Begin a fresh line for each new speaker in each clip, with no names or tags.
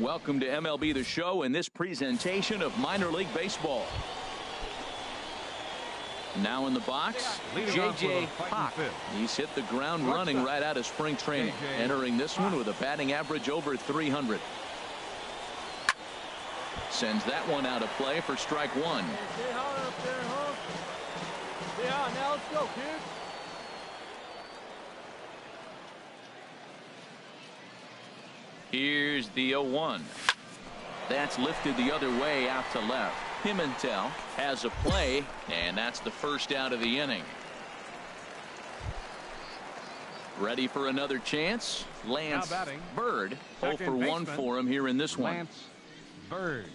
Welcome to MLB The Show in this presentation of minor league baseball. Now in the box, J.J. Pop. He's hit the ground running right out of spring training, entering this one with a batting average over 300. Sends that one out of play for strike one.
Yeah, now let's go, kid.
Here's the 0-1. That's lifted the other way out to left. Pimentel has a play, and that's the first out of the inning. Ready for another chance. Lance Bird, 0 for 1 for him here in this one.
Lance Bird.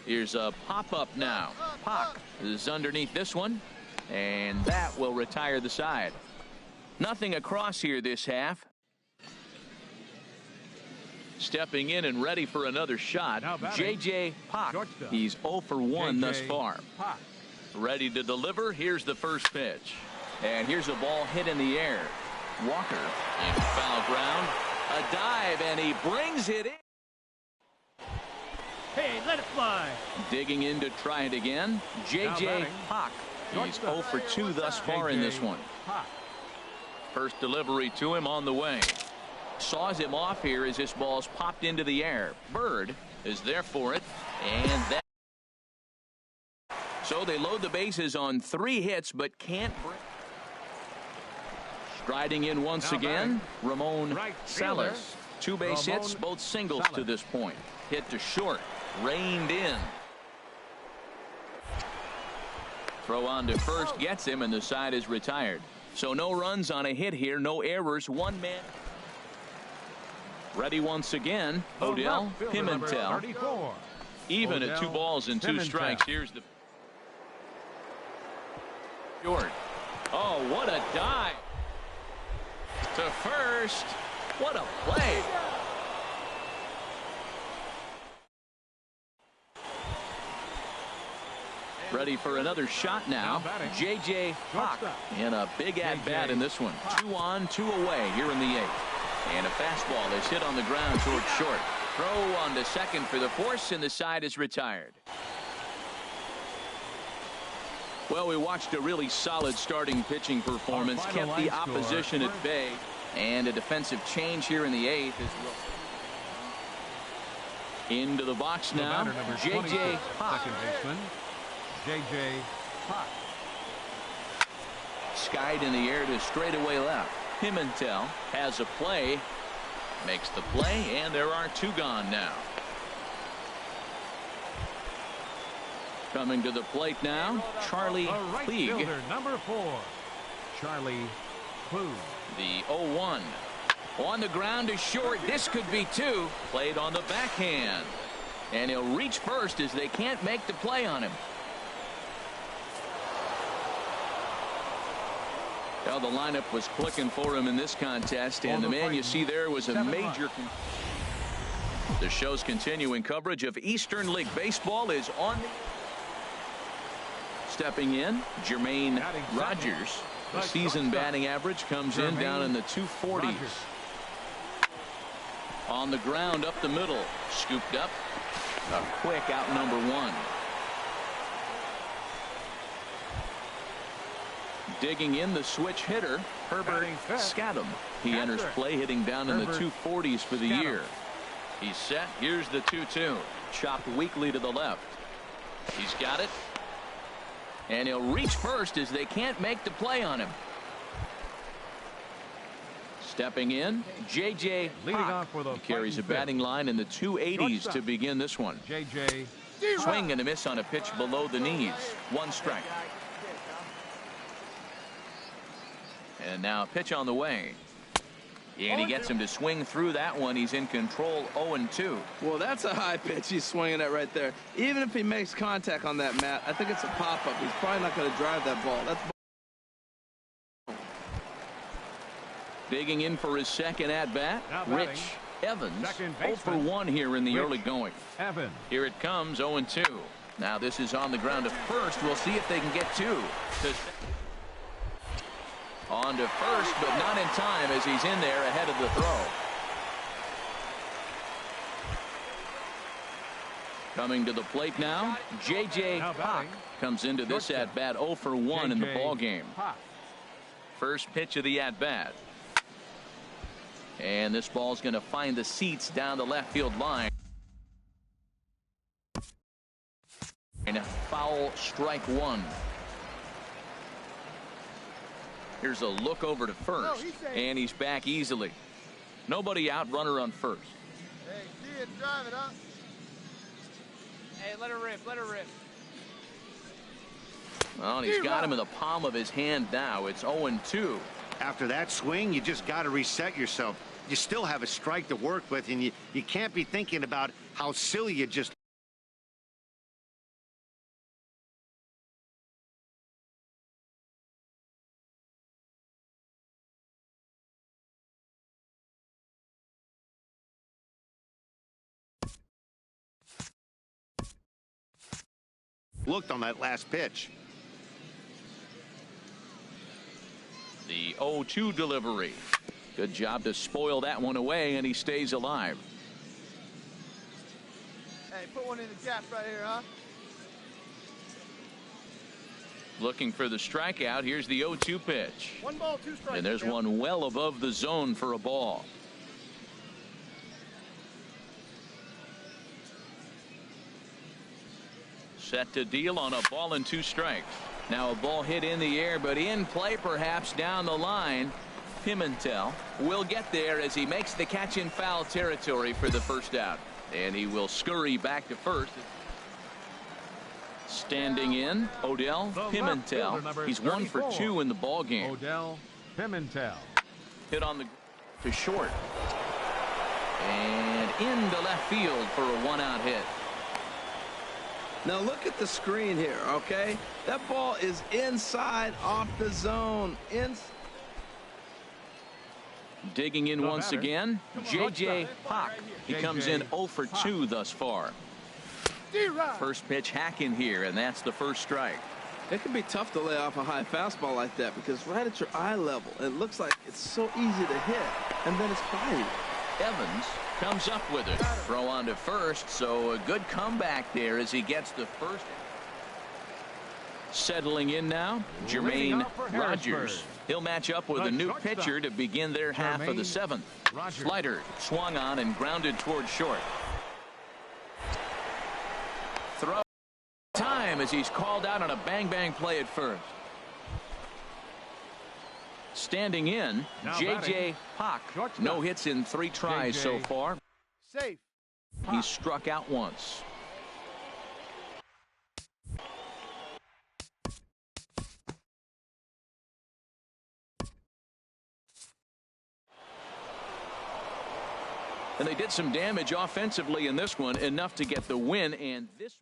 Here's a pop-up now. Pop is underneath this one, and that will retire the side. Nothing across here this half. Stepping in and ready for another shot, J.J. Pop. He's 0 for 1 thus far. Ready to deliver. Here's the first pitch. And here's a ball hit in the air. Walker in foul ground. A dive, and he brings it in.
Hey, let it fly.
Digging in to try it again, J.J. Pop. He's 0 for 2 thus far in this one. First delivery to him on the way. Saws him off here as this ball's popped into the air. Bird is there for it, and that. So they load the bases on 3 hits, but can't break. Striding in once again, Ramon Salas. 2 base hits, both singles to this point. Hit to short, reined in. Throw on to first gets him, and the side is retired. So no runs on a hit here, no errors, 1 man. Ready once again, Odell Pimentel. Even at 2 balls and 2 strikes. Here's the short. Oh, what a dive to first. What a play. Ready for another shot now. J.J. Pop in a big at-bat in this one. 2 on, 2 away here in the 8th. And a fastball is hit on the ground towards short. Throw on to second for the force, and the side is retired. Well, we watched a really solid starting pitching performance. Kept the opposition at bay. And a defensive change here in the 8th as well. Into the box now, J.J. Pop.
Second baseman, J.J. Pop.
Skied in the air to straightaway left. Pimentel has a play, makes the play, and there are 2 gone now. Coming to the plate now, Charlie Puig.
Number 4, Charlie Puig.
The 0-1. On the ground to short. This could be 2. Played on the backhand. And he'll reach first as they can't make the play on him. Well, the lineup was clicking for him in this contest, and the man you see there was a major. The show's continuing coverage of Eastern League Baseball is on. Stepping in, Jermaine Rogers. The season batting average comes in down in the 240s. On the ground up the middle, scooped up. A quick out number 1. Digging in, the switch hitter, Herbert Scadam. He enters play hitting down in the 240s for the year. He's set. Here's the 2-2. Chopped weakly to the left. He's got it. And he'll reach first as they can't make the play on him. Stepping in, J.J. Pop. He carries a batting line in the 280s to begin this one.
J.J.
Swing and a miss on a pitch below the knees. 1 strike. And now a pitch on the way. And he gets him to swing through that one. He's in control, 0-2.
Well, that's a high pitch he's swinging at right there. Even if he makes contact on that, Matt, I think it's a pop-up. He's probably not going to drive that ball. That's
digging in for his second at-bat, Rich Evans. 0 for 1 here in the early going. Here it comes, 0-2. Now this is on the ground at first. We'll see if they can get 2. On to first, but not in time as he's in there ahead of the throw. Coming to the plate now, J.J. Hawk comes into this at-bat 0 for 1 in the ball game. First pitch of the at-bat. And this ball's going to find the seats down the left field line. And a foul, strike one. Here's a look over to first, and he's back easily. Nobody out, runner on first.
Hey, see it, drive it up. Hey, let her rip, let her rip.
Well, and he's got him in the palm of his hand now. It's 0-2.
After that swing, you just got to reset yourself. You still have a strike to work with, and you can't be thinking about how silly you just looked on that last pitch.
The 0-2 delivery. Good job to spoil that one away, and he stays alive.
Hey, put one in the gap right here, huh?
Looking for the strikeout. Here's the 0-2 pitch.
1 ball, 2 strikes.
And there's one well above the zone for a ball. Set to deal on a ball and 2 strikes. Now a ball hit in the air, but in play perhaps down the line. Pimentel will get there as he makes the catch in foul territory for the first out. And he will scurry back to first. Standing in, Odell Pimentel. He's 1 for 2 in the ball game.
Odell Pimentel.
Hit on the to short. And into left field for a 1-out hit.
Now look at the screen here, okay? That ball is inside off the zone.
Digging in once again, J.J. Hawk. He comes in 0 for 2 thus far. First pitch hack in here, and that's the first strike.
It can be tough to lay off a high fastball like that because right at your eye level, it looks like it's so easy to hit, and then it's by you.
Evans comes up with it. Throw on to first, so a good comeback there as he gets the first. Settling in now, Jermaine Rogers. He'll match up with a new pitcher to begin their half of the 7th. Slider swung on and grounded toward short. Throw time as he's called out on a bang-bang play at first. Standing in, J.J. Hawk. No hits in 3 tries so far.
Safe.
He's struck out once. And they did some damage offensively in this one, enough to get the win, and this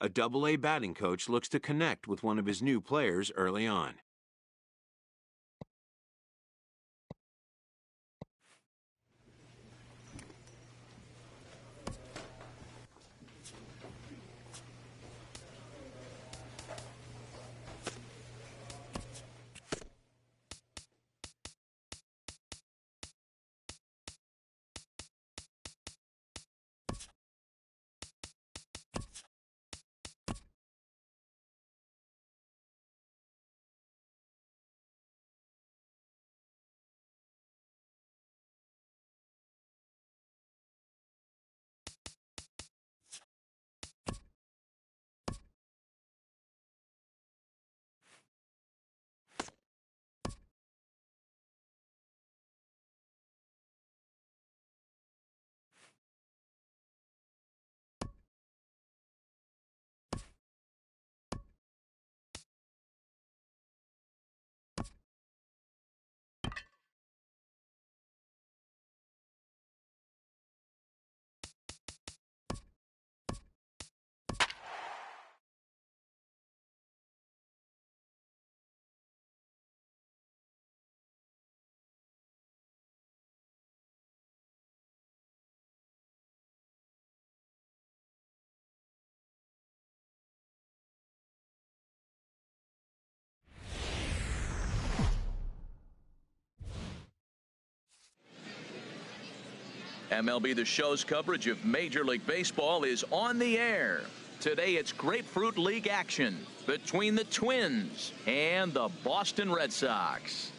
A Double-A batting coach looks to connect with one of his new players early on.
MLB The Show's coverage of Major League Baseball is on the air. Today it's Grapefruit League action between the Twins and the Boston Red Sox.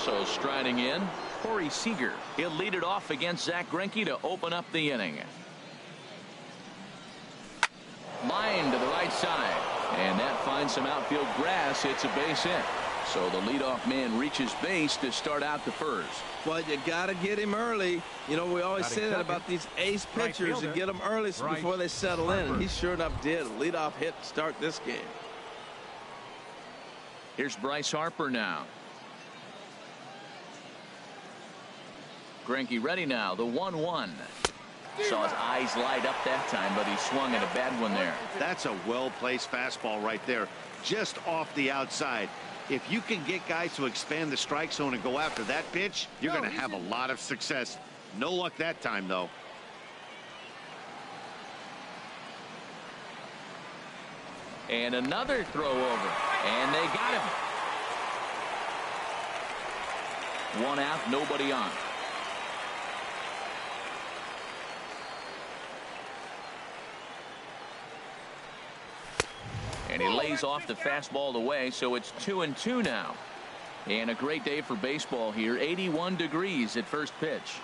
So striding in, Corey Seager. He'll lead it off against Zach Greinke to open up the inning. Line to the right side, and that finds some outfield grass. It's a base hit. So the leadoff man reaches base to start out the first.
Well, you got to get him early. You know, we always say that about these ace pitchers. You get them early before they settle in, and he sure enough did. Leadoff hit to start this game.
Here's Bryce Harper now. Greinke ready now, the 1-1. Saw his eyes light up that time, but he swung at a bad one there.
That's a well-placed fastball right there, just off the outside. If you can get guys to expand the strike zone and go after that pitch, you're going to have a lot of success. No luck that time, though.
And another throw over, and they got him. One out, nobody on. And he lays off the fastball away, so it's 2-2 now. And a great day for baseball here. 81 degrees at first pitch.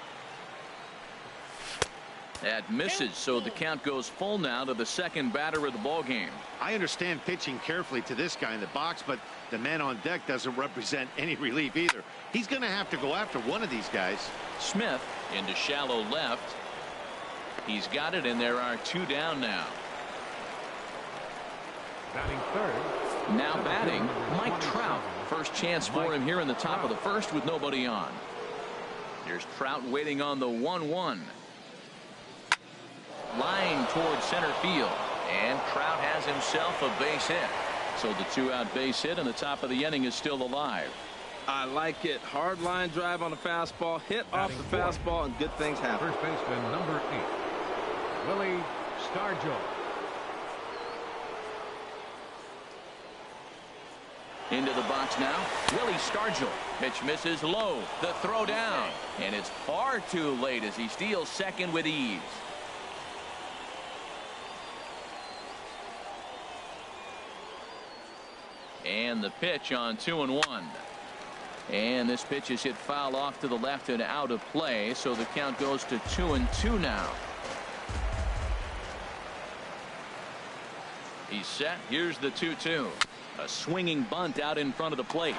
That misses, so the count goes full now to the second batter of the ball game.
I understand pitching carefully to this guy in the box, but the man on deck doesn't represent any relief either. He's going to have to go after one of these guys.
Smith into shallow left. He's got it, and there are two down now.
Batting third.
Now batting, Mike Trout. First chance for him here in the top of the first with nobody on. Here's Trout waiting on the 1-1. Line towards center field. And Trout has himself a base hit. So the two-out base hit and the top of the inning is still alive.
I like it. Hard line drive on the fastball. Hit off the fastball, and good things happen.
First baseman number 8, Willie Stargell.
Into the box now, Willie Stargell. Pitch misses low. The throw down. And it's far too late as he steals second with ease. And the pitch on 2-1. And this pitch is hit foul off to the left and out of play. So the count goes to 2-2 now. He's set. Here's the 2-2. A swinging bunt out in front of the plate.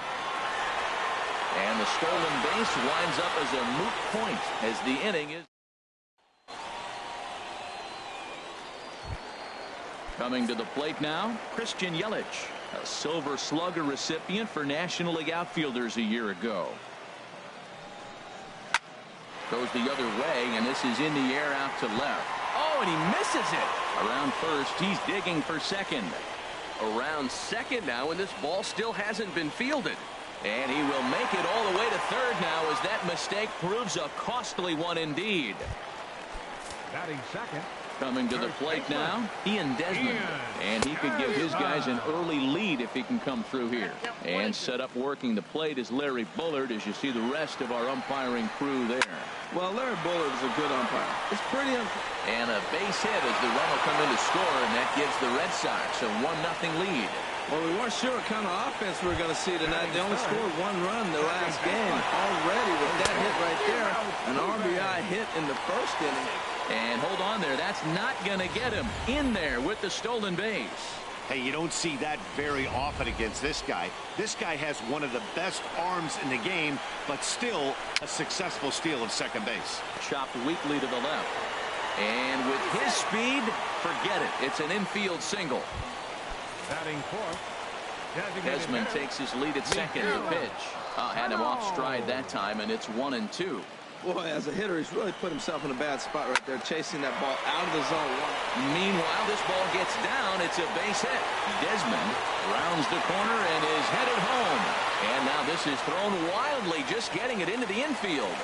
And the stolen base winds up as a moot point as the inning is. Coming to the plate now, Christian Yelich, a Silver Slugger recipient for National League outfielders a year ago. Goes the other way, and this is in the air out to left. Oh, and he misses it. Around first, he's digging for second. Around second now, and this ball still hasn't been fielded. And he will make it all the way to third now as that mistake proves a costly one indeed.
Batting second.
Coming to the plate now, Ian Desmond. And he could give his guys an early lead if he can come through here. And set up working the plate is Larry Bullard as you see the rest of our umpiring crew there.
Well, Larry Bullard is a good umpire. It's pretty
and a base hit as the run will come in to score, and that gives the Red Sox a 1-0 lead.
Well, we weren't sure what kind of offense we were going to see tonight. They only scored 1 run in the last game. Already with that hit right there, an RBI hit in the first inning.
And hold on there. That's not going to get him in there with the stolen base.
Hey, you don't see that very often against this guy. This guy has one of the best arms in the game, but still a successful steal of second base.
Chopped weakly to the left. And with his speed, forget it. It's an infield single.
Batting fourth.
Desmond takes his lead at second. The pitch. Had him off stride that time, and it's 1-2.
Boy, as a hitter, he's really put himself in a bad spot right there, chasing that ball out of the zone.
Meanwhile, this ball gets down. It's a base hit. Desmond rounds the corner and is headed home. And now this is thrown wildly, just getting it into the infield.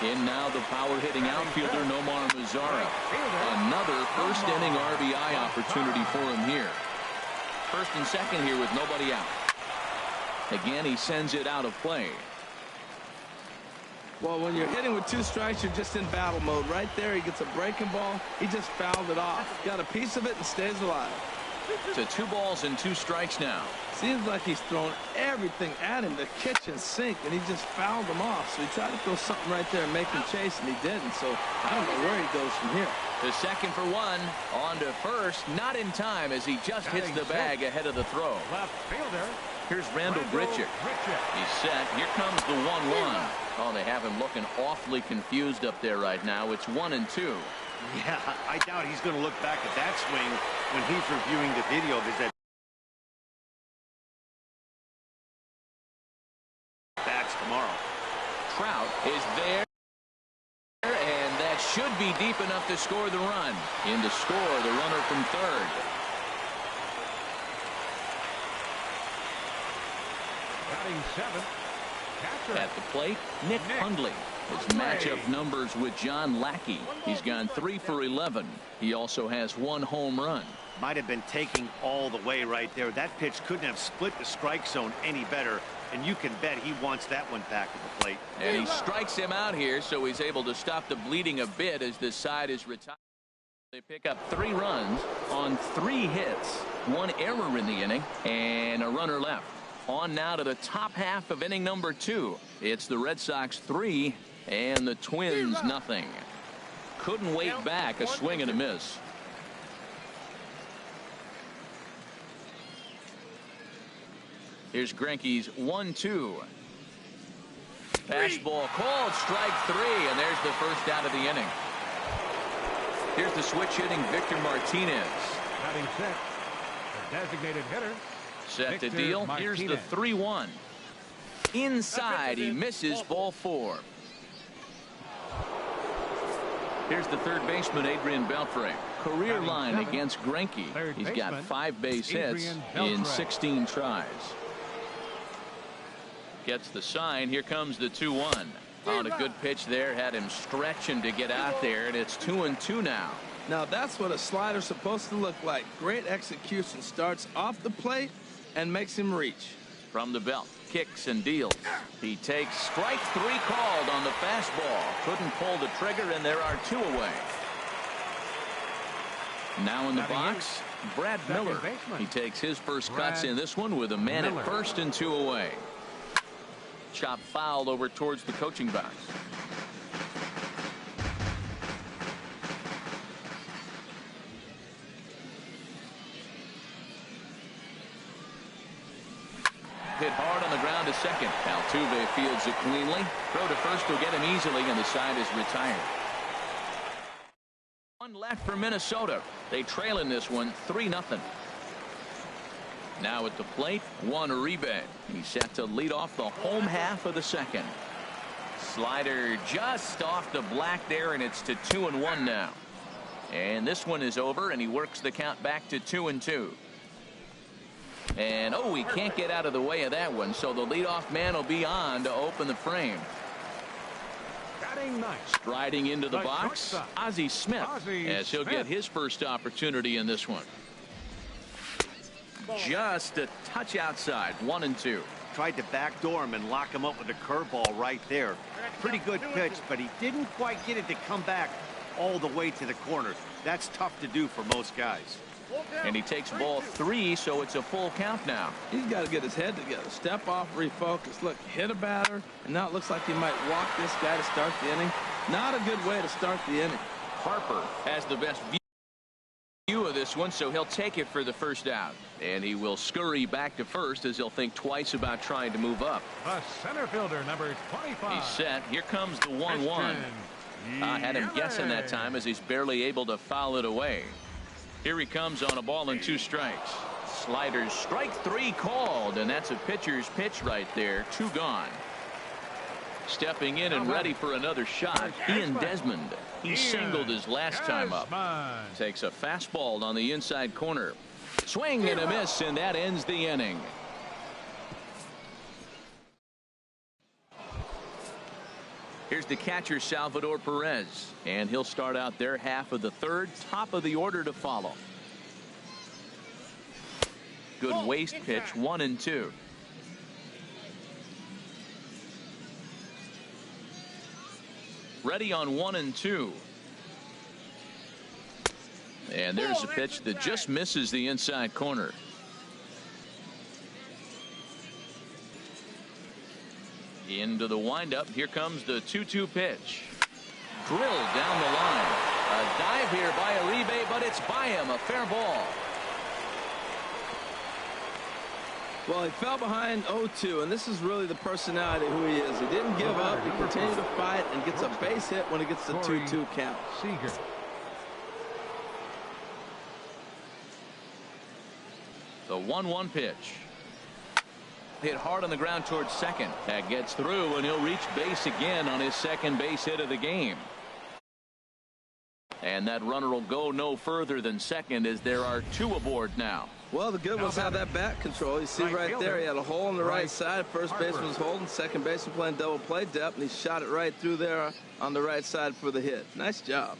In now the power-hitting outfielder, Nomar Mazara. Another first-inning RBI opportunity for him here. First and second here with nobody out. Again, he sends it out of play.
Well, when you're hitting with 2 strikes, you're just in battle mode. Right there, he gets a breaking ball. He just fouled it off. Got a piece of it and stays alive.
To 2 balls and 2 strikes now.
Seems like he's thrown everything at him, the kitchen sink, and he just fouled him off. So he tried to throw something right there and make him chase, and he didn't. So I don't know where he goes from here.
The second for 1. On to first. Not in time as he just hits the bag ahead of the throw.
Left fielder.
Here's Randall Grichuk. He's set. Here comes the 1-1. Oh, they have him looking awfully confused up there right now. It's 1-2.
Yeah, I doubt he's going to look back at that swing when he's reviewing the video of his bats tomorrow.
Trout is there, and that should be deep enough to score the run. In to score the runner from third.
Batting 7th. Catcher.
At the plate, Nick Hundley. His matchup numbers with John Lackey. He's gone 3 for 11. He also has 1 home run.
Might have been taking all the way right there. That pitch couldn't have split the strike zone any better, and you can bet he wants that one back at the plate.
And he strikes him out here, so he's able to stop the bleeding a bit as this side is retired. They pick up 3 runs on 3 hits, 1 error in the inning, and a runner left. On now to the top half of inning number 2. It's the Red Sox 3 and the Twins nothing. Couldn't wait back. A swing and a miss. Here's Greinke's 1-2. Fastball called, strike 3, and there's the first out of the inning. Here's the switch hitting Victor Martinez.
Batting 6th. The designated hitter.
Set to deal. Here's the 3-1. Inside, he misses, ball 4. Here's the third baseman, Adrian Beltre. Career line against Greinke. He's got 5 base hits in 16 tries. Gets the sign. Here comes the 2-1. On a good pitch there. Had him stretching to get out there, and it's 2-2 now.
Now that's what a slider's supposed to look like. Great execution. Starts off the plate and makes him reach.
From the belt, kicks and deals. He takes strike 3 called on the fastball. Couldn't pull the trigger, and there are 2 away. Now in the box, Brad Miller. He takes his first cuts in this one with a man at first and 2 away. Chop fouled over towards the coaching box. Hit hard on the ground to second. Altuve fields it cleanly. Throw to first will get him easily, and the side is retired. 1 left for Minnesota. They trail in this one 3-0. Now at the plate, Juan Uribe. He's set to lead off the home half of the second. Slider just off the black there, and it's to 2-1 now. And this one is over, and he works the count back to 2-2. And oh, he can't get out of the way of that one, so the leadoff man will be on to open the frame. Striding into the box, Ozzie Smith, as he'll get his first opportunity in this one. Just a touch outside, 1-2.
Tried to backdoor him and lock him up with a curveball right there. Pretty good pitch, but he didn't quite get it to come back all the way to the corner. That's tough to do for most guys.
And he takes ball 3, so it's a full count now.
He's got to get his head together. Step off, refocus. Look, hit a batter, and now it looks like he might walk this guy to start the inning. Not a good way to start the inning.
Harper has the best view of this one, so he'll take it for the first out. And he will scurry back to first as he'll think twice about trying to move up.
The center fielder, number 25.
He's set. Here comes the 1-1. I had him guessing that time as he's barely able to foul it away. Here he comes on a ball and 2 strikes. Sliders, strike 3 called, and that's a pitcher's pitch right there. 2 gone. Stepping in and ready for another shot, Ian Desmond. He singled his last time up. Takes a fastball on the inside corner. Swing and a miss, and that ends the inning. Here's the catcher, Salvador Perez, and he'll start out their half of the 3rd. Top of the order to follow. Good waist pitch, 1-2. Ready on 1-2. And there's a pitch that just misses the inside corner. Into the windup. Here comes the 2-2 pitch. Drilled down the line. A dive here by Uribe, but it's by him. A fair ball.
Well, he fell behind 0-2, and this is really the personality of who he is. He didn't give up. He continued to fight and gets a base hit when he gets the 2-2 count.
Seager.
The 1-1 pitch. Hit hard on the ground towards second. That gets through, and he'll reach base again on his second base hit of the game. And that runner will go no further than second as there are 2 aboard now.
Well, the good ones have that bat control. You see right there, he had a hole on the right side. First baseman was holding. Second baseman playing double play depth, and he shot it right through there on the right side for the hit. Nice job.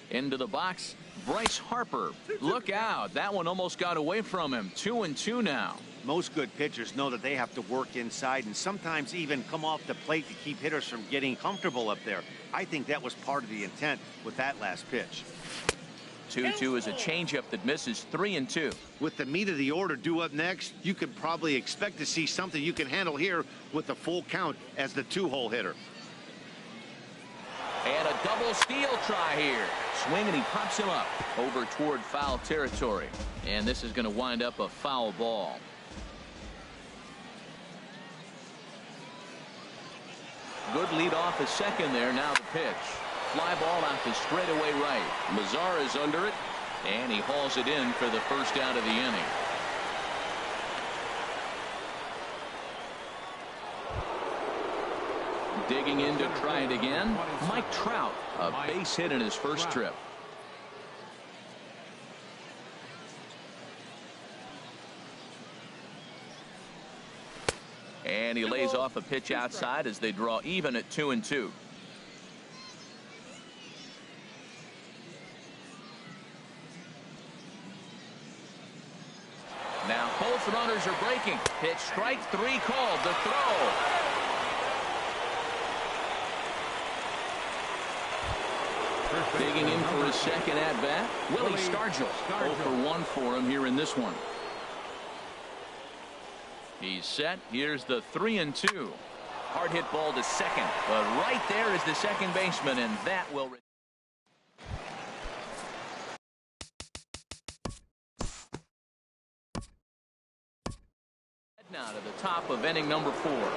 Into the box, Bryce Harper. Look out. That one almost got away from him. 2-2 now.
Most good pitchers know that they have to work inside and sometimes even come off the plate to keep hitters from getting comfortable up there. I think that was part of the intent with that last pitch.
2-2 is a changeup that misses. 3-2.
With the meat of the order due up next, you could probably expect to see something you can handle here with the full count as the 2-hole hitter.
And a double steal try here. Swing, and he pops him up over toward foul territory. And this is going to wind up a foul ball. Good lead off the second there. Now the pitch. Fly ball out to straightaway right. Mazar is under it, and he hauls it in for the first out of the inning. Digging in to try it again, Mike Trout, a base hit in his first trip. And he lays off a pitch outside as they draw even at 2-2. Now both runners are breaking. Pitch strike 3 called. The throw. Digging in for his second at bat, Willie Stargell. 0 for 1 for him here in this one. He's set. Here's the 3-2. Hard hit ball to second, but right there is the second baseman, and that will. Now to the top of inning number 4.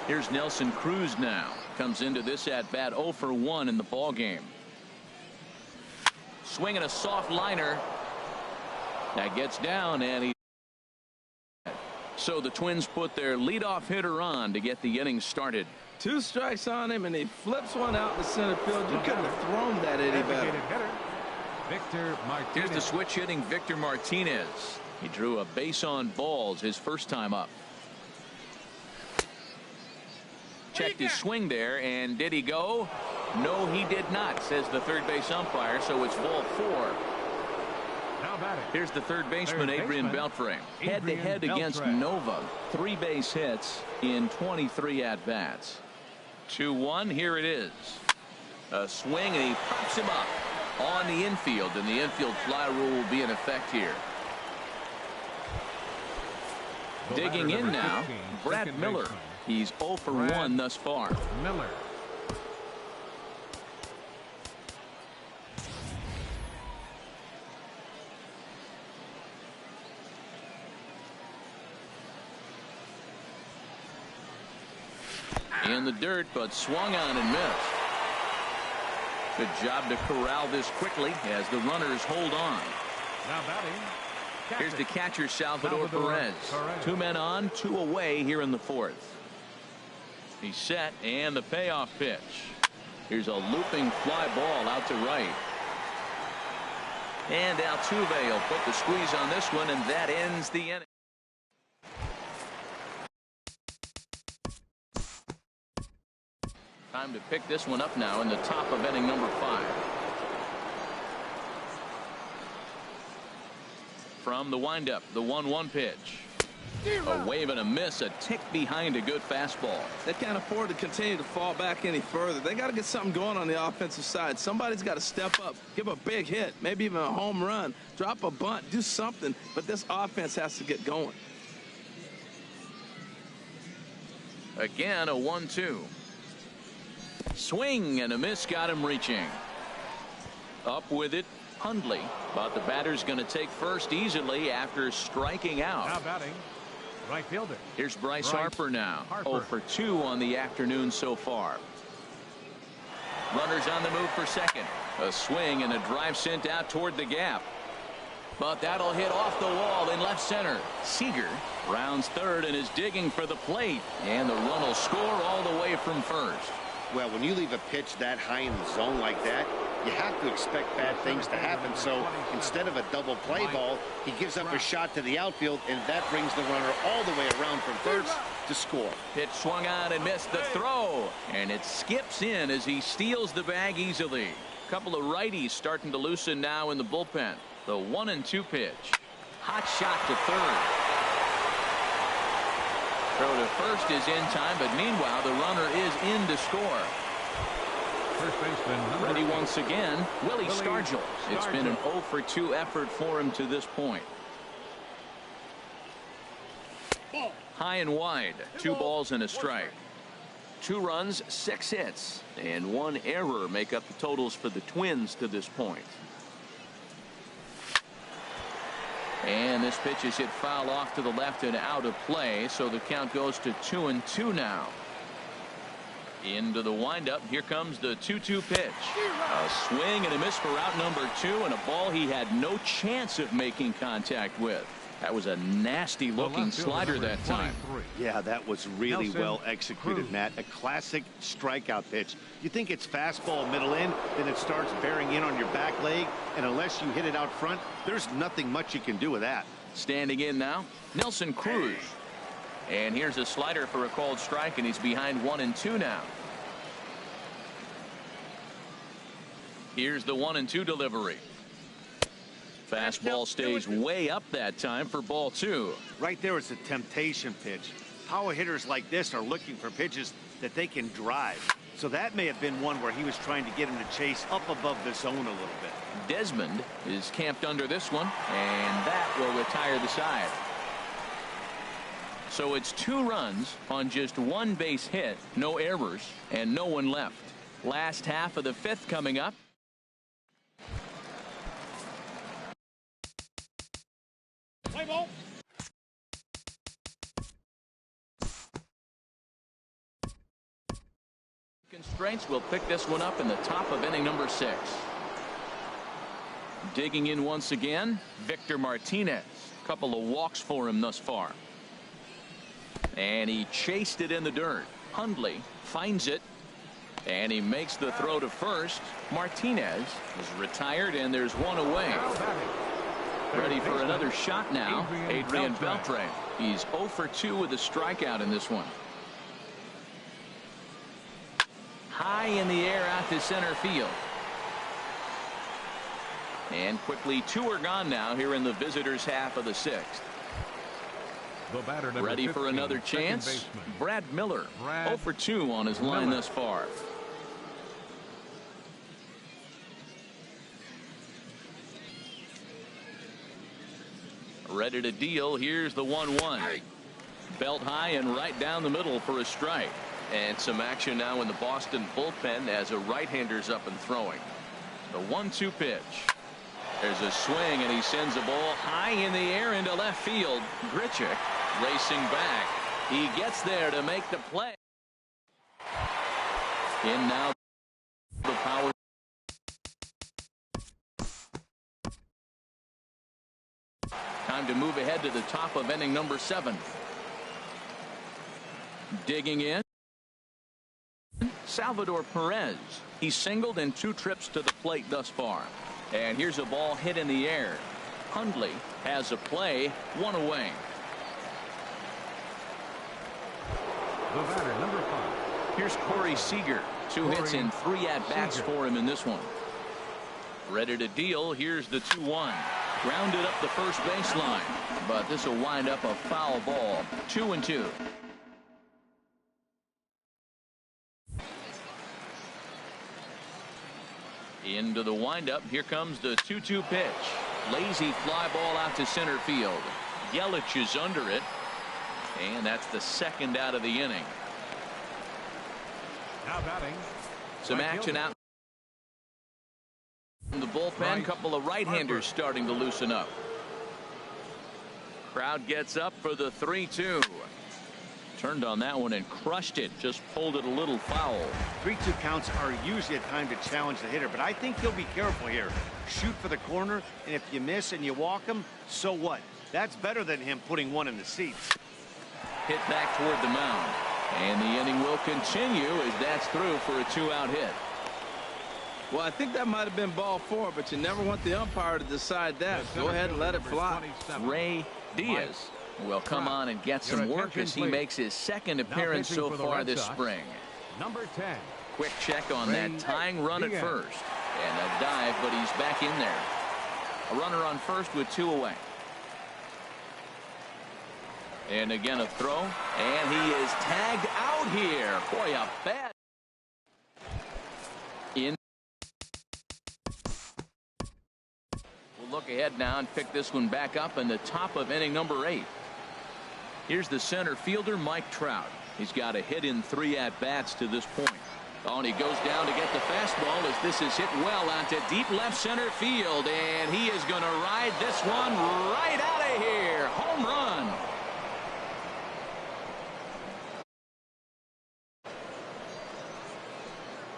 Here's Nelson Cruz now. Comes into this at bat 0 for 1 in the ball game. Swinging a soft liner. That gets down, and he. So the Twins put their leadoff hitter on to get the inning started.
2 strikes on him, and he flips one out in the center field. You couldn't have thrown that any better.
Victor Martinez.
Here's the switch hitting Victor Martinez. He drew a base on balls his first time up. Checked his swing there, and did he go? No, he did not, says the third base umpire, so it's ball 4. Here's the third baseman, Adrian Beltre. Head-to-head against Nova. 3 base hits in 23 at-bats. 2-1, here it is. A swing, and he pops him up. on the infield, and the infield fly rule will be in effect here. Digging in now, Brad Miller. He's 0 for 1 thus far.
Miller.
In the dirt, but swung on and missed. Good job to corral this quickly as the runners hold on.
Now batting.
Here's the catcher, Salvador Perez. 2 men on, 2 away here in the 4th. He's set, and the payoff pitch. Here's a looping fly ball out to right. And Altuve will put the squeeze on this one, and that ends the inning. Time to pick this one up now in the top of inning number 5. From the windup, the 1-1 pitch. A wave and a miss, a tick behind a good fastball.
They can't afford to continue to fall back any further. They got to get something going on the offensive side. Somebody's got to step up, give a big hit, maybe even a home run, drop a bunt, do something. But this offense has to get going.
Again, a 1-2. Swing and a miss, got him reaching. Up with it, Hundley, but the batter's going to take first easily after striking out.
Now batting. Right fielder.
Here's Bryce Harper now. 0 for 2 on the afternoon so far. Runners on the move for second. A swing and a drive sent out toward the gap. But that'll hit off the wall in left center. Seager rounds third and is digging for the plate. And the run will score all the way from first.
Well, when you leave a pitch that high in the zone like that, you have to expect bad things to happen. So instead of a double play ball, he gives up a shot to the outfield, and that brings the runner all the way around from first to score.
Pitch swung on and missed the throw, and it skips in as he steals the bag easily. A couple of righties starting to loosen now in the bullpen. The 1-2 pitch. Hot shot to third. Throw to first is in time, but meanwhile the runner is in to score.
First baseman
ready once again, Willie Stargell. It's been an 0 for 2 effort for him to this point. High and wide, 2 balls and a strike. 2 runs, 6 hits, and 1 error make up the totals for the Twins to this point. And this pitch is hit foul off to the left and out of play, so the count goes to 2-2 now. Into the windup. Here comes the 2-2 pitch. A swing and a miss for out number 2, and a ball he had no chance of making contact with. That was a nasty looking slider that time.
Yeah, that was really well executed, Matt. A classic strikeout pitch. You think it's fastball middle in, then it starts bearing in on your back leg, and unless you hit it out front, there's nothing much you can do with that.
Standing in now, Nelson Cruz. And here's a slider for a called strike, and he's behind 1-2 now. Here's the 1-2 delivery. Fastball stays way up that time for ball 2.
Right there is a temptation pitch. Power hitters like this are looking for pitches that they can drive. So that may have been one where he was trying to get him to chase up above the zone a little bit.
Desmond is camped under this one, and that will retire the side. So it's 2 runs on just 1 base hit, no errors, and no one left. Last half of the 5th coming up.
Play ball.
Constraints will pick this one up in the top of inning number 6. Digging in once again, Victor Martinez. A couple of walks for him thus far. And he chased it in the dirt. Hundley finds it, and he makes the throw to first. Martinez is retired, and there's 1 away. Ready for another shot now, Adrian Beltre. He's 0 for 2 with a strikeout in this one. High in the air out to center field. And quickly 2 are gone now here in the visitors' half of the 6th. Ready for another chance, Brad Miller. 0 for 2 on his line thus far. Ready to deal. Here's the 1-1. Belt high and right down the middle for a strike. And some action now in the Boston bullpen as a right-hander's up and throwing. The 1-2 pitch. There's a swing, and he sends the ball high in the air into left field. Grichuk racing back. He gets there to make the play. In now the power. Time to move ahead to the top of inning number 7. Digging in, Salvador Perez. He's singled in 2 trips to the plate thus far. And here's a ball hit in the air. Hundley has a play, 1 away.
The batter, number 5.
Here's Corey Seager. 2 hits and 3 at-bats for him in this one. Ready to deal. Here's the 2-1. Grounded up the first baseline. But this will wind up a foul ball. 2-2. Into the windup. Here comes the 2-2 pitch. Lazy fly ball out to center field. Yelich is under it. And that's the second out of the inning.
Now batting.
Some action out in the bullpen. Couple of right-handers starting to loosen up. Crowd gets up for the 3-2. Turned on that one and crushed it. Just pulled it a little foul.
3-2 counts are usually a time to challenge the hitter, but I think he'll be careful here. Shoot for the corner, and if you miss and you walk him, so what? That's better than him putting one in the seats.
Hit back toward the mound. And the inning will continue as that's through for a 2-out hit.
Well, I think that might have been ball 4, but you never want the umpire to decide that. Go ahead and let it fly.
Ray Diaz will come on and get some work as he makes his second appearance so far this spring.
Number 10.
Quick check on that tying run at first. And a dive, but he's back in there. A runner on first with 2 away. And again a throw. And he is tagged out here. Boy, a bad. In. We'll look ahead now and pick this one back up in the top of inning number 8. Here's the center fielder, Mike Trout. He's got a hit in 3 at-bats to this point. Oh, and he goes down to get the fastball as this is hit well out to deep left center field. And he is going to ride this one right out of here. Home run.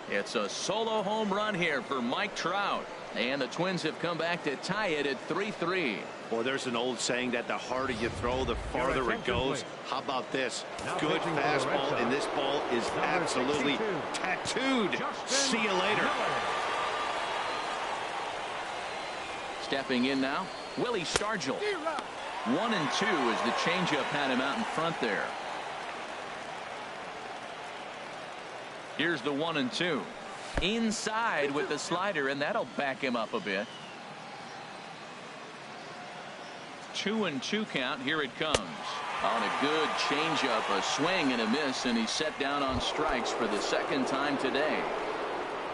It's a solo home run here for Mike Trout. And the Twins have come back to tie it at 3-3.
Well, there's an old saying that the harder you throw, the farther it goes. How about this? Good fastball, and this ball is absolutely tattooed. See you later.
Stepping in now, Willie Stargell. 1-2 as the changeup had him out in front there. Here's the 1-2. Inside with the slider, and that'll back him up a bit. 2-2 count. Here it comes. On a good changeup, a swing and a miss, and he's set down on strikes for the second time today.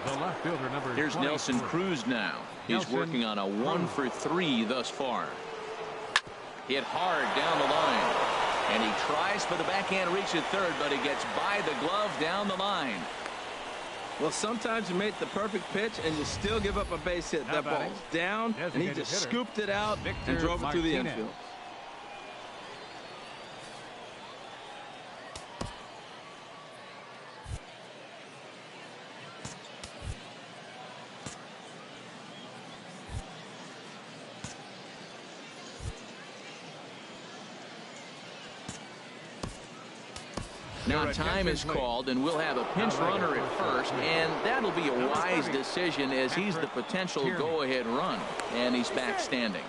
The left fielder, number
Here's
24.
Nelson Cruz now. He's working on a 1-for-3 thus far. Hit hard down the line. And he tries for the backhand reach at third, but he gets by the glove down the line.
Well, sometimes you make the perfect pitch and you still give up a base hit. That ball's down, and he just scooped it out and drove it through the infield.
Now time is called, and we'll have a pinch runner at first, and that'll be a wise decision as he's the potential go-ahead run, and he's back standing.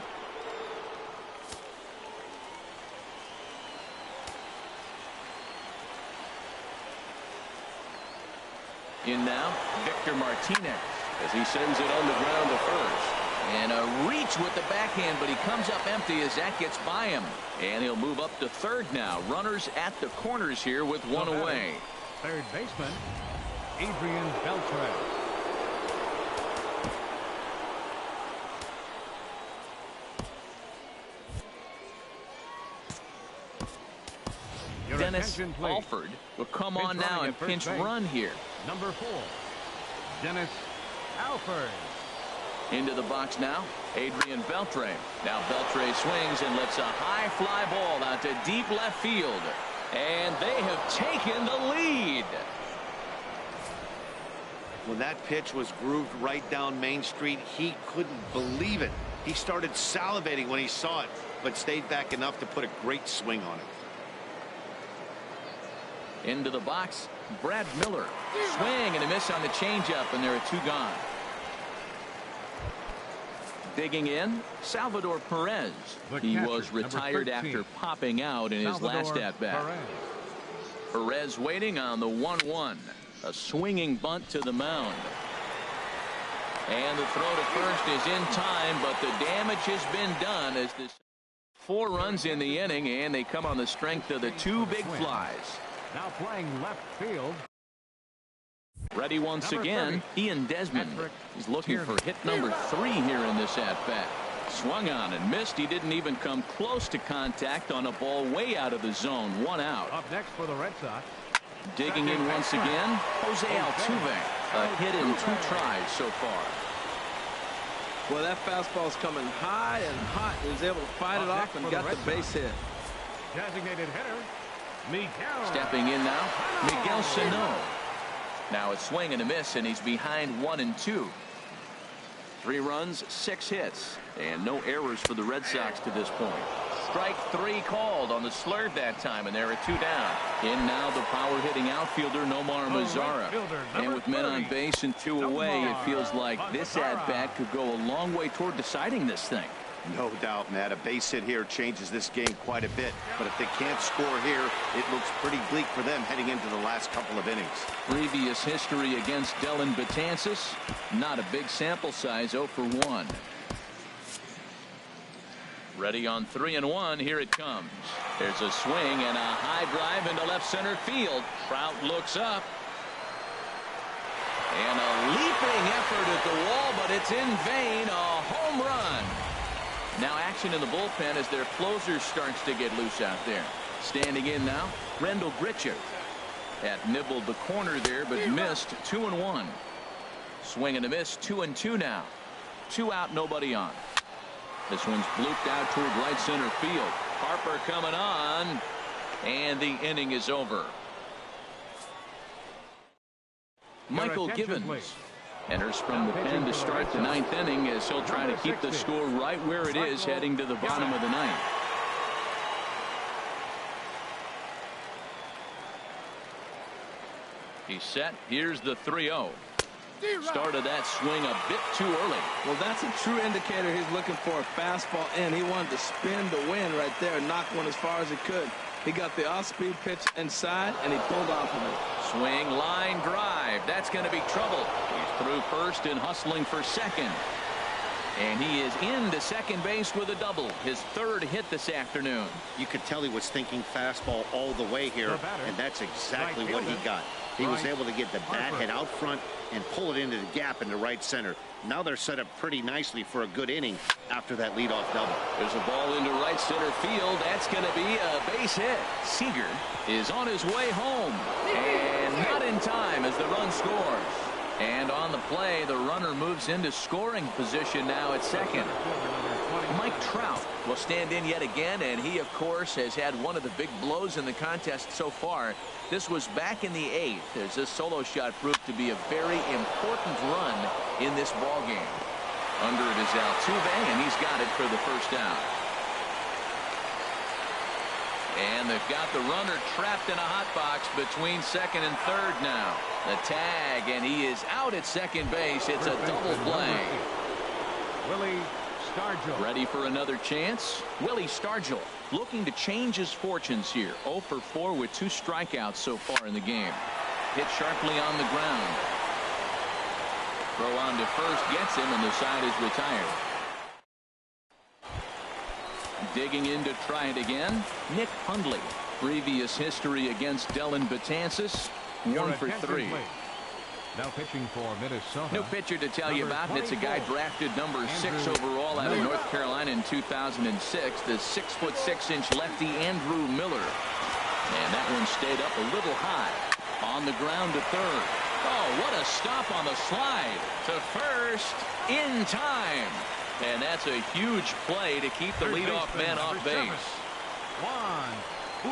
In now, Victor Martinez as he sends it on the ground to first. And a reach with the backhand, but he comes up empty as that gets by him. And he'll move up to third now. Runners at the corners here with 1 away.
Third baseman, Adrian Beltre.
Dennis
Attention, please.
Alford will come
Pinch
on now
running
and
at first
pinch
base.
run here.
Number 4, Dennis Alford.
Into the box now, Adrian Beltre. Now Beltre swings and lifts a high fly ball out to deep left field. And they have taken the lead.
When that pitch was grooved right down Main Street, he couldn't believe it. He started salivating when he saw it, but stayed back enough to put a great swing on it.
Into the box, Brad Miller. Swing and a miss on the changeup, and there are 2 gone. Digging in, Salvador Perez. He
catcher,
was retired
number 13.
after popping out in his last
Salvador
at-bat. Perez waiting on the 1-1. A swinging bunt to the mound. And the throw to first is in time, but the damage has been done as this 4 runs in the inning, and they come on the strength of the 2 big flies.
Now playing left field.
Ready once
Number
again,
30,
Ian Desmond.
Patrick
He's looking for hit number 3 here in this at-bat. Swung on and missed. He didn't even come close to contact on a ball way out of the zone. 1 out.
Up next for the Red Sox.
Digging in once again, Jose Altuve. A hit in 2 tries so far.
Well, that fastball's coming high and hot. He was able to fight it off and got the base hit.
Designated hitter, Miguel.
Stepping in now, Miguel Sano. Now a swing and a miss, and he's behind 1 and 2. 3 runs, 6 hits, and no errors for the Red Sox to this point. Strike 3 called on the slurve that time, and there are 2 down. In now the power-hitting outfielder Nomar Mazara. And with men on base and 2 away, it feels like this at-bat could go a long way toward deciding this thing.
No doubt, Matt. A base hit here changes this game quite a bit. But if they can't score here, it looks pretty bleak for them heading into the last couple of innings.
Previous history against Dellin Betances. Not a big sample size, 0 for 1. Ready on 3-1. Here it comes. There's a swing and a high drive into left center field. Trout looks up. And a leaping effort at the wall, but it's in vain. A home run. Now action in the bullpen as their closer starts to get loose out there. Standing in now, Rendell Gritcher. Had nibbled the corner there, but missed. 2-1. Swing and a miss. 2-2 now. 2 out, nobody on. This one's blooped out toward right center field. Harper coming on, and the inning is over. Michael Givens enters from the pen to start the 9th inning as he'll try to keep the score right where it is heading to the bottom of the 9th. He's set. Here's the 3-0. Started that swing a bit too early.
Well, that's a true indicator. He's looking for a fastball in. He wanted to spin the wind right there and knock one as far as he could. He got the off-speed pitch inside, and he pulled off of it.
Swing, line drive. That's going to be trouble. He's through first and hustling for second. And he is into second base with a double. His 3rd hit this afternoon.
You could tell he was thinking fastball all the way here, and that's exactly what he got. He was able to get the bat head out front and pull it into the gap into right center. Now they're set up pretty nicely for a good inning after that leadoff double.
There's a ball into right center field. That's going to be a base hit. Seager is on his way home, and not in time as the run scores. And on the play, the runner moves into scoring position now at second. Mike Trout will stand in yet again, and he, of course, has had one of the big blows in the contest so far. This was back in the 8th as this solo shot proved to be a very important run in this ball game. Under it is Altuve, and he's got it for the first down. And they've got the runner trapped in a hot box between second and third now. The tag, and he is out at second base. It's a double play.
Willie Stargell.
Ready for another chance? Willie Stargell looking to change his fortunes here. 0 for 4 with 2 strikeouts so far in the game. Hit sharply on the ground. Throw on to first gets him, and the side is retired. Digging in to try it again, Nick Hundley. Previous history against Dellin Betances, 1 for 3.
Now pitching for Minnesota.
New pitcher to tell you about. It's a guy drafted number 6 overall out of North Carolina in 2006. The 6'6" lefty Andrew Miller. And that one stayed up a little high. On the ground to third. Oh, what a stop on the slide to first in time. And that's a huge play to keep the leadoff man off base.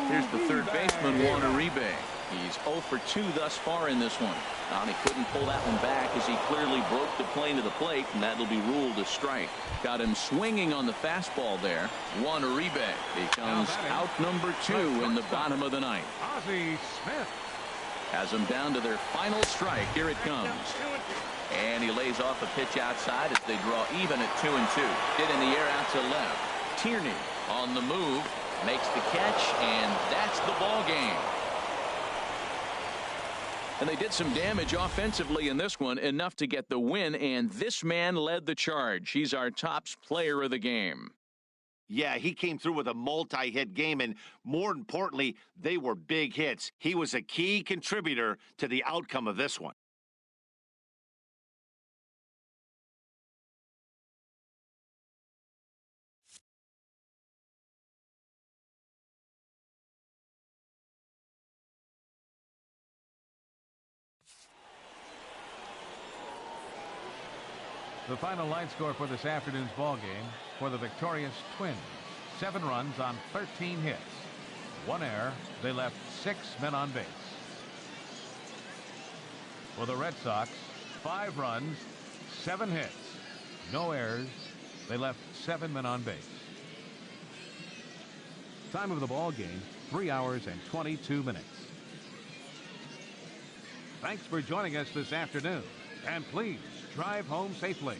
Here's the third baseman, Juan Uribe. He's 0 for 2 thus far in this one. He couldn't pull that one back as he clearly broke the plane to the plate, and that'll be ruled a strike. Got him swinging on the fastball there. Juan Uribe becomes out number 2 in the bottom of the ninth.
Ozzie Smith
has them down to their final strike. Here it comes. And he lays off a pitch outside as they draw even at 2-2. Hit in the air out to left. Tierney on the move. Makes the catch, and that's the ball game. And they did some damage offensively in this one, enough to get the win, and this man led the charge. He's our top player of the game.
Yeah, he came through with a multi-hit game, and more importantly, they were big hits. He was a key contributor to the outcome of this one.
The final line score for this afternoon's ball game for the victorious Twins. 7 runs on 13 hits. 1 error. They left 6 men on base. For the Red Sox, 5 runs, 7 hits. No errors. They left 7 men on base. Time of the ball game, 3 hours and 22 minutes. Thanks for joining us this afternoon. And please drive home safely.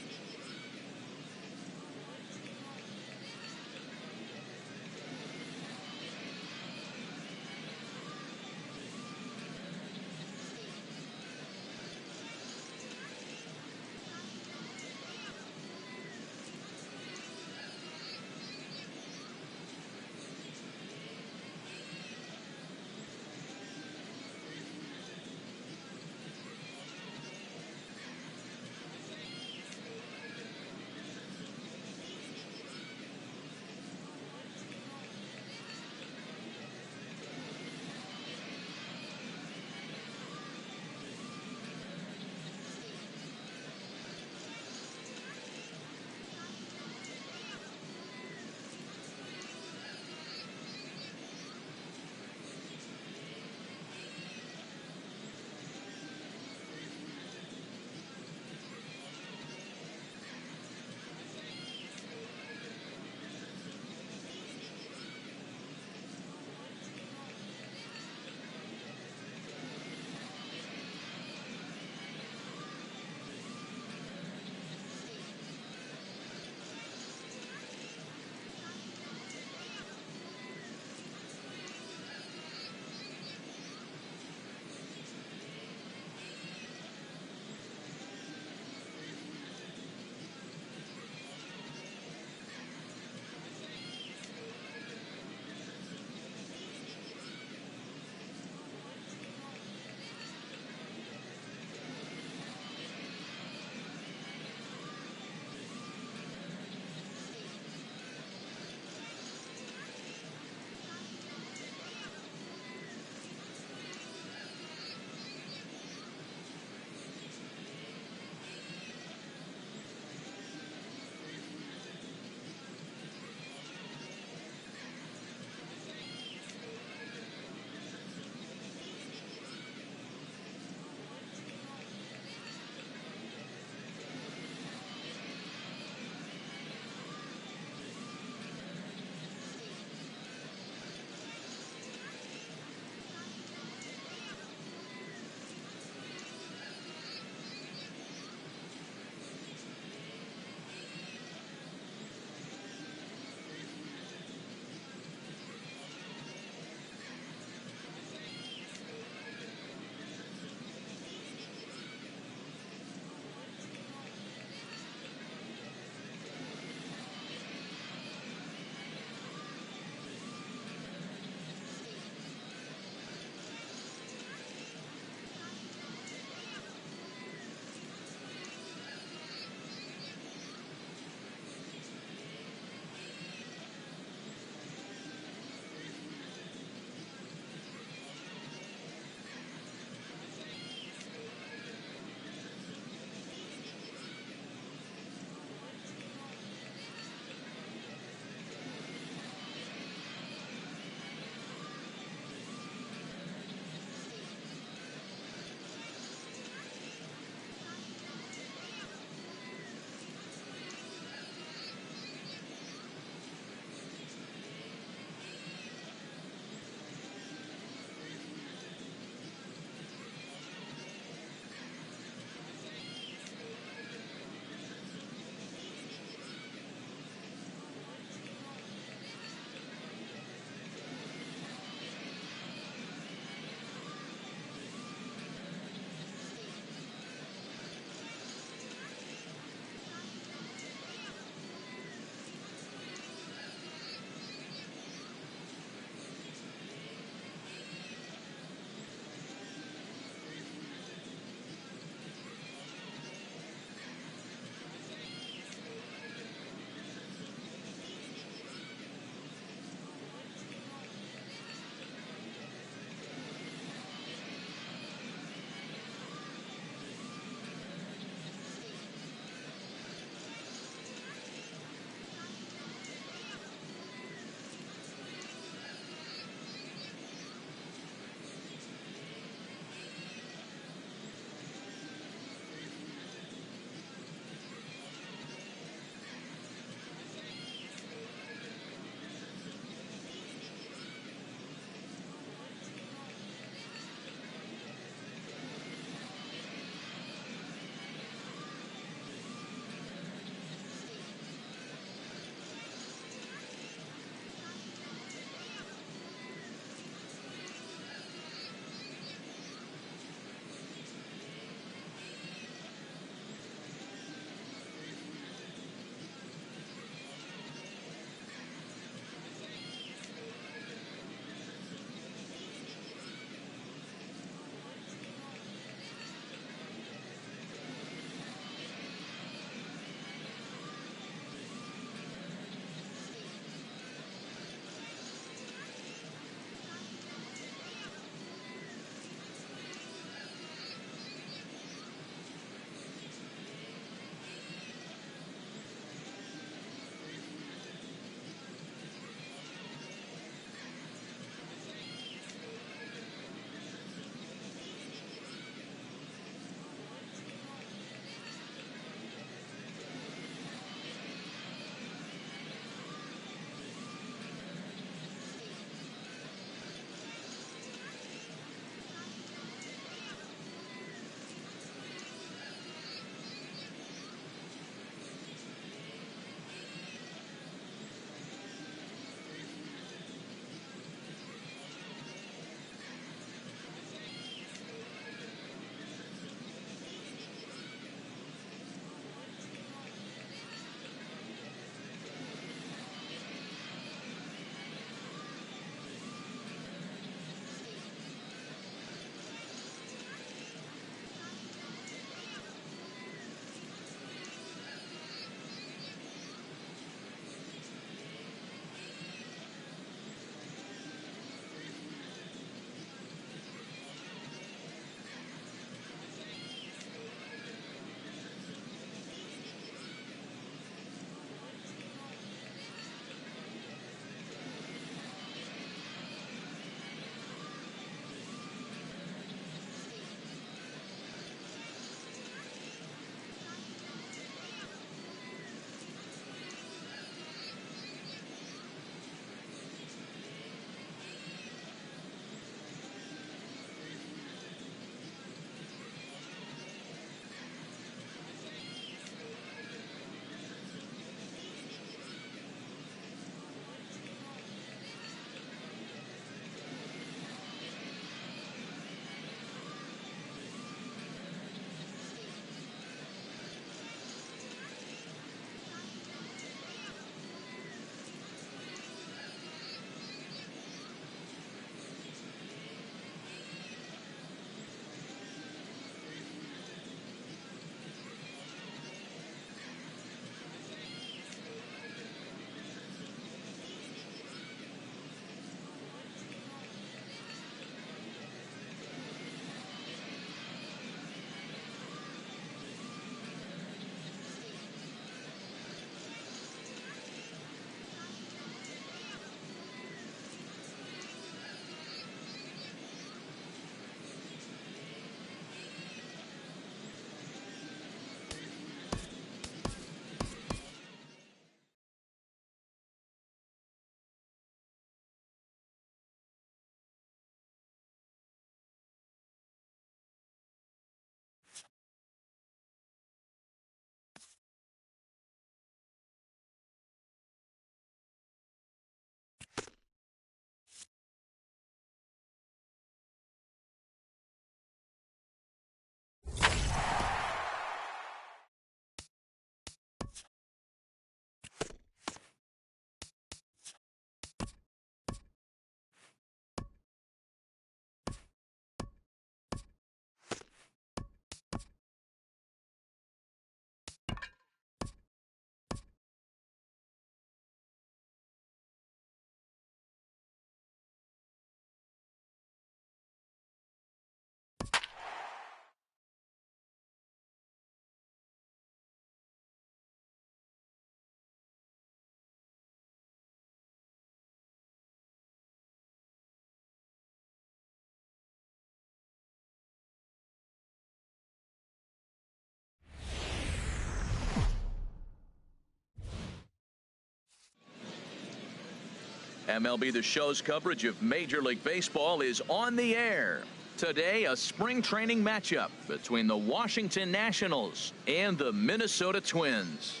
MLB The Show's coverage of Major League Baseball is on the air. Today, a spring training matchup between the Washington Nationals and the Minnesota Twins.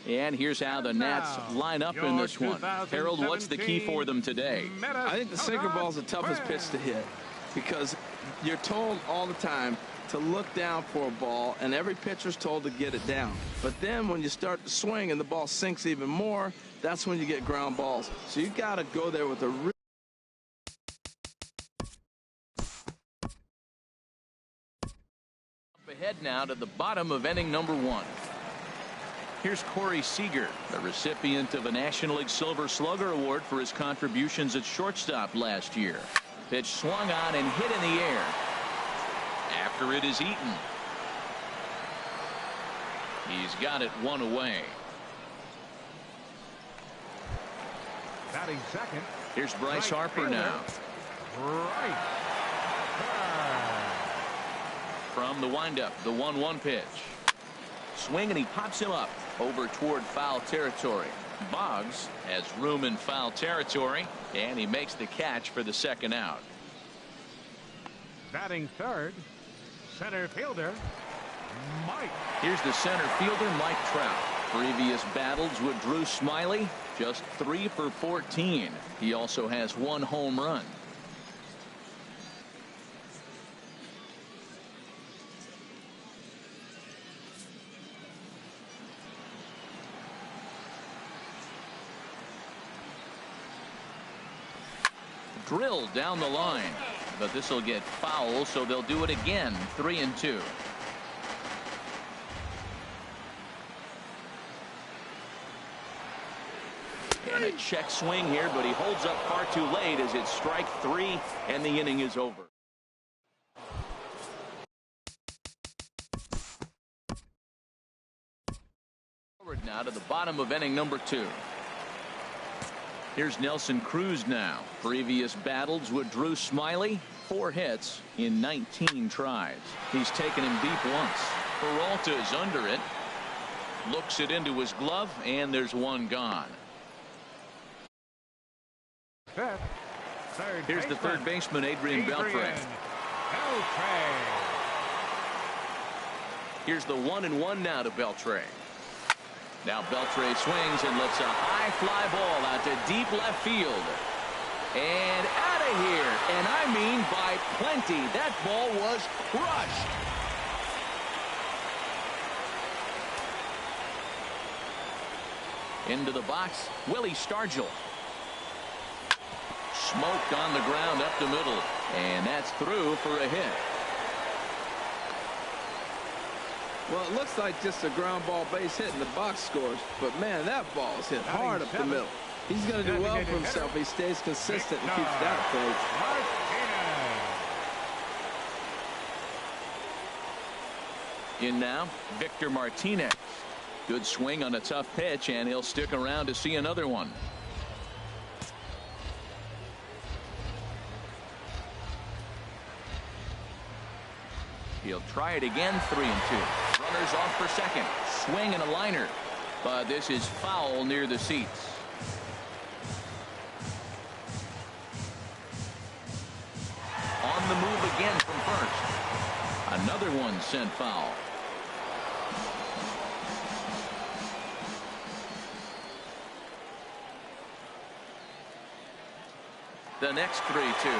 And here's how the Nats line up in this one. Harold, what's the key for them today?
I think the sinker ball is the toughest pitch to hit because you're told all the time to look down for a ball, and every pitcher's told to get it down. But then when you start to swing and the ball sinks even more, that's when you get ground balls. So you got to go there with a real
ahead now to the bottom of inning number 1. Here's Corey Seager, the recipient of a National League Silver Slugger Award for his contributions at shortstop last year. Pitch swung on and hit in the air. After it is eaten. He's got it 1 away.
Batting second.
Here's Bryce Harper now.
Right.
From the windup, the 1-1 pitch. Swing and he pops him up over toward foul territory. Boggs has room in foul territory, and he makes the catch for the second out.
Batting third, center fielder Mike.
Here's the center fielder, Mike Trout. Previous battles with Drew Smiley, just 3 for 14. He also has 1 home run. Drilled down the line, but this will get foul, so they'll do it again. 3-2. And a check swing here, but he holds up far too late as it's strike 3 and the inning is over. Forward now to the bottom of inning number 2. Here's Nelson Cruz now. Previous battles with Drew Smiley, 4 hits in 19 tries. He's taken him deep once. Peralta's under it. Looks it into his glove, and there's 1 gone. Here's the third baseman, Adrian Beltre. Here's the 1-1 now to Beltre. Now Beltre swings and lets a high fly ball out to deep left field. And out of here. And I mean by plenty. That ball was crushed. Into the box, Willie Stargell. Smoked on the ground up the middle. And that's through for a hit.
Well, it looks like just a ground ball base hit in the box scores, but man, that ball is hit hard up the middle. He's going to do well for himself. He stays consistent and keeps that approach.
In now, Victor Martinez. Good swing on a tough pitch, and he'll stick around to see another one. He'll try it again. 3-2. Runners off for second. Swing and a liner. But this is foul near the seats. On the move again from first. Another one sent foul. The next 3-2.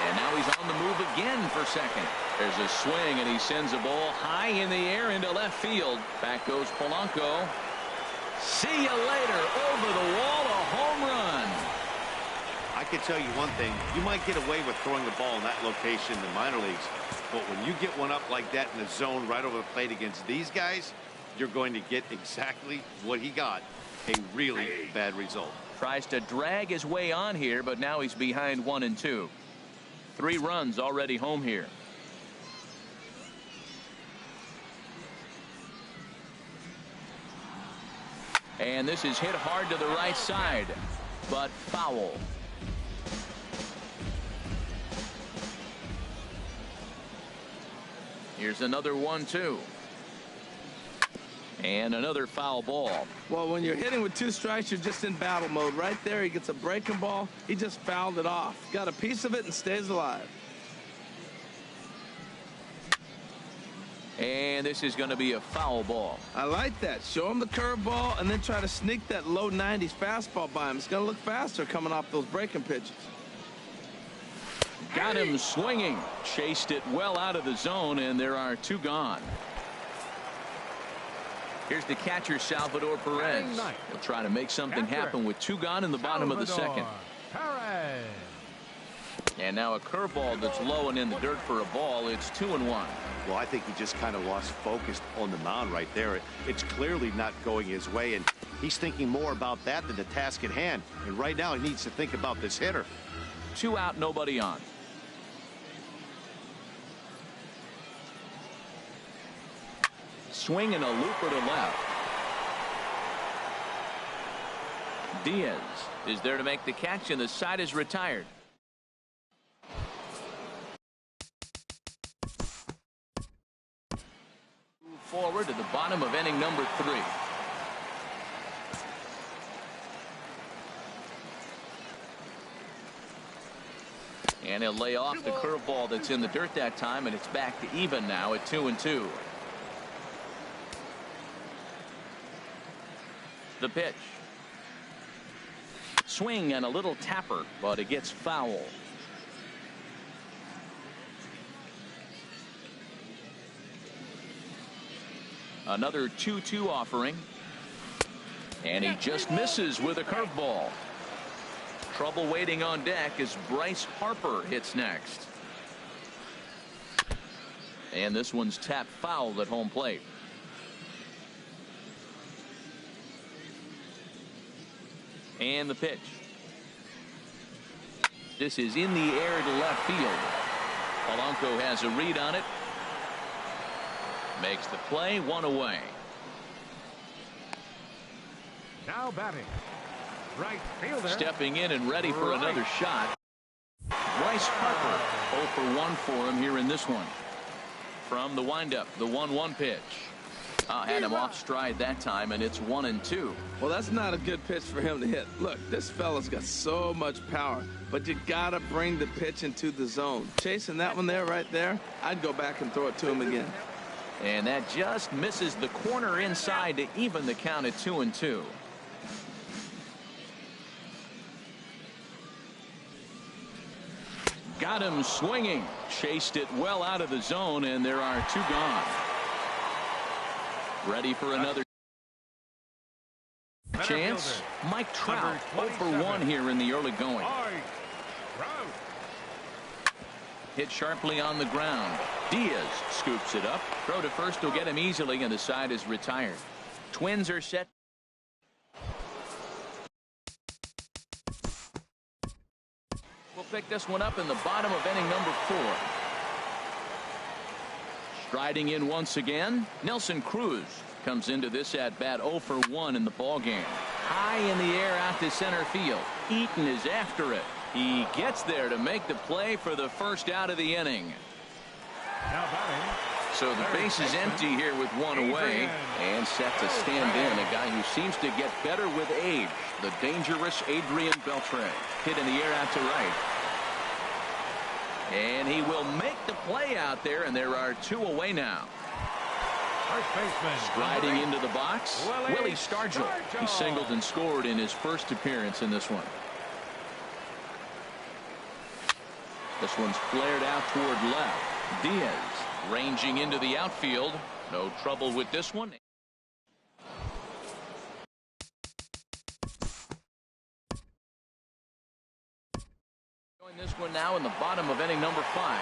And now he's on the move again for second. There's a swing, and he sends a ball high in the air into left field. Back goes Polanco. See you later. Over the wall, a home run.
I can tell you one thing. You might get away with throwing the ball in that location in the minor leagues, but when you get one up like that in the zone right over the plate against these guys, you're going to get exactly what he got. A really bad result.
Tries to drag his way on here, but now he's behind 1-2. 3 runs already home here. And this is hit hard to the right side, but foul. Here's another 1-2. And another foul ball.
Well, when you're hitting with 2 strikes, you're just in battle mode. Right there, he gets a breaking ball. He just fouled it off. Got a piece of it and stays alive.
And this is going to be a foul ball.
I like that. Show him the curveball and then try to sneak that low 90s fastball by him. It's going to look faster coming off those breaking pitches.
Got him swinging. Chased it well out of the zone, and there are 2 gone. Here's the catcher, Salvador Perez. He'll try to make something happen with 2 gone in the bottom of the second.
Perez.
And now a curveball that's low and in the dirt for a ball. It's 2-1.
Well, I think he just kind of lost focus on the mound right there. It's clearly not going his way, and he's thinking more about that than the task at hand. And right now, he needs to think about this hitter.
2 out, nobody on. Swing and a looper to left. Diaz is there to make the catch, and the side is retired. Move forward to the bottom of inning number 3. And he'll lay off the curveball that's in the dirt that time, and it's back to even now at 2-2. The pitch. Swing and a little tapper, but it gets foul. Another 2-2 offering. And he just misses with a curveball. Trouble waiting on deck as Bryce Harper hits next. And this one's tapped foul at home plate. And the pitch. This is in the air to left field. Polanco has a read on it. Makes the play, 1 away.
Now batting. Right fielder.
Stepping in and ready for another shot. Bryce Harper, 0 for 1 for him here in this one. From the windup, the 1-1 pitch. Had him off stride that time, and it's 1-2.
Well, that's not a good pitch for him to hit. Look, this fella's got so much power, but you got to bring the pitch into the zone. Chasing that one there, right there, I'd go back and throw it to him again.
And that just misses the corner inside to even the count at 2-2. Got him swinging. Chased it well out of the zone, and there are 2 gone. Ready for another chance. Mike Trout, 0 for 1 here in the early going. Hit sharply on the ground. Diaz scoops it up. Throw to first will get him easily, and the side is retired. Twins are set. We'll pick this one up in the bottom of inning number 4. Striding in once again, Nelson Cruz comes into this at bat 0 for 1 in the ball game. High in the air out to center field. Eaton is after it. He gets there to make the play for the first out of the inning.
Now batting.
So the base is empty here with 1 away, and set to stand in a guy who seems to get better with age, the dangerous Adrian Beltre. Hit in the air out to right. And he will make the play out there, and there are 2 away now.
First baseman.
Striding into the box, Willie Stargell. He singled and scored in his first appearance in this one. This one's flared out toward left. Diaz ranging into the outfield. No trouble with this one. This one now in the bottom of inning number 5.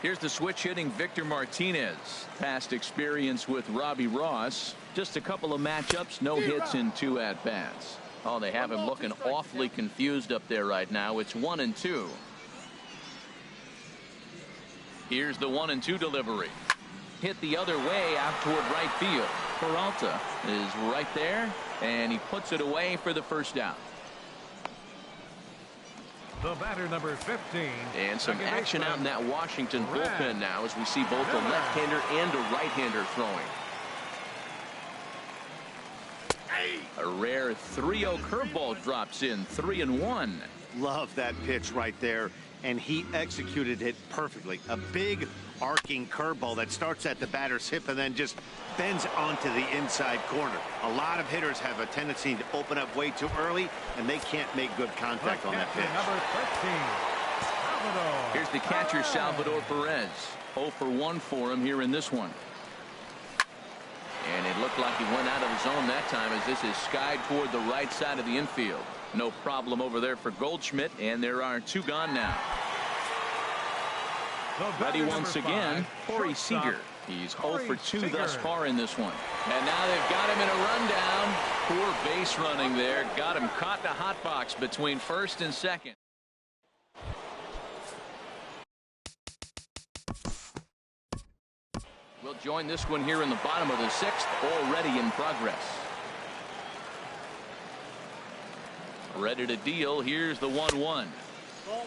Here's the switch hitting Victor Martinez. Past experience with Robbie Ross. Just a couple of matchups, no hits in 2 at-bats. Oh, they have him looking awfully confused up there right now. It's 1-2. Here's the 1-2 delivery. Hit the other way out toward right field. Peralta is right there, and he puts it away for the first out.
The batter, number 15.
And some
second
action
baseman,
out in that Washington
Red.
bullpen now as we see both a
Miller.
left-hander and a right-hander throwing. A rare 3-0 curveball drops in, 3-1.
Love that pitch right there, and he executed it perfectly. A big arcing curveball that starts at the batter's hip and then just bends onto the inside corner. A lot of hitters have a tendency to open up way too early, and they can't make good contact on that pitch.
Number 13, Salvador.
Here's the catcher, Salvador Perez. 0 for 1 for him here in this one. And it looked like he went out of the zone that time as this is skied toward the right side of the infield. No problem over there for Goldschmidt, and there are 2 gone now. Ready once again, Corey Seager. He's 0 for 2 thus far in this one. And now they've got him in a rundown. Poor base running there. Got him caught in a hot box between first and second. We'll join this one here in the bottom of the 6th, already in progress. Ready to deal. Here's the 1-1.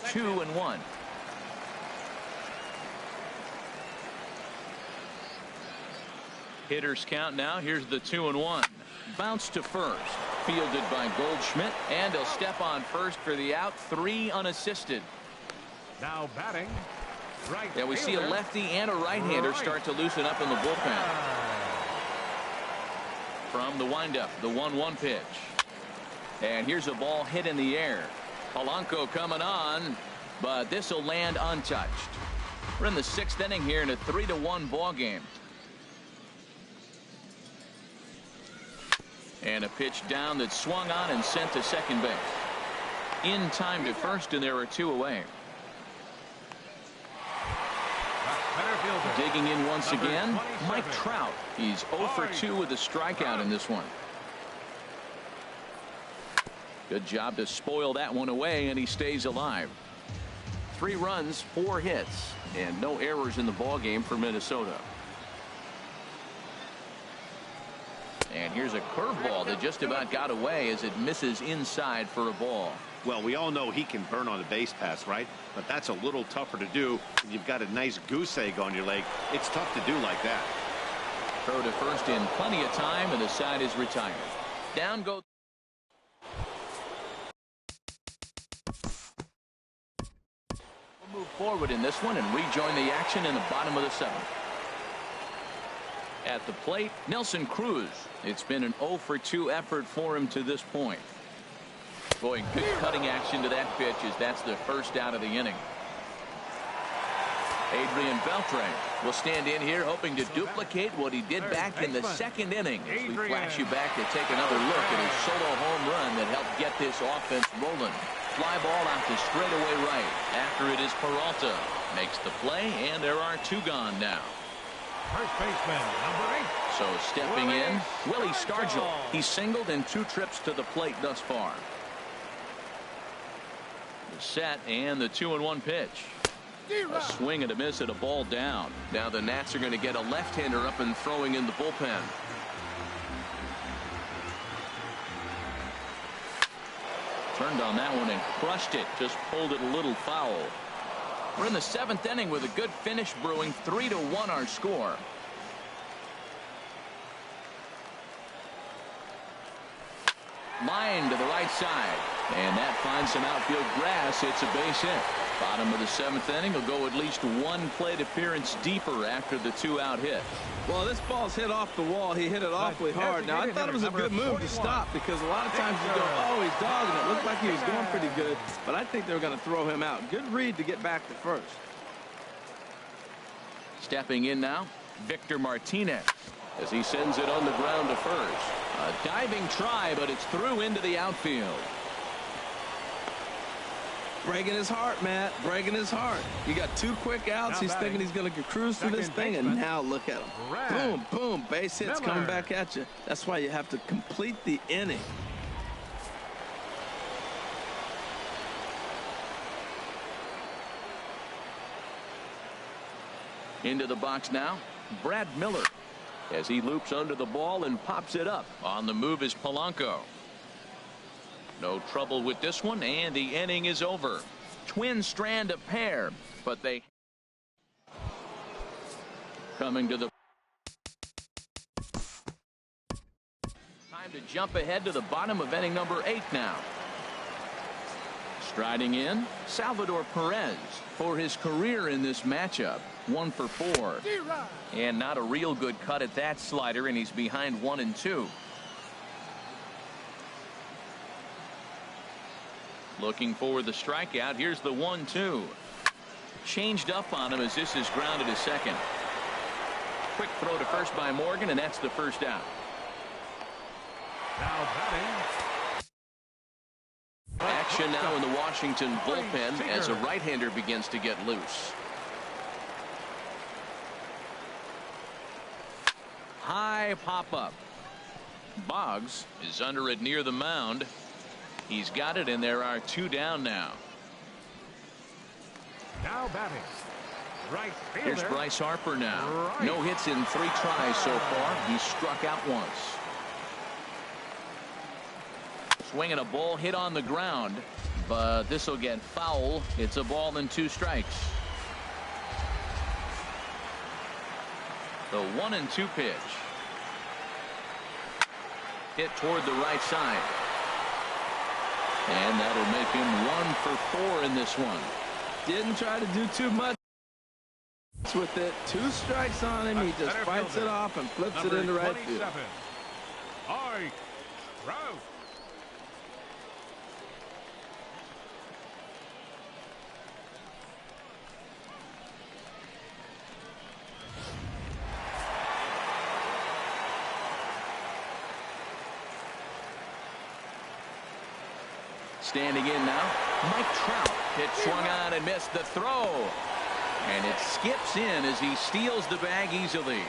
2-1. Hitters count now. Here's the 2-1. Bounce to first. Fielded by Goldschmidt, and he'll step on first for the out. 3 unassisted.
Now batting. Right.
Yeah, we see a lefty and a right-hander start to loosen up in the bullpen. From the windup, the 1-1 pitch. And here's a ball hit in the air. Polanco coming on, but this will land untouched. We're in the 6th inning here in a 3-1 ball game. And a pitch down that swung on and sent to second base. In time to first, and there are 2 away. Digging in once again, Mike Trout. He's 0 for 2 with a strikeout in this one. Good job to spoil that one away, and he stays alive. 3 runs, 4 hits, and no errors in the ball game for Minnesota. And here's a curveball that just about got away as it misses inside for a ball.
Well, we all know he can burn on the base pass, right? But that's a little tougher to do when you've got a nice goose egg on your leg. It's tough to do like that.
Throw to first in plenty of time, and the side is retired. Down goes. We'll move forward in this one and rejoin the action in the bottom of the 7th. At the plate, Nelson Cruz. It's been an 0 for 2 effort for him to this point. Boy, good cutting action to that pitch as that's the first out of the inning. Adrian Beltre will stand in here hoping to duplicate what he did back in the 2nd inning. As we flash you back to take another look at his solo home run that helped get this offense rolling. Fly ball out to straightaway right. After it is Peralta. Makes the play, and there are 2 gone now.
First baseman, number 8.
So stepping in, Willie Stargell. He's singled in 2 trips to the plate thus far. The set and the 2-1 pitch. A swing and a miss at a ball down. Now the Nats are going to get a left-hander up and throwing in the bullpen. Turned on that one and crushed it. Just pulled it a little foul. We're in the 7th inning with a good finish brewing. 3-1 our score. Line to the right side. And that finds some outfield grass. It's a base hit. Bottom of the 7th inning will go at least 1 plate appearance deeper after the 2-out hit.
Well, this ball's hit off the wall. He hit it awfully hard. Now, I thought it was a good move to stop because a lot of times you go, oh, he's dogging it. Looked like he was going pretty good, but I think they were going to throw him out. Good read to get back to first.
Stepping in now, Victor Martinez as he sends it on the ground to first. A diving try, but it's through into the outfield.
Breaking his heart, Matt. Breaking his heart. You got 2 quick outs. He's thinking he's going to cruise through this thing, and now look at him. Boom, boom. Base hits coming back at you. That's why you have to complete the inning.
Into the box now, Brad Miller as he loops under the ball and pops it up. On the move is Polanco. No trouble with this one, and the inning is over. Twins strand a pair, but they coming to the time to jump ahead to the bottom of inning number 8 now. Striding in, Salvador Perez for his career in this matchup. 1 for 4. And not a real good cut at that slider, and he's behind 1-2. Looking for the strikeout. Here's the 1-2. Changed up on him as this is grounded to second. Quick throw to first by Morgan, and that's the first out.
Now batting.
Action now in the Washington bullpen as a right-hander begins to get loose. High pop-up. Boggs is under it near the mound. He's got it, and there are 2 down now.
Now batting. Right fielder.
Here's Bryce Harper now.
Right.
No hits in 3 tries so far. He's struck out once. Swinging a ball hit on the ground, but this will get foul. It's a ball and 2 strikes. The 1-2 pitch. Hit toward the right side. And that'll make him 1 for 4 in this one.
Didn't try to do too much with it. 2 strikes on him. He just fights it off and flips it into right field.
Ike Trout.
Standing in now, Mike Trout. Hit swung on and missed the throw. And it skips in as he steals the bag easily.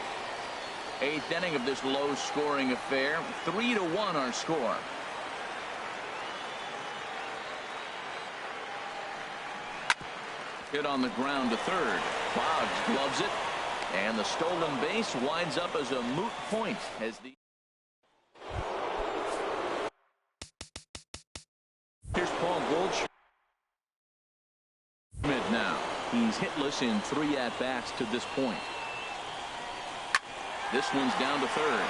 8th inning of this low-scoring affair. 3-1 our score. Hit on the ground to third. Boggs gloves it. And the stolen base winds up as a moot point as the here's Paul Goldschmidt now. He's hitless in 3 at-bats to this point. This one's down to third.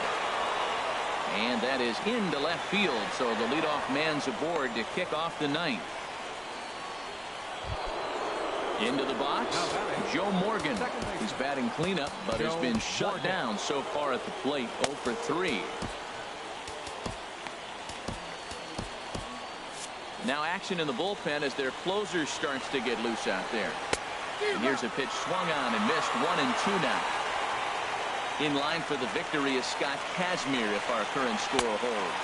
And that is into left field, so the leadoff man's aboard to kick off the 9th. Into the box, Joe Morgan. He's batting cleanup, but has been shut down so far at the plate. 0 for 3. Now action in the bullpen as their closer starts to get loose out there. And here's a pitch swung on and missed. 1-2 now. In line for the victory is Scott Kazmir if our current score holds.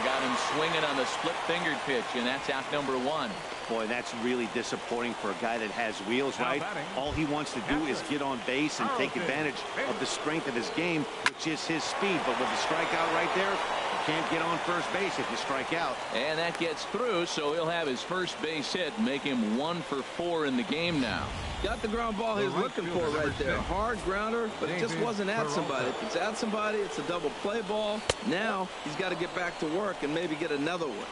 Got him swinging on the split-fingered pitch, and that's out number 1.
Boy, that's really disappointing for a guy that has wheels, right? All he wants to do is get on base and take advantage of the strength of his game, which is his speed. But with the strikeout right there, you can't get on first base if you strike out.
And that gets through, so he'll have his first base hit, make him 1 for 4 in the game now.
Got the ground ball he was looking for right there. Hard grounder, but it just wasn't at somebody. If it's at somebody, it's a double play ball. Now he's got to get back to work and maybe get another one.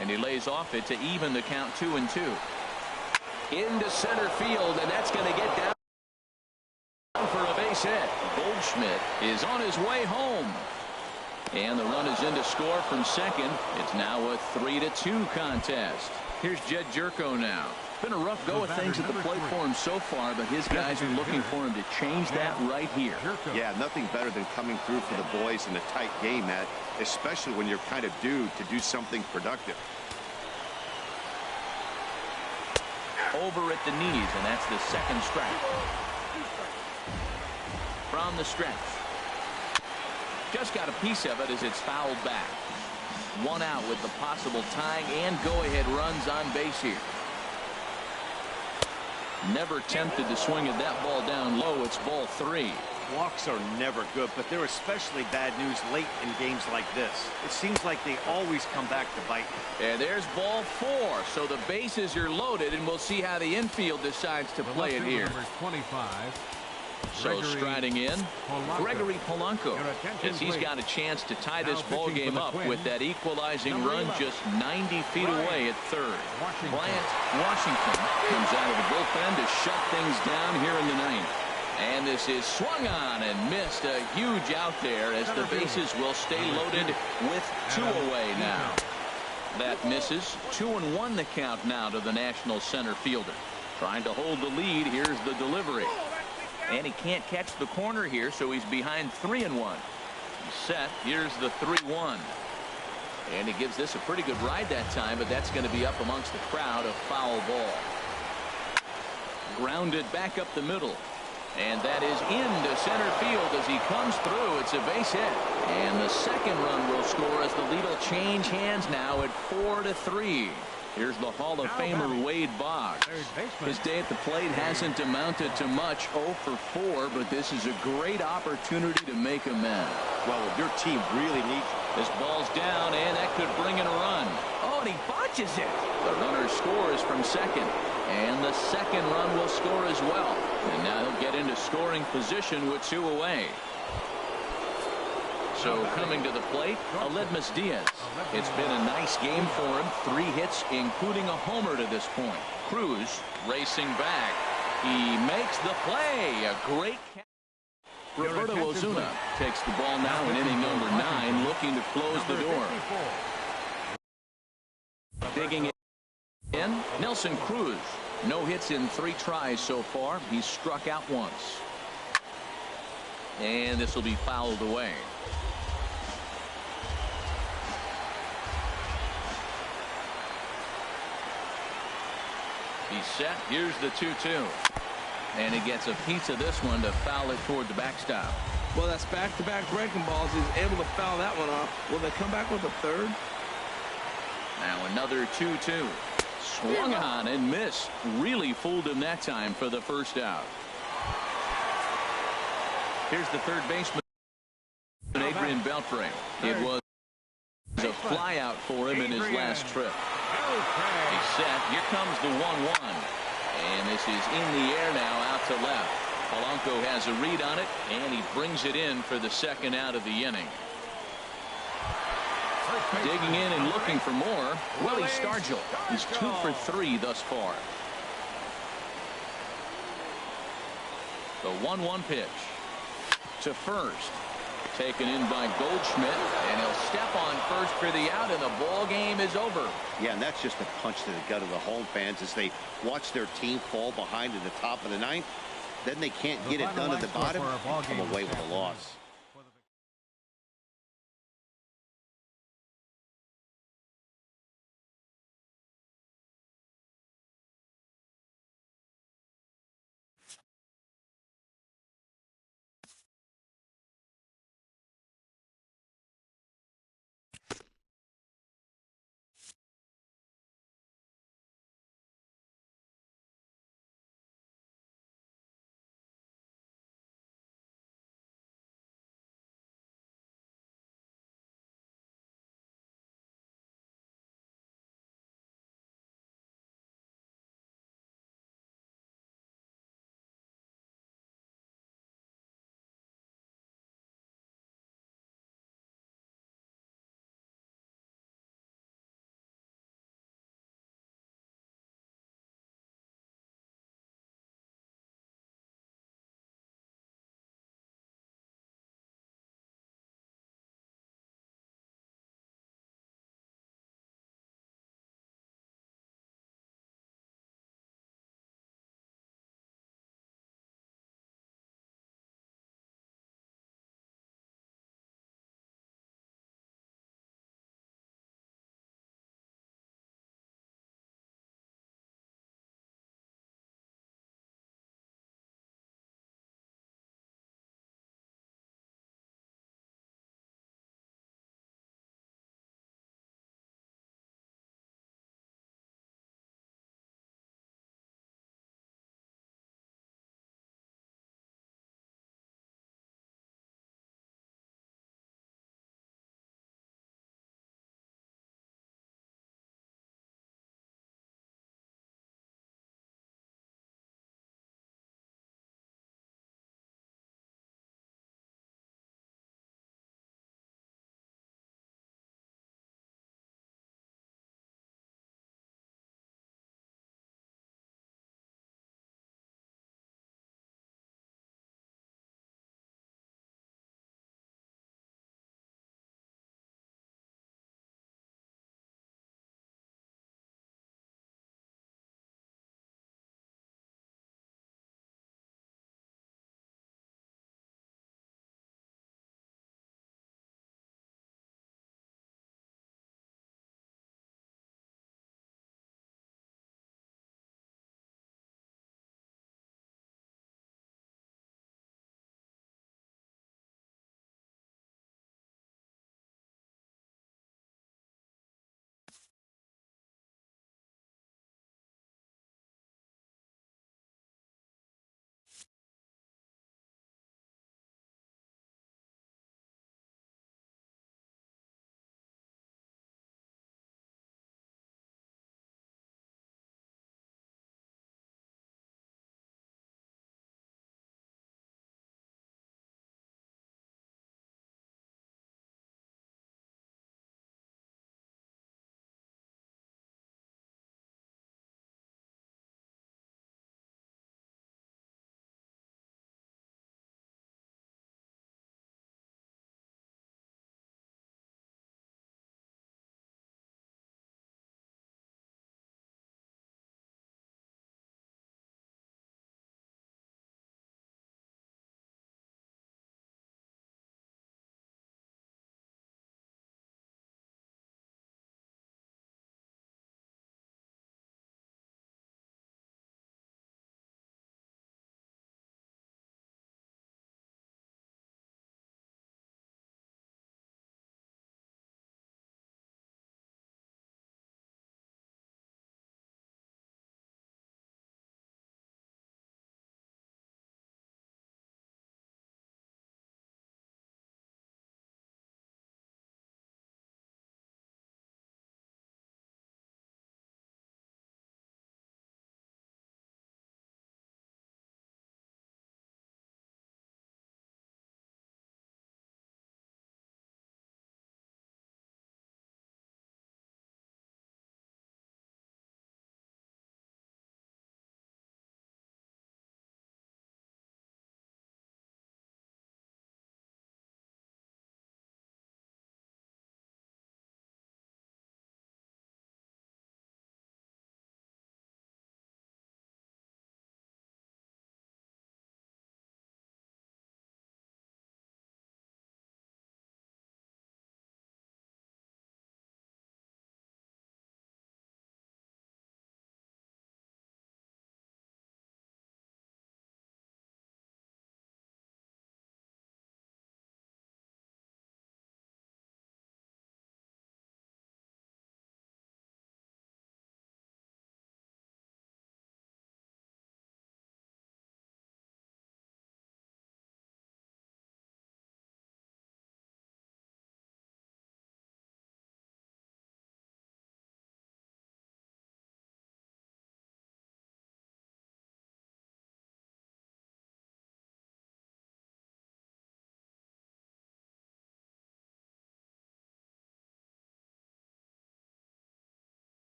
And he lays off it to even the count 2-2. Into center field, and that's going to get down for a base hit. Goldschmidt is on his way home. And the run is in to score from second. It's now a 3-2 contest. Here's Jed Jerko now. Been a rough go of things at the plate for him so far, but his guys are looking for him to change that right here.
Yeah, nothing better than coming through for the boys in a tight game, Matt, especially when you're kind of due to do something productive.
Over at the knees, and that's the second strike. From the stretch. Just got a piece of it as it's fouled back. 1 out with the possible tying and go-ahead runs on base here. Never tempted to swing at that ball down low. It's ball 3.
Walks are never good, but they're especially bad news late in games like this. It seems like they always come back to bite you.
And there's ball 4. So the bases are loaded, and we'll see how the infield decides to play it here.
Number 25.
So striding in, Gregory Polanco, as he's got a chance to tie this ball game up with that equalizing run just 90 feet away at third. Bryant Washington comes out of the bullpen to shut things down here in the ninth. And this is swung on and missed. A huge out there as the bases will stay loaded with 2 away now. That misses. 2-1 the count now to the National center fielder. Trying to hold the lead. Here's the delivery. And he can't catch the corner here, so he's behind 3-1. He's set. Here's the 3-1. And he gives this a pretty good ride that time, but that's going to be up amongst the crowd. A foul ball. Grounded back up the middle. And that is into center field as he comes through. It's a base hit. And the second run will score as the lead will change hands now at 4-3. Here's the Hall of Famer Wade Boggs. His day at the plate hasn't amounted to much, 0 for 4, but this is a great opportunity to make amends.
Well, if your team really needs
this ball's down, and that could bring in a run. Oh, and he botches it. The runner scores from second, and the second run will score as well. And now he'll get into scoring position with 2 away. So coming to the plate, Aledmus Diaz. It's been a nice game for him. 3 hits, including a homer to this point. Cruz racing back. He makes the play. A great catch. Roberto Ozuna takes the ball now in inning number 9, looking to close the door. Digging in, Nelson Cruz. No hits in 3 tries so far. He's struck out once. And this will be fouled away. He's set. Here's the 2-2. And he gets a piece of this one to foul it toward the backstop.
Well, that's back-to-back breaking balls. He's able to foul that one off. Will they come back with a third?
Now another 2-2. Swung on and missed. Really fooled him that time for the first out. Here's the third baseman, Adrian Beltre. It was a fly out for him in his last trip. He's set. Here comes the 1-1. And this is in the air now out to left. Polanco has a read on it, and he brings it in for the second out of the inning. Digging in and looking for more, Willie Stargell. He's 2 for 3 thus far. The 1-1 pitch to first. Taken in by Goldschmidt, and he'll step on first for the out, and the ball game is over.
Yeah, and that's just a punch to the gut of the home fans as they watch their team fall behind at the top of the ninth. Then they can't get it done at the bottom and come away with a loss.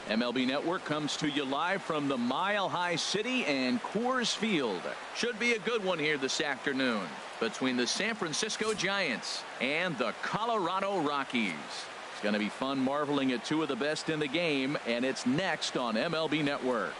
MLB Network comes to you live from the Mile High City and Coors Field. Should be a good one here this afternoon between the San Francisco Giants and the Colorado Rockies. It's going to be fun marveling at two of the best in the game, and it's next on MLB Network.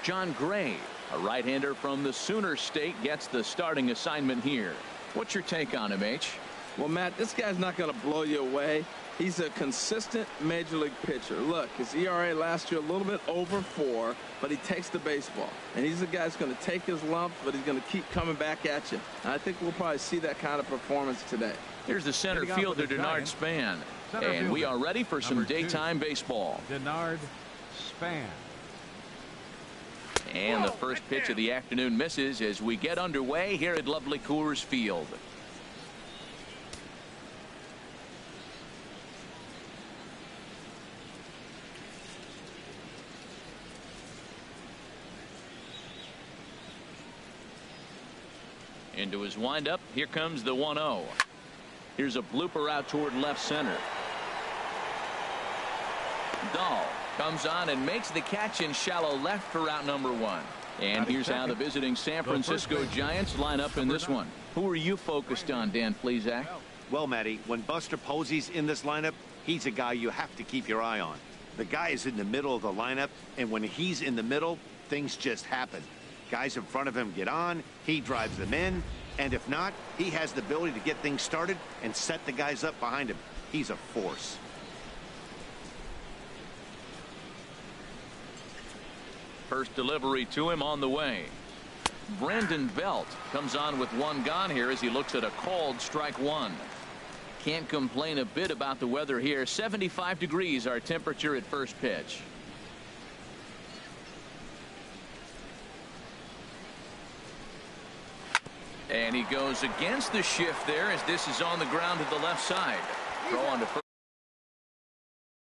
John Gray, a right-hander from the Sooner State, gets the starting assignment here. What's your take on him, H?
Well, Matt, this guy's not going to blow you away. He's a consistent major league pitcher. Look, his ERA last year a little bit over 4, but he takes the baseball. And he's a guy that's going to take his lumps, but he's going to keep coming back at you. And I think we'll probably see that kind of performance today.
Here's the center fielder, Denard Span. And we are ready for some daytime baseball.
Denard Span.
And the first pitch of the afternoon misses as we get underway here at lovely Coors Field. Into his windup. Here comes the 1-0. Here's a blooper out toward left center. Dahl comes on and makes the catch in shallow left for out number 1. And here's how the visiting San Francisco Giants line up in this one. Who are you focused on, Dan Plesac?
Well, Matty, when Buster Posey's in this lineup, he's a guy you have to keep your eye on. The guy is in the middle of the lineup, and when he's in the middle, things just happen. Guys in front of him get on, he drives them in, and if not, he has the ability to get things started and set the guys up behind him. He's a force.
First delivery to him on the way. Brandon Belt comes on with one gone here as he looks at a called strike 1. Can't complain a bit about the weather here. 75 degrees our temperature at first pitch. And he goes against the shift there as this is on the ground to the left side. Throw on to first.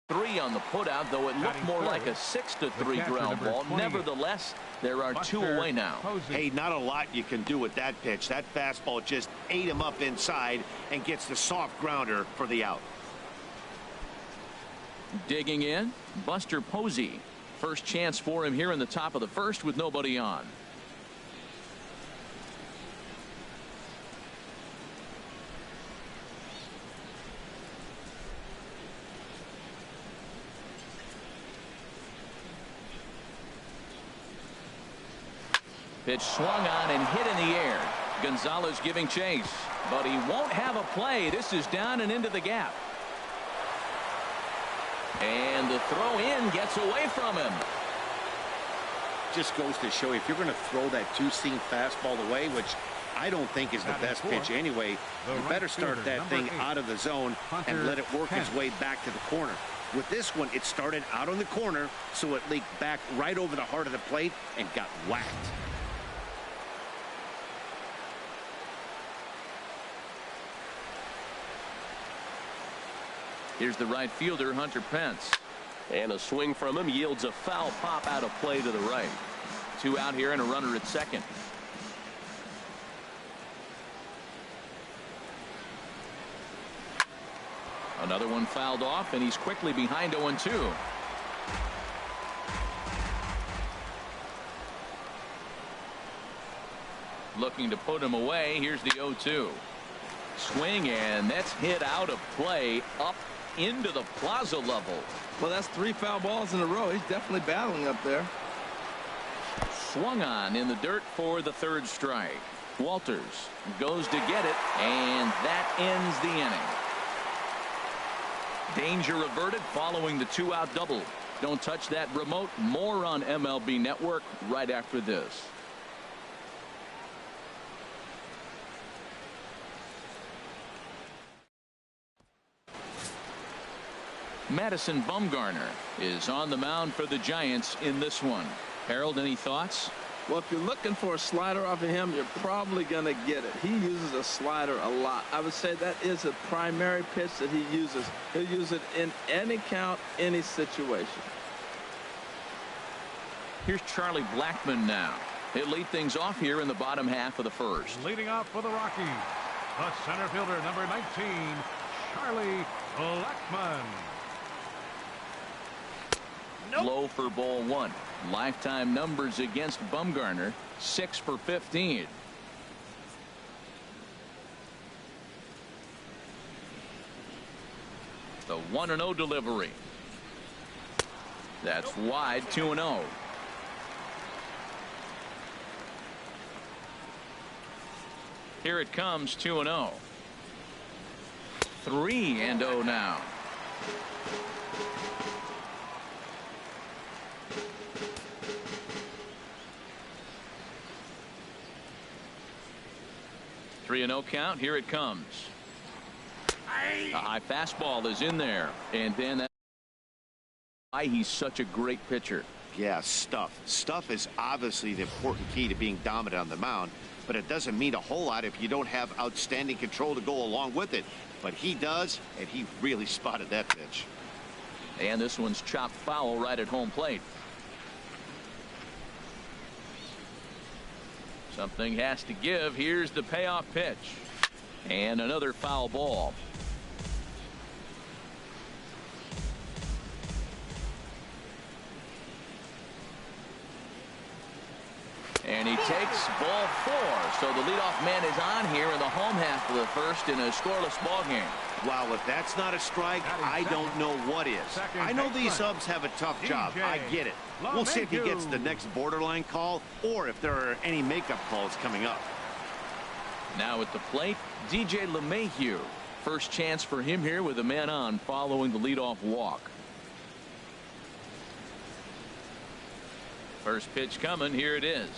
3 on the putout, though it looked more like a 6-3 ground ball. Nevertheless, there are 2 away now.
Hey, not a lot you can do with that pitch. That fastball just ate him up inside and gets the soft grounder for the out.
Digging in, Buster Posey. First chance for him here in the top of the first with nobody on. Pitch swung on and hit in the air. Gonzalez giving chase, but he won't have a play. This is down and into the gap. And the throw in gets away from him.
Just goes to show you, if you're going to throw that two-seam fastball away, which I don't think is the best pitch anyway, you better start that thing out of the zone and let it work its way back to the corner. With this one, it started out on the corner, so it leaked back right over the heart of the plate and got whacked.
Here's the right fielder, Hunter Pence. And a swing from him yields a foul pop out of play to the right. 2 out here and a runner at second. Another one fouled off, and he's quickly behind 0-2. Looking to put him away. Here's the 0-2. Swing, and that's hit out of play up into the plaza level.
Well, that's 3 foul balls in a row. He's definitely battling up there.
Swung on in the dirt for the 3rd strike. Walters goes to get it, and that ends the inning. Danger averted following the 2-out double. Don't touch that remote. More on MLB Network right after this. Madison Bumgarner is on the mound for the Giants in this one. Harold, any thoughts?
Well, if you're looking for a slider off of him, you're probably going to get it. He uses a slider a lot. I would say that is a primary pitch that he uses. He'll use it in any count, any situation.
Here's Charlie Blackmon now. He'll lead things off here in the bottom half of the first.
Leading off for the Rockies, the center fielder, number 19, Charlie Blackmon.
Low for ball one. Lifetime numbers against Bumgarner, 6 for 15. The 1-0 delivery. That's wide, 2-0. Here it comes, 2-0. 3-0 now. Three and 0 count. Here it comes. A high fastball is in there, and then that's why he's such a great pitcher.
Yeah, stuff is obviously the important key to being dominant on the mound, but it doesn't mean a whole lot if you don't have outstanding control to go along with it. But he does, and he really spotted that pitch.
And this one's chopped foul right at home plate. Something has to give. Here's the payoff pitch. And another foul ball. And he takes ball 4. So the leadoff man is on here in the home half of the first in a scoreless ball game.
Wow, if that's not a strike, I don't know what is. I know these subs have a tough job. I get it. We'll see if he gets the next borderline call or if there are any makeup calls coming up.
Now at the plate, DJ LeMahieu. First chance for him here with a man on following the leadoff walk. First pitch coming. Here it is.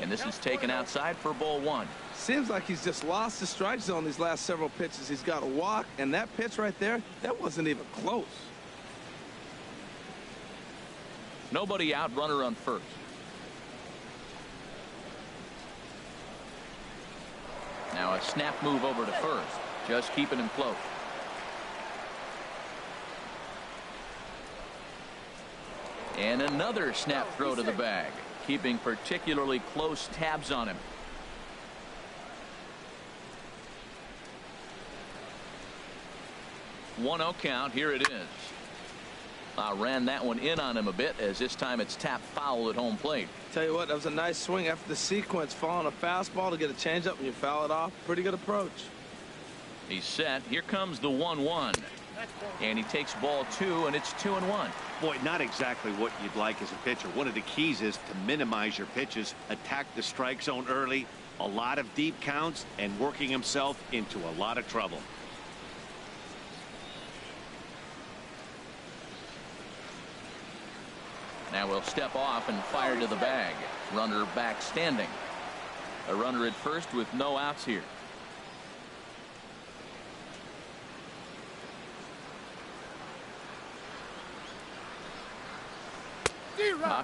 And this is taken outside for ball 1.
Seems like he's just lost the strike zone these last several pitches. He's got a walk, and that pitch right there, that wasn't even close.
Nobody out, runner on first. Now a snap move over to first, just keeping him close. And another snap throw to the bag, keeping particularly close tabs on him. 1-0 count. Here it is. Ran that one in on him a bit, as this time it's tapped foul at home plate.
Tell you what, that was a nice swing after the sequence, following a fastball to get a changeup and you foul it off. Pretty good approach.
He's set. Here comes the 1-1. And he takes ball 2, and it's 2-1.
Boy, not exactly what you'd like as a pitcher. One of the keys is to minimize your pitches, attack the strike zone early, a lot of deep counts, and working himself into a lot of trouble.
Now we'll step off and fire to the bag. Runner back standing. A runner at first with no outs here.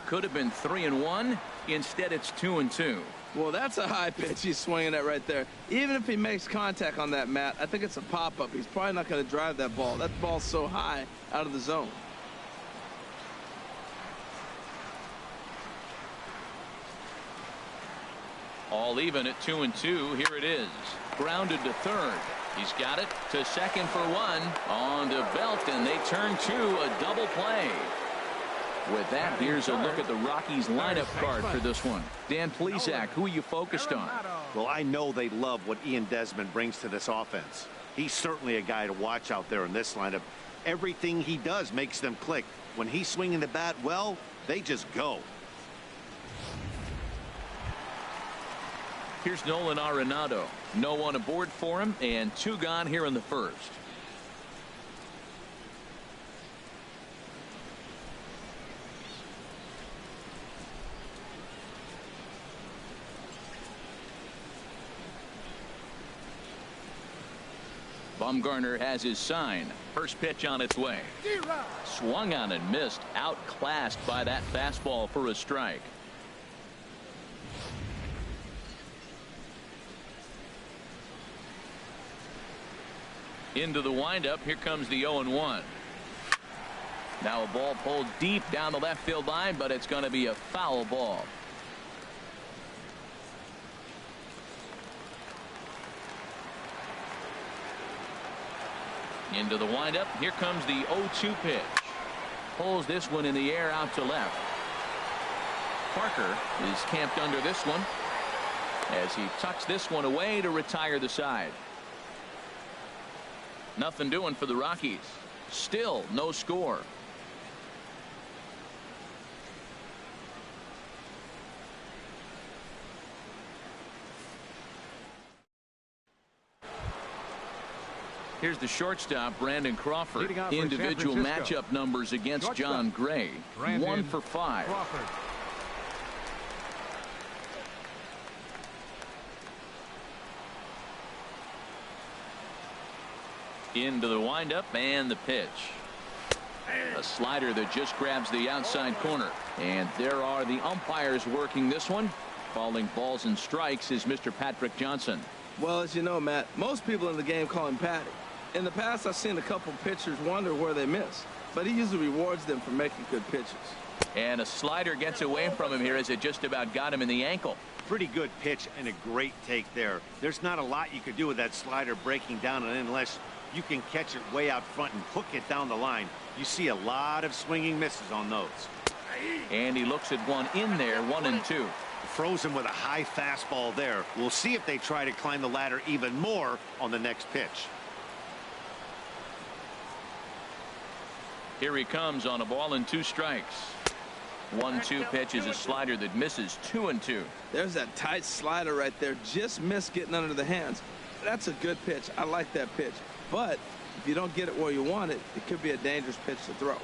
Could have been 3-1. Instead, it's 2-2.
Well, that's a high pitch he's swinging at right there. Even if he makes contact on that, Matt, I think it's a pop-up. He's probably not going to drive that ball. That ball's so high out of the zone.
All even at 2-2. Here it is. Grounded to third. He's got it to second for 1. On to Belt, and they turn to a double play. With that, here's a look at the Rockies lineup card for this one. Dan Plesac, who are you focused on?
Well, I know they love what Ian Desmond brings to this offense. He's certainly a guy to watch out there in this lineup. Everything he does makes them click. When he's swinging the bat well, they just go.
Here's Nolan Arenado. No one aboard for him, and 2 gone here in the first. Bumgarner has his sign. First pitch on its way. Swung on and missed. Outclassed by that fastball for a strike. Into the windup. Here comes the 0-1. Now a ball pulled deep down the left field line, but it's going to be a foul ball. Into the windup. Here comes the 0-2 pitch. Pulls this one in the air out to left. Parker is camped under this one as he tucks this one away to retire the side. Nothing doing for the Rockies. Still no score. Here's the shortstop, Brandon Crawford. Individual matchup numbers against John Gray. 1 for 5.
Crawford.
Into the windup and the pitch. A slider that just grabs the outside corner. And there are the umpires working this one. Calling balls and strikes is Mr. Patrick Johnson.
Well, as you know, Matt, most people in the game call him Patty. In the past, I've seen a couple pitchers wonder where they miss, but he usually rewards them for making good pitches.
And a slider gets away from him here as it just about got him in the ankle.
Pretty good pitch and a great take there. There's not a lot you could do with that slider breaking down, and unless you can catch it way out front and hook it down the line, you see a lot of swinging misses on those.
And he looks at one in there, 1-2.
Frozen with a high fastball there. We'll see if they try to climb the ladder even more on the next pitch.
Here he comes on a ball and 2 strikes. 1-2 pitch is a slider that misses 2-2.
There's that tight slider right there. Just missed getting under the hands. That's a good pitch. I like that pitch. But if you don't get it where you want it, it could be a dangerous pitch to throw.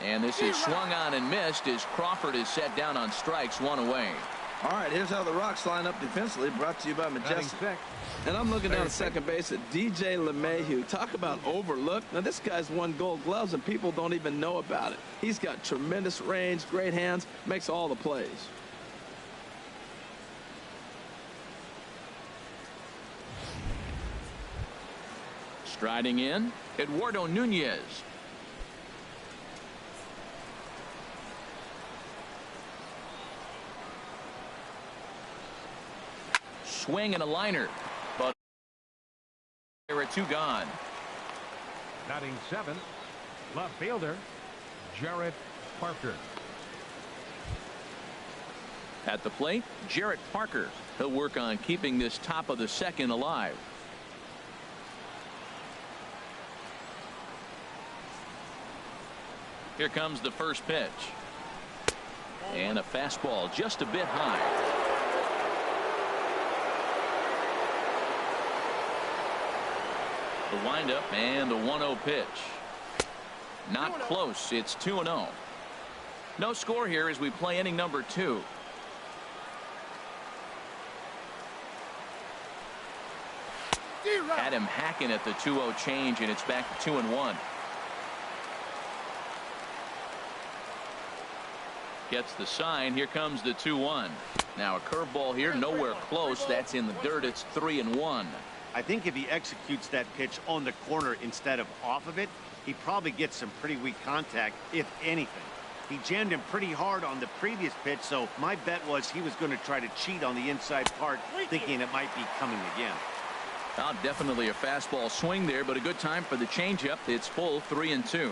And this is swung on and missed as Crawford is set down on strikes, 1 away.
All right, here's how the Rocks line up defensively, brought to you by Majestic. And I'm looking down at second base at DJ LeMahieu. Talk about overlooked. Now, this guy's won Gold Gloves, and people don't even know about it. He's got tremendous range, great hands, makes all the plays.
Striding in, Eduardo Nunez. Swing and a liner, but there are 2 gone.
Batting 7th, left fielder, Jarrett Parker.
At the plate, Jarrett Parker. He'll work on keeping this top of the second alive. Here comes the first pitch. And a fastball just a bit high. The windup and the 1-0 pitch. Not close. It's 2-0. No score here as we play inning number 2. Had him hacking at the 2-0 change, and it's back to 2-1. Gets the sign. Here comes the 2-1. Now a curveball here, nowhere close. That's in the dirt. It's 3-1.
I think if he executes that pitch on the corner instead of off of it, he probably gets some pretty weak contact, if anything. He jammed him pretty hard on the previous pitch, so my bet was he was going to try to cheat on the inside part, thinking it might be coming again.
Well, definitely a fastball swing there, but a good time for the changeup. It's full 3-2.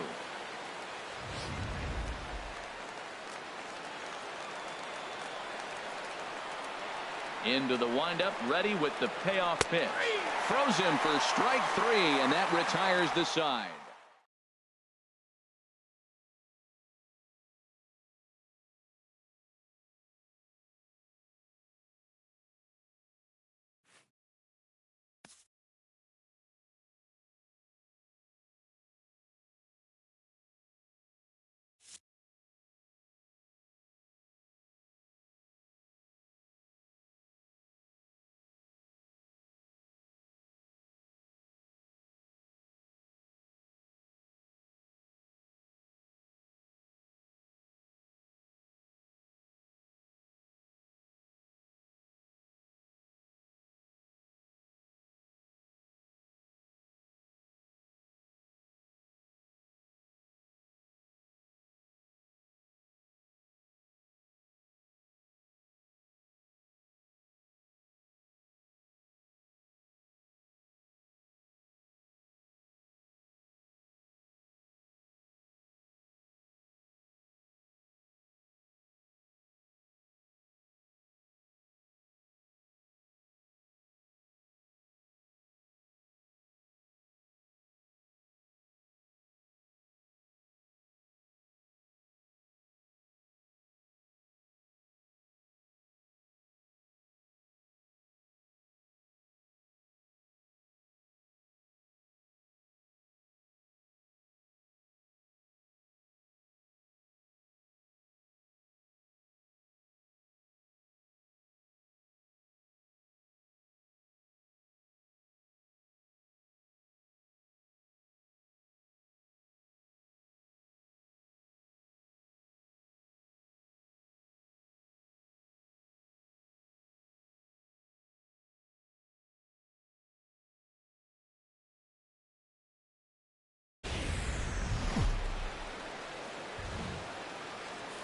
Into the windup, ready with the payoff pitch. Throws him for strike 3, and that retires the side.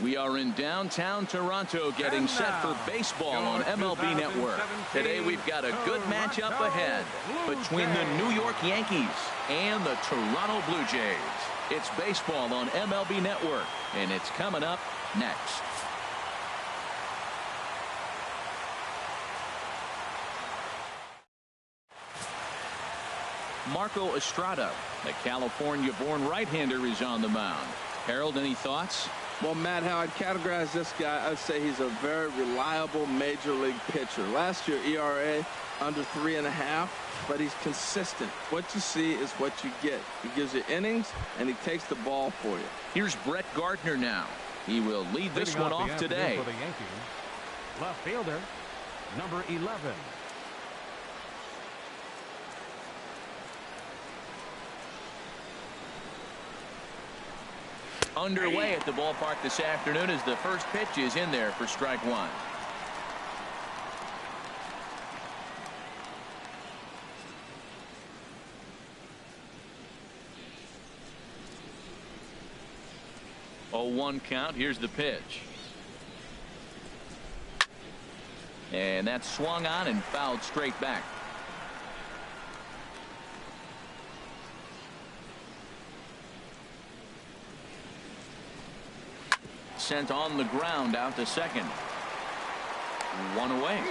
We are in downtown Toronto getting set for baseball on MLB Network. Today we've got a good matchup ahead between the New York Yankees and the Toronto Blue Jays. It's baseball on MLB Network, and it's coming up next. Marco Estrada, the California-born right-hander, is on the mound. Harold, any thoughts?
Well, Matt, how I'd categorize this guy, I'd say he's a very reliable major league pitcher. Last year, ERA under 3.5, but he's consistent. What you see is what you get. He gives you innings, and he takes the ball for you.
Here's Brett Gardner now. He will lead this one off today.
For the Yankees, left fielder, number 11.
Underway at the ballpark this afternoon as the first pitch is in there for strike one. Oh, 1 count. Here's the pitch. And that's swung on and fouled straight back. Sent on the ground out to second. One away.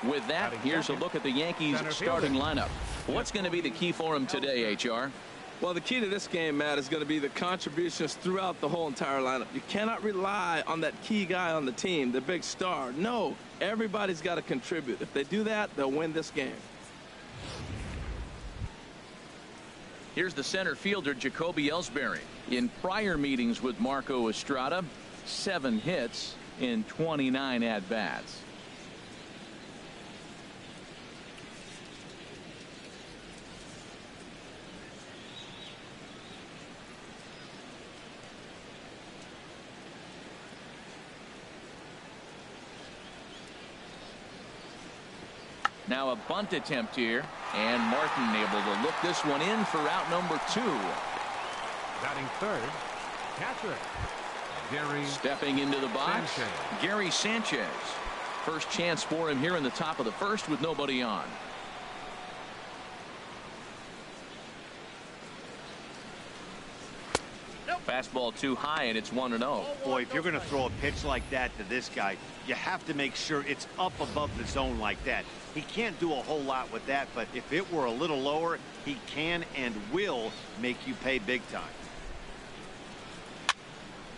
With that, here's a look at the Yankees starting lineup. What's going to be the key for him today, HR?
Well, the key to this game, Matt, is going to be the contributions throughout the whole entire lineup. You cannot rely on that key guy on the team, the big star. No, everybody's got to contribute. If they do that, they'll win this game.
Here's the center fielder, Jacoby Ellsbury. In prior meetings with Marco Estrada, 7 hits in 29 at-bats. Now a bunt attempt here, and Martin able to look this one in for out number 2.
Batting third, catcher Gary.
Stepping into the box,
Sanchez.
Gary Sanchez. First chance for him here in the top of the first with nobody on. Fastball too high, and it's 1-0.
Boy, if you're going to throw a pitch like that to this guy, you have to make sure it's up above the zone like that. He can't do a whole lot with that, but if it were a little lower, he can and will make you pay big time.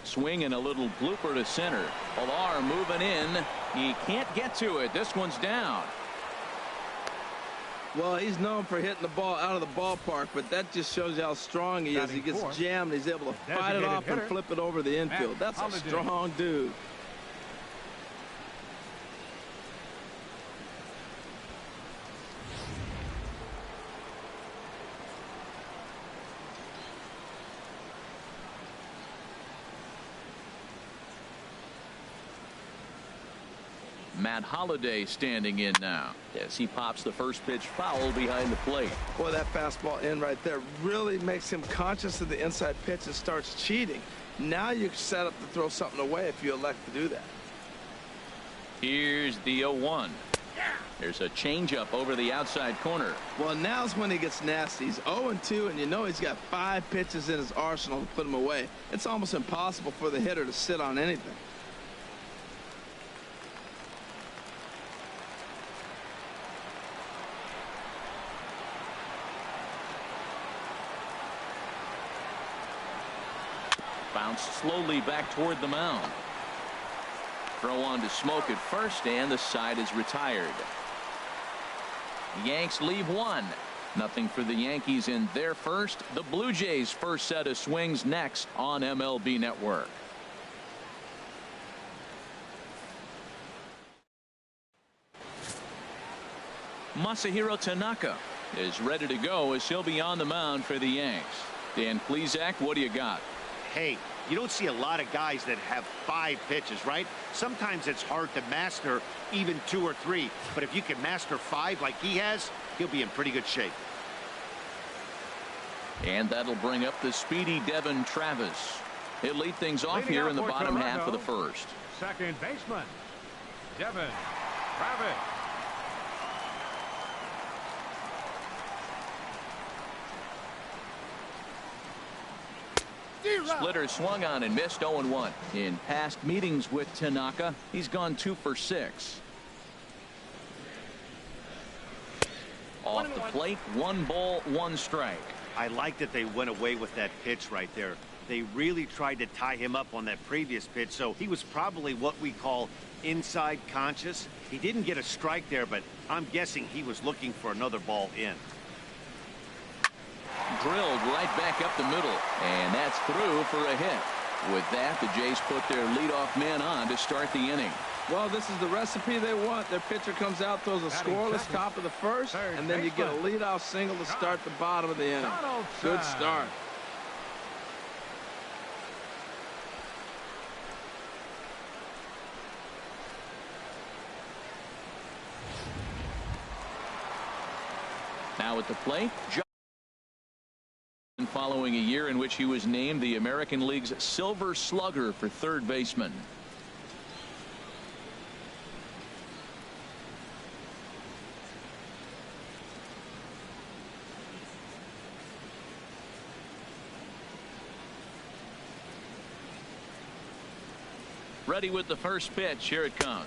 Swing and a little blooper to center. Pilar moving in. He can't get to it. This one's down.
Well, he's known for hitting the ball out of the ballpark, but that just shows you how strong he is. He gets jammed. He's able to fight it off and flip it over the infield. That's a strong dude.
Matt Holliday standing in now as he pops the first pitch foul behind the plate.
Boy, that fastball in right there really makes him conscious of the inside pitch and starts cheating. Now you're set up to throw something away if you elect to do that.
Here's the 0-1. There's a changeup over the outside corner.
Well, now's when he gets nasty. He's 0-2, and you know he's got 5 pitches in his arsenal to put him away. It's almost impossible for the hitter to sit on anything.
Bounced slowly back toward the mound. Throw on to Smoke at first, and the side is retired. Yanks leave 1. Nothing for the Yankees in their first. The Blue Jays' first set of swings next on MLB Network. Masahiro Tanaka is ready to go as he'll be on the mound for the Yanks. Dan Plesac, what do you got?
Hey, you don't see a lot of guys that have 5 pitches, right? Sometimes it's hard to master even 2 or 3, but if you can master 5 like he has, he'll be in pretty good shape.
And that'll bring up the speedy Devin Travis. He'll lead things off here in the bottom half of the first.
Second baseman, Devin Travis.
Splitter swung on and missed 0-1. In past meetings with Tanaka, he's gone 2 for 6. Off the plate, 1 ball, 1 strike.
I like that they went away with that pitch right there. They really tried to tie him up on that previous pitch, so he was probably what we call inside conscious. He didn't get a strike there, but I'm guessing he was looking for another ball in.
Drilled right back up the middle, and that's through for a hit. With that, the Jays put their leadoff man on to start the inning.
Well, this is the recipe they want. Their pitcher comes out, throws a scoreless top of the first, and then you get a leadoff single to start the bottom of the inning. Good start.
Now at the plate, following a year in which he was named the American League's Silver Slugger for third baseman. Ready with the first pitch. Here it comes.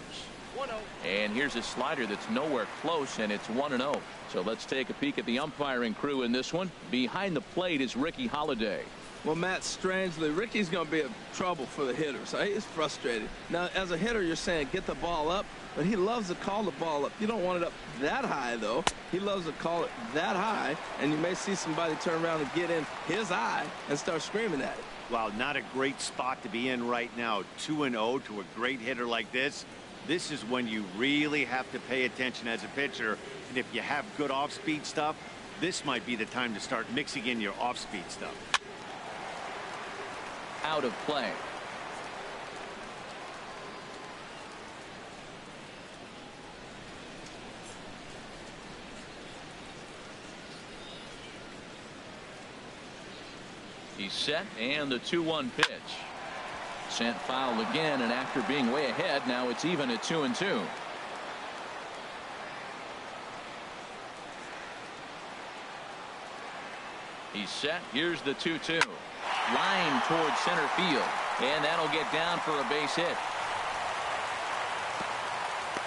1-0.
And here's a slider that's nowhere close, and it's 1-0. So let's take a peek at the umpiring crew in this one. Behind the plate is Ricky Holiday.
Well, Matt, strangely, Ricky's going to be a trouble for the hitter, so he's frustrated. Now, as a hitter, you're saying get the ball up, but he loves to call the ball up. You don't want it up that high, though. He loves to call it that high, and you may see somebody turn around and get in his eye and start screaming at it.
Wow, not a great spot to be in right now. 2-0 to a great hitter like this. This is when you really have to pay attention as a pitcher. And if you have good off-speed stuff, this might be the time to start mixing in your off-speed stuff.
Out of play. He's set, and the 2-1 pitch. Sent foul again, and after being way ahead, now it's even at 2-2. He's set. Here's the 2-2. Line towards center field, and that'll get down for a base hit.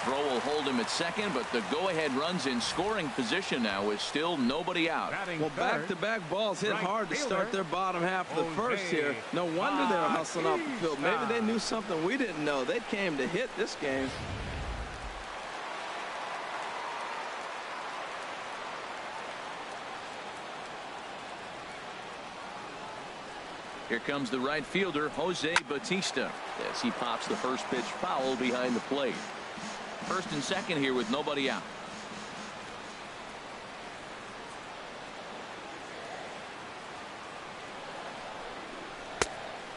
Throw will hold him at second, but the go-ahead runs in scoring position now with still nobody out.
Well, back-to-back balls hit hard to start their bottom half of the first here. No wonder they were hustling off the field. Maybe they knew something we didn't know. They came to hit this game.
Here comes the right fielder, Jose Bautista, as he pops the first pitch foul behind the plate. First and second here with nobody out.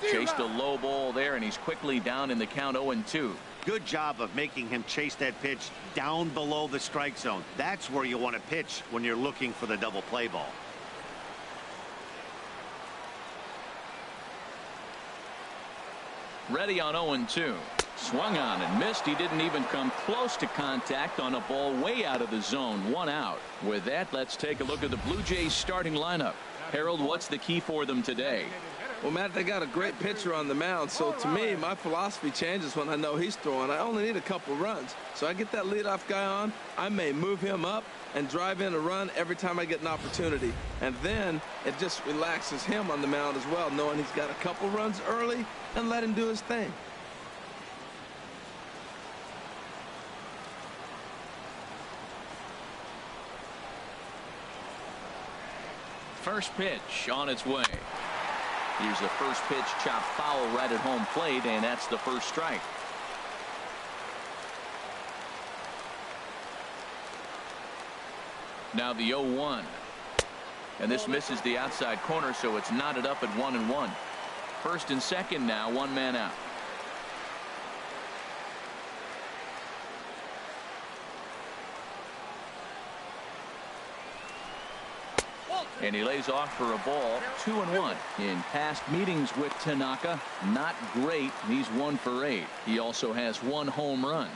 Chased a low ball there, and he's quickly down in the count 0-2.
Good job of making him chase that pitch down below the strike zone. That's where you want to pitch when you're looking for the double play ball.
Ready on 0-2. Swung on and missed. He didn't even come close to contact on a ball way out of the zone. 1 out. With that, let's take a look at the Blue Jays starting lineup. Harold, what's the key for them today?
Well, Matt, they got a great pitcher on the mound, so to me, my philosophy changes when I know he's throwing. I only need a couple runs. So I get that leadoff guy on, I may move him up and drive in a run every time I get an opportunity. And then it just relaxes him on the mound as well, knowing he's got a couple runs early and let him do his thing.
First pitch on its way. Here's the first pitch, chopped foul right at home plate, and that's the first strike. Now the 0-1. And this misses the outside corner, so it's knotted up at 1-1. First and second now, 1 man out. And he lays off for a ball, 2-1. In past meetings with Tanaka, not great. He's 1 for 8. He also has 1 home run.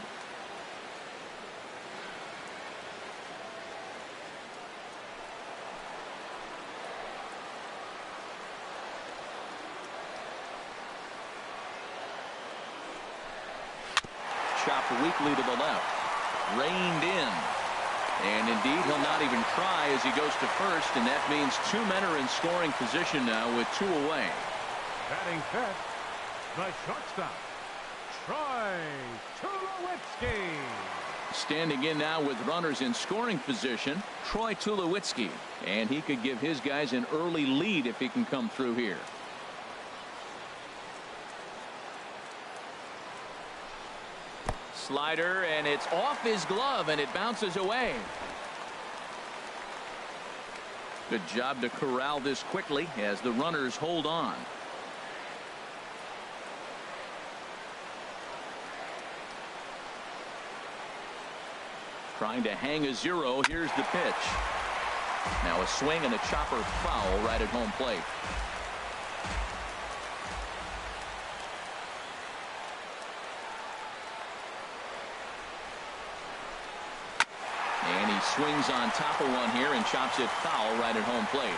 Chopped weakly to the left. Reined in. And indeed, he'll not even try as he goes to first, and that means 2 men are in scoring position now with 2 away.
Batting fifth, the shortstop, Troy Tulowitzki.
Standing in now with runners in scoring position, Troy Tulowitzki. And he could give his guys an early lead if he can come through here. Slider, and it's off his glove, and it bounces away. Good job to corral this quickly as the runners hold on. Trying to hang a 0. Here's the pitch. Now a swing and a chopper foul right at home plate. And he swings on top of one here and chops it foul right at home plate.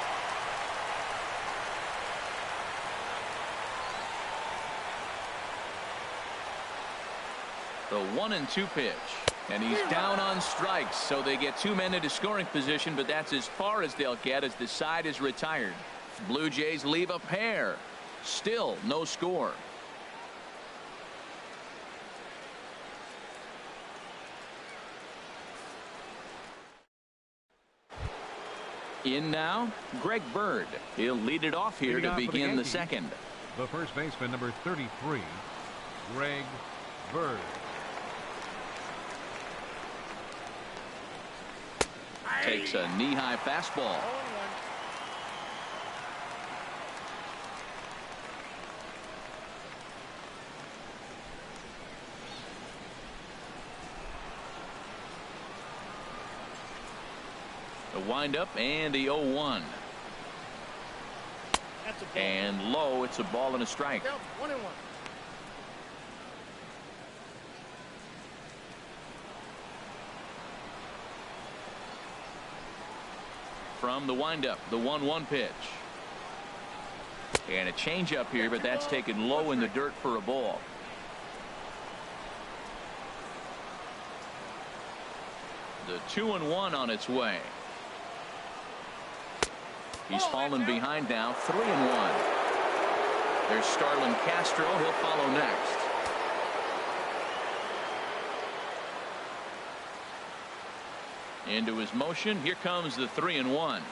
The 1-2 pitch. And he's down on strikes, so they get 2 men into scoring position, but that's as far as they'll get as the side is retired. Blue Jays leave a pair. Still no score. In now, Greg Bird. He'll lead it off here to begin the second.
The first baseman, number 33, Greg Bird.
Takes a knee-high fastball. The windup and the 0-1. And low, it's a ball and a strike.
1-1.
From the windup, the 1-1 pitch. And a changeup here, but that's taken low in the dirt for a ball. The 2-1 on its way. He's fallen behind now, 3-1. There's Starlin Castro. He'll follow next. Into his motion. Here comes the 3-1.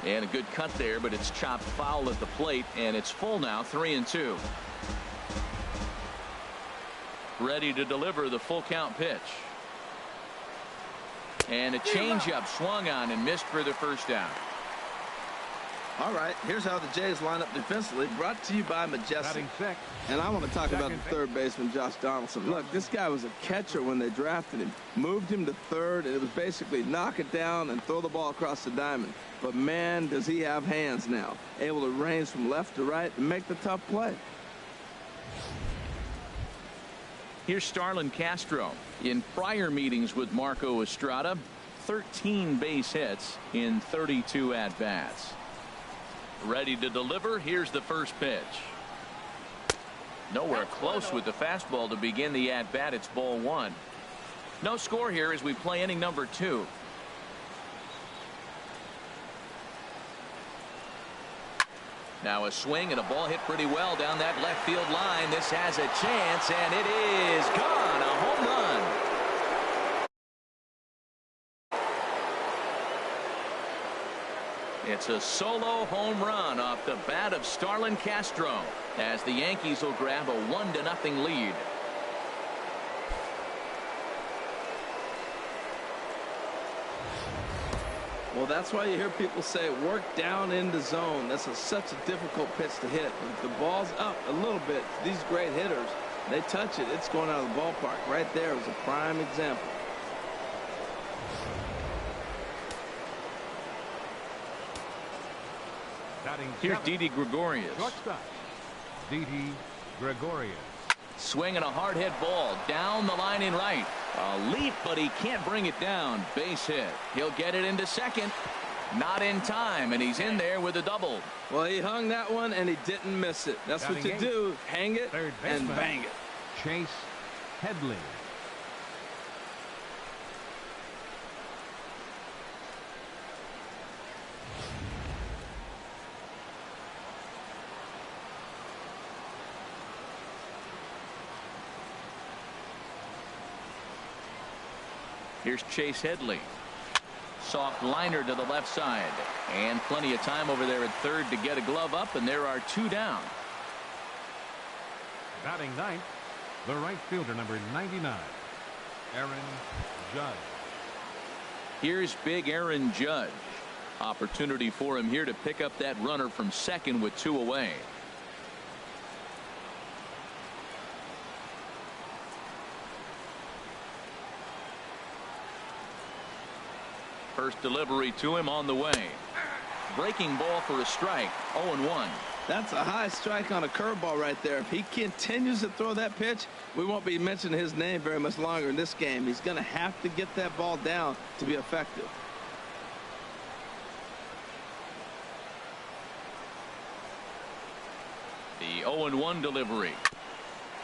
And a good cut there, but it's chopped foul at the plate, and it's full now, 3-2. Ready to deliver the full count pitch. And a changeup swung on and missed for the first down.
All right, here's how the Jays line up defensively, brought to you by Majestic. And I want to talk about the third baseman, Josh Donaldson. Look, this guy was a catcher when they drafted him. Moved him to third, and it was basically knock it down and throw the ball across the diamond. But, man, does he have hands now. Able to range from left to right and make the tough play.
Here's Starlin Castro. In prior meetings with Marco Estrada, 13 base hits in 32 at-bats. Ready to deliver. Here's the first pitch. Nowhere close with the fastball to begin the at-bat. It's ball 1. No score here as we play inning number 2. Now a swing and a ball hit pretty well down that left field line. This has a chance, and it is gone. A home run. It's a solo home run off the bat of Starlin Castro as the Yankees will grab a 1-0 lead.
Well, that's why you hear people say work down in the zone. That's such a difficult pitch to hit. If the ball's up a little bit, these great hitters, they touch it, it's going out of the ballpark. Right there is a prime example.
Here's
seventh,
Didi Gregorius.
shortstop, Didi Gregorius.
Swinging a hard hit ball down the line in right. A leap, but he can't bring it down. Base hit. He'll get it into second. Not in time, and he's in there with a double.
Well, he hung that one, and he didn't miss it. That's what you do. Hang it
Third
and
baseman,
bang it.
Chase Headley.
Here's Chase Headley. Soft liner to the left side. And plenty of time over there at third to get a glove up, and there are two down.
Batting ninth, the right fielder, number 99, Aaron Judge.
Here's big Aaron Judge. Opportunity for him here to pick up that runner from second with two away. First delivery to him on the way. Breaking ball for a strike. 0-1.
That's a high strike on a curveball right there. If he continues to throw that pitch, we won't be mentioning his name very much longer in this game. He's going to have to get that ball down to be effective.
The 0-1 delivery.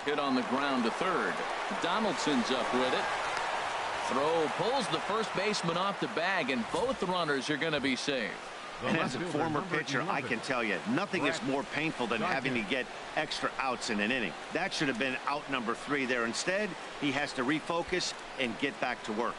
Hit on the ground to third. Donaldson's up with it. Throw pulls the first baseman off the bag, and both runners are going to be safe.
And as a former pitcher, I can tell you, nothing is more painful than having to get extra outs in an inning. That should have been out number 3 there. Instead, he has to refocus and get back to work.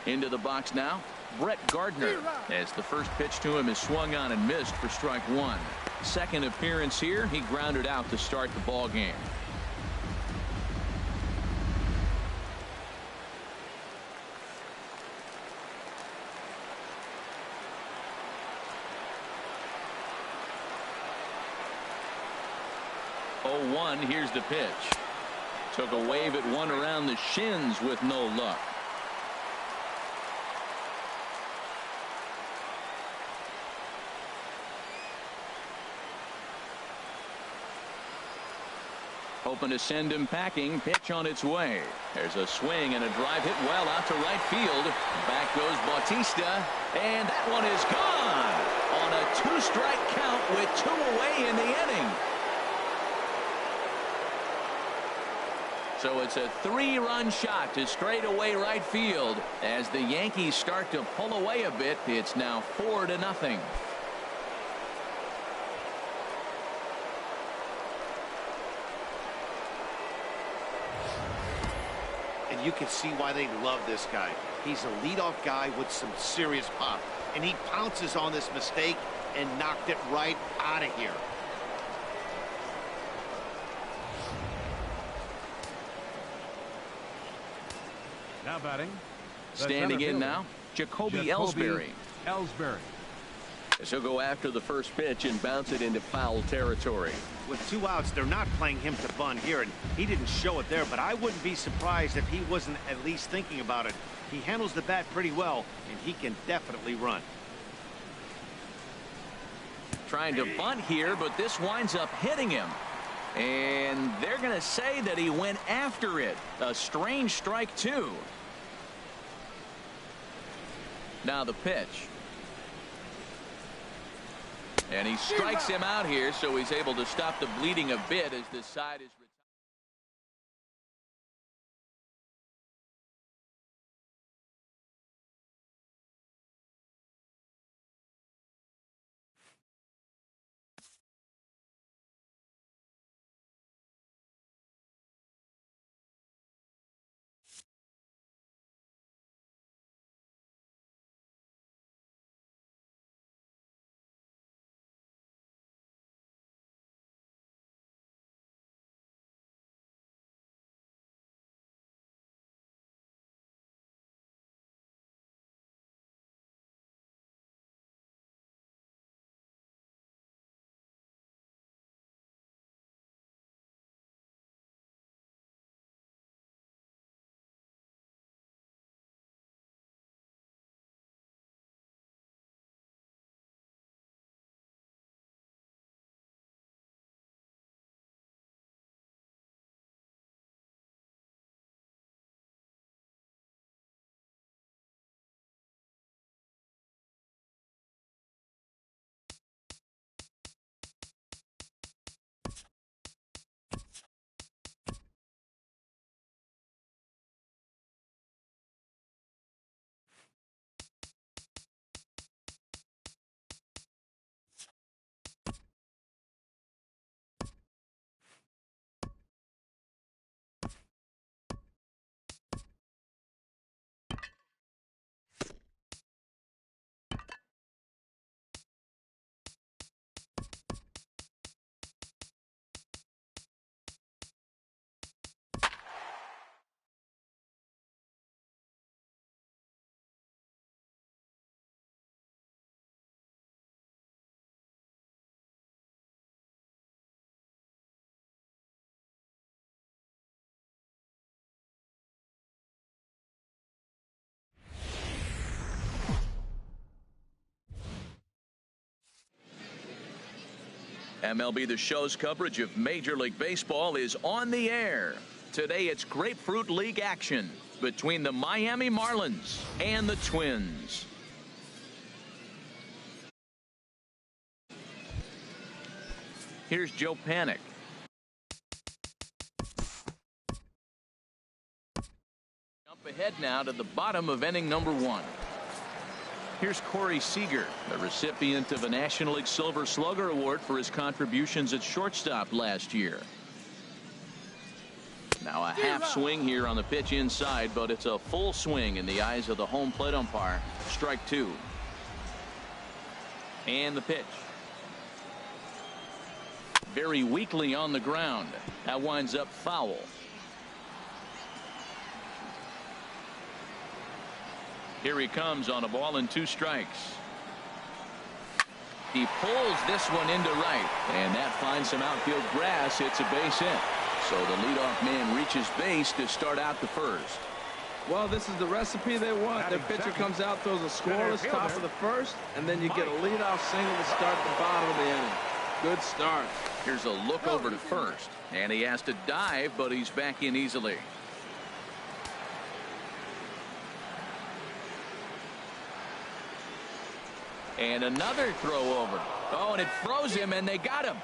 Into the box now, Brett Gardner, as the first pitch to him is swung on and missed for strike one. Second appearance here, he grounded out to start the ball game. Oh, 1, here's the pitch. Took a wave at one around the shins with no luck. Hoping to send him packing. Pitch on its way. There's a swing and a drive hit well out to right field. Back goes Bautista, and that one is gone on a 2-strike count with 2 away in the inning. So it's a 3-run shot to straightaway right field. As the Yankees start to pull away a bit, it's now 4-0.
And you can see why they love this guy. He's a leadoff guy with some serious pop, and he pounces on this mistake and knocked it right out of here.
Now batting,
standing in now, Jacoby Ellsbury. He'll go after the first pitch and bounce it into foul territory.
With 2 outs, they're not playing him to bunt here, and he didn't show it there, but I wouldn't be surprised if he wasn't at least thinking about it. He handles the bat pretty well, and he can definitely run.
Trying to bunt here, but this winds up hitting him. And they're going to say that he went after it. A strange strike, too. Now the pitch. And he strikes him out here, so he's able to stop the bleeding a bit as this side is MLB The Show's coverage of Major League Baseball is on the air. Today it's Grapefruit League action between the Miami Marlins and the Twins. Here's Joe Panik. Jump ahead now to the bottom of inning number 1. Here's Corey Seager, the recipient of a National League Silver Slugger Award for his contributions at shortstop last year. Now a half swing here on the pitch inside, but it's a full swing in the eyes of the home plate umpire. Strike 2. And the pitch. Very weakly on the ground. That winds up foul. Here he comes on a ball and 2 strikes. He pulls this one into right, and that finds some outfield grass. It's a base hit. So the leadoff man reaches base to start out the first.
Well, this is the recipe they want. Their pitcher comes out, throws a scoreless top of the first, and then you get a leadoff single to start the bottom of the inning. Good start.
Here's a look over to first, and he has to dive, but he's back in easily. And another throw over. Oh, and it froze him, and they got him.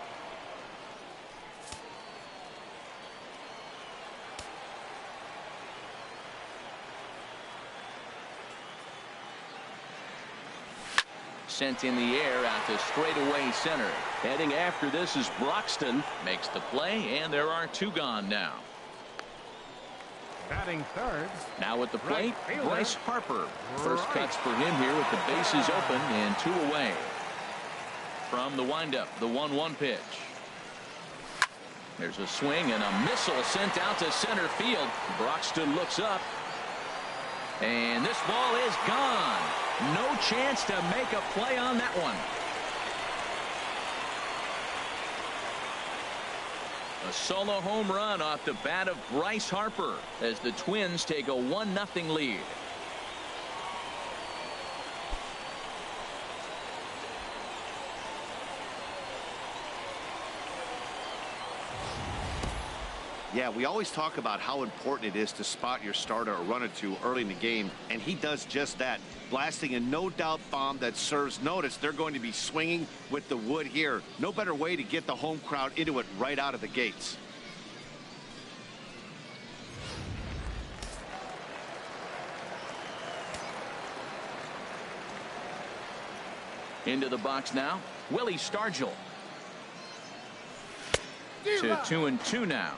Sent in the air out to straightaway center. Heading after this is Broxton. Makes the play, and there are 2 gone now.
Batting third.
Now at the plate, Bryce Harper. First cuts for him here with the bases open and 2 away. From the windup, the 1-1 pitch. There's a swing and a missile sent out to center field. Broxton looks up. And this ball is gone. No chance to make a play on that one. A solo home run off the bat of Bryce Harper as the Twins take a 1-0 lead.
Yeah, we always talk about how important it is to spot your starter or run or 2 early in the game, and he does just that, blasting a no-doubt bomb that serves notice. They're going to be swinging with the wood here. No better way to get the home crowd into it right out of the gates.
Into the box now, Willie Stargell. To 2-2 now.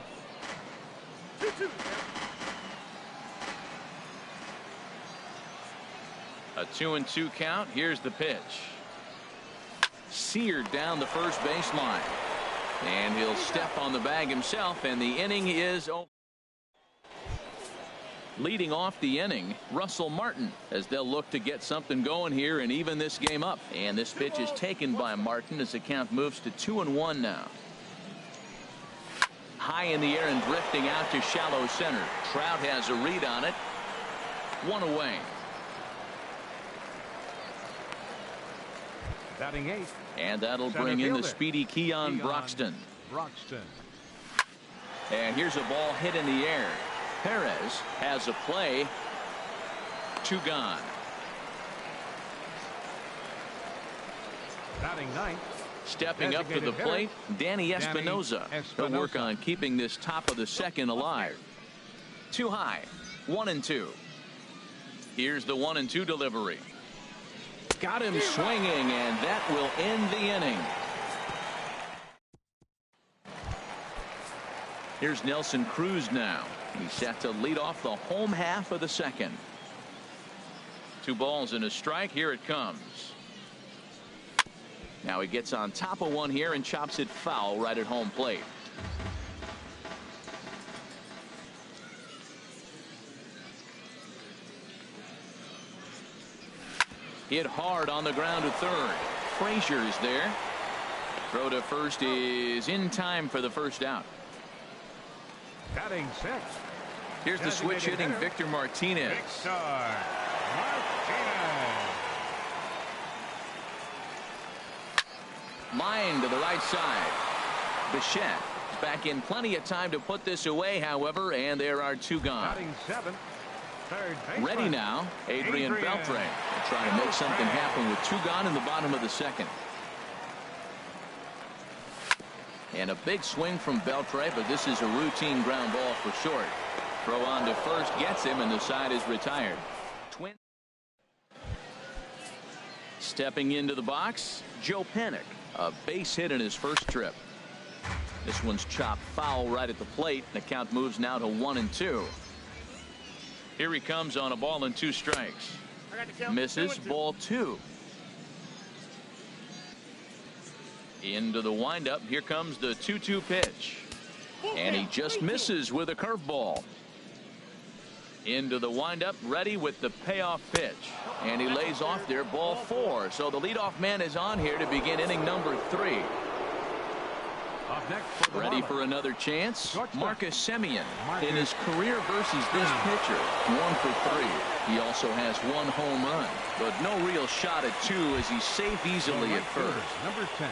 A 2-2 count. Here's the pitch. Seared down the first baseline. And he'll step on the bag himself, and the inning is over. Leading off the inning, Russell Martin, as they'll look to get something going here and even this game up. And this pitch is taken by Martin as the count moves to 2-1 now. High in the air and drifting out to shallow center. Trout has a read on it. 1 away.
Batting 8th.
And that'll bring in the speedy Keon Broxton. And here's a ball hit in the air. Perez has a play. 2 gone.
Batting 9th.
Stepping up to the plate, Danny Espinosa. He'll work on keeping this top of the second alive. Too high. 1-2. Here's the 1-2 delivery. Got him swinging, and that will end the inning. Here's Nelson Cruz now. He's set to lead off the home half of the second. 2 balls and a strike. Here it comes. Now he gets on top of one here and chops it foul right at home plate. Hit hard on the ground to third. Frazier is there. Throw to first is in time for the first out.
Batting 6th.
Here's the switch hitting Victor Martinez. Line to the right side. Bichette is back in plenty of time to put this away, however, and there are two gone.
Batting seventh, third baseman.
Ready now, Adrian Beltre. They'll try to make something happen with two gone in the bottom of the second. And a big swing from Beltre, but this is a routine ground ball for short. Throw on to first gets him, and the side is retired. Twin. Stepping into the box, Joe Panik. A base hit in his first trip. This one's chopped foul right at the plate. The count moves now to 1-2. Here he comes on a ball and 2 strikes. Misses, ball 2. Into the windup. Here comes the 2-2 pitch. And he just misses with a curveball. Into the windup, ready with the payoff pitch. And he lays off there, ball 4. So the leadoff man is on here to begin inning number 3.
Up next for
Ready for another chance? Marcus Semien in his career versus this pitcher. 1 for 3. He also has 1 home run, but no real shot at 2 as he's safe easily at first.
Number 10,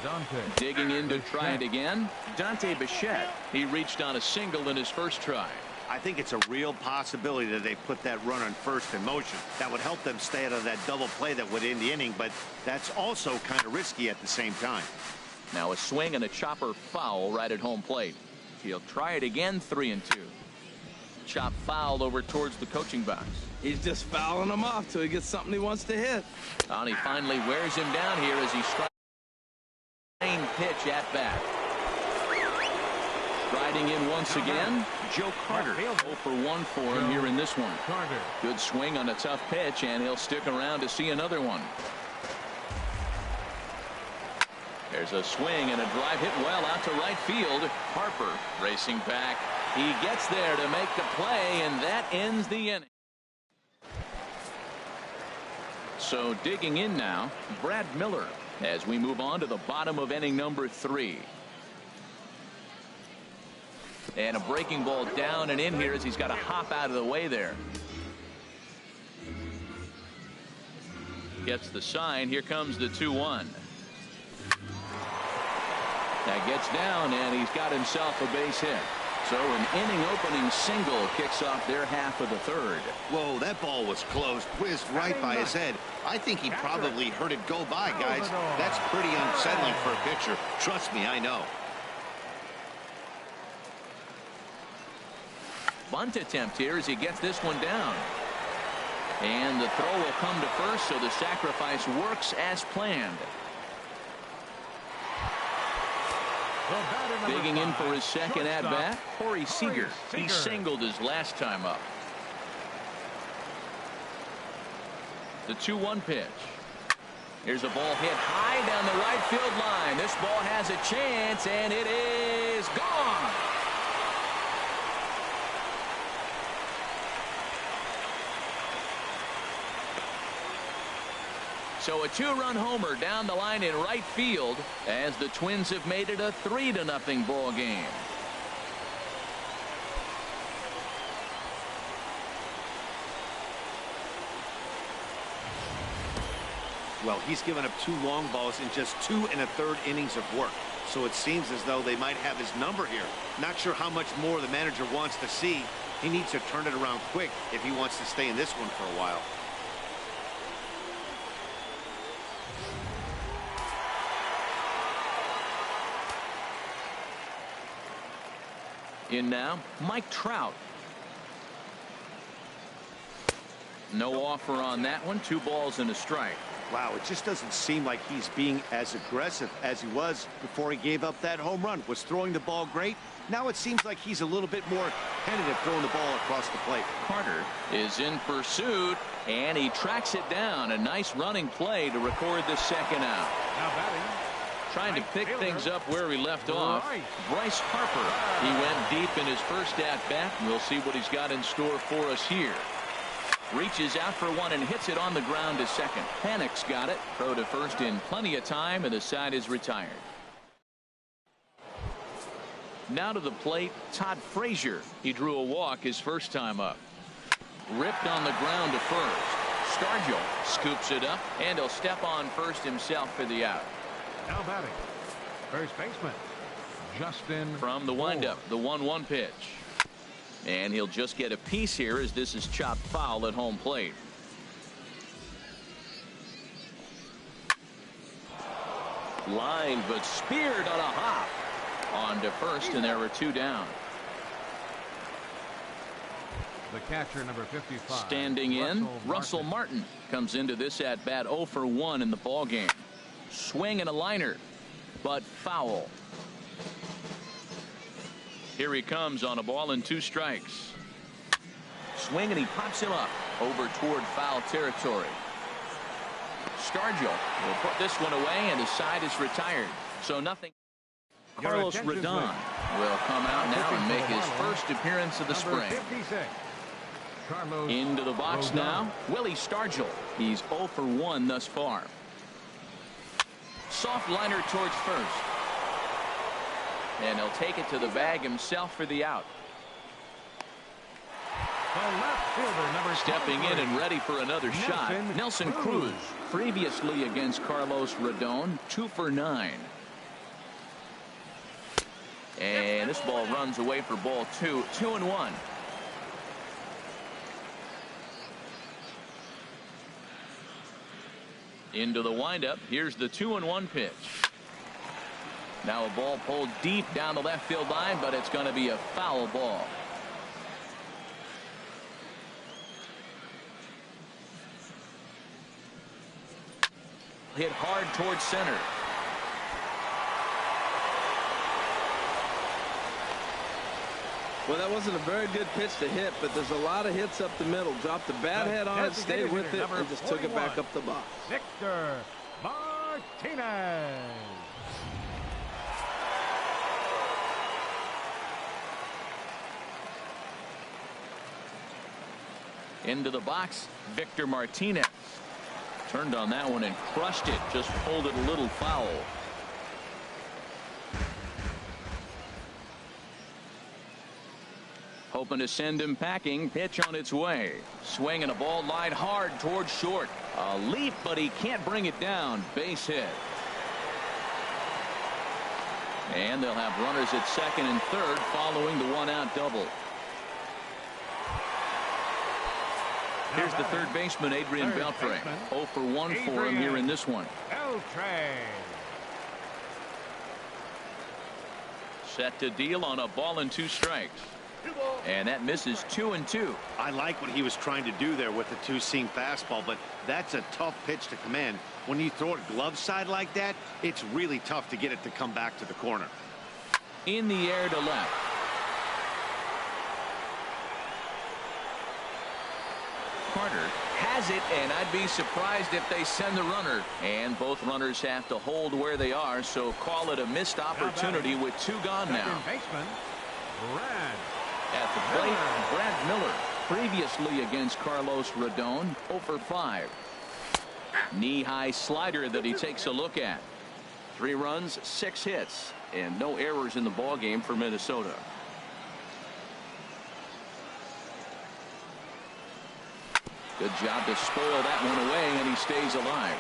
Dante.
Digging in to try it again, Dante Bichette. He reached on a single in his first try.
I think it's a real possibility that they put that run on first in motion. That would help them stay out of that double play that would end the inning, but that's also kind of risky at the same time.
Now a swing and a chopper foul right at home plate. He'll try it again, 3-2. Chop foul over towards the coaching box.
He's just fouling him off till he gets something he wants to hit.
And he finally wears him down here as he strikes. Main pitch at bat. Riding in once again, Joe Carter. 0 for 1 for him here in this one. Good swing on a tough pitch, and he'll stick around to see another one. There's a swing and a drive hit well out to right field. Harper racing back. He gets there to make the play, and that ends the inning. So digging in now, Brad Miller, as we move on to the bottom of inning number 3. And a breaking ball down and in here as he's got to hop out of the way there. Gets the sign. Here comes the 2-1. That gets down, and he's got himself a base hit. So an inning opening single kicks off their half of the third.
Whoa, that ball was close, whizzed right by his head. I think he probably heard it go by, guys. That's pretty unsettling for a pitcher. Trust me, I know.
Bunt attempt here as he gets this one down. And the throw will come to first, so the sacrifice works as planned. Digging in for his second at-bat, Corey Seager. He singled his last time up. The 2-1 pitch. Here's a ball hit high down the right field line. This ball has a chance, and it is gone. So a 2-run homer down the line in right field as the Twins have made it a 3-0 ball game.
Well, he's given up 2 long balls in just 2 1/3 innings of work. So it seems as though they might have his number here. Not sure how much more the manager wants to see. He needs to turn it around quick if he wants to stay in this one for a while.
In now, Mike Trout. No offer on that one. 2 balls and a strike.
Wow, it just doesn't seem like he's being as aggressive as he was before he gave up that home run. Was throwing the ball great. Now it seems like he's a little bit more tentative throwing the ball across the plate.
Carter is in pursuit, and he tracks it down. A nice running play to record the second out.
Now batting.
Trying to pick things up where he left off. Bryce Harper. He went deep in his first at-bat. We'll see what he's got in store for us here. Reaches out for one and hits it on the ground to second. Panik's got it. Throw to first in plenty of time, and the side is retired. Now to the plate, Todd Frazier. He drew a walk his first time up. Ripped on the ground to first. Stargell scoops it up, and he'll step on first himself for the out.
Now batting, first baseman, Justin.
From the windup, the 1-1 pitch. And he'll just get a piece here as this is chopped foul at home plate. Line, but speared on a hop. On to first, and there were 2 down.
The catcher, number 55.
Standing in, Russell Martin comes into this at bat 0 for 1 in the ball game. Swing and a liner, but foul. Here he comes on a ball and 2 strikes. Swing, and he pops him up over toward foul territory. Stargell will put this one away, and his side is retired. So nothing. Carlos Rodon will come out now and make his first appearance of the spring. Into the box now, Willie Stargell. He's 0 for 1 thus far. Soft liner towards first. And he'll take it to the bag himself for the out. Stepping in and ready for another shot, Nelson Cruz. Previously against Carlos Rodon, 2 for 9. And this ball runs away for ball 2, 2-1. Into the windup. Here's the 2-1 pitch. Now a ball pulled deep down the left field line, but it's going to be a foul ball. Hit hard towards center.
Well, that wasn't a very good pitch to hit, but there's a lot of hits up the middle. Dropped the bat head on it, stayed with it, and just took it back up the box.
Victor Martinez.
Into the box, Victor Martinez. Turned on that one and crushed it. Just pulled it a little foul. Hoping to send him packing. Pitch on its way. Swing and a ball line hard towards short. A leap, but he can't bring it down. Base hit. And they'll have runners at second and third following the 1-out double. Here's the third baseman, Adrian Beltre. 0 for 1 for him here in this one.
Beltre.
Set to deal on a ball and 2 strikes. And that misses 2-2.
I like what he was trying to do there with the 2-seam fastball, but that's a tough pitch to command. When you throw it glove side like that, it's really tough to get it to come back to the corner.
In the air to left. Carter has it, and I'd be surprised if they send the runner. And both runners have to hold where they are, so call it a missed opportunity with 2 gone now. At the plate, Brad Miller. Previously against Carlos Rodon, 0 for 5. Knee-high slider that he takes a look at. 3 runs, 6 hits, and no errors in the ballgame for Minnesota. Good job to spoil that one away, and he stays alive.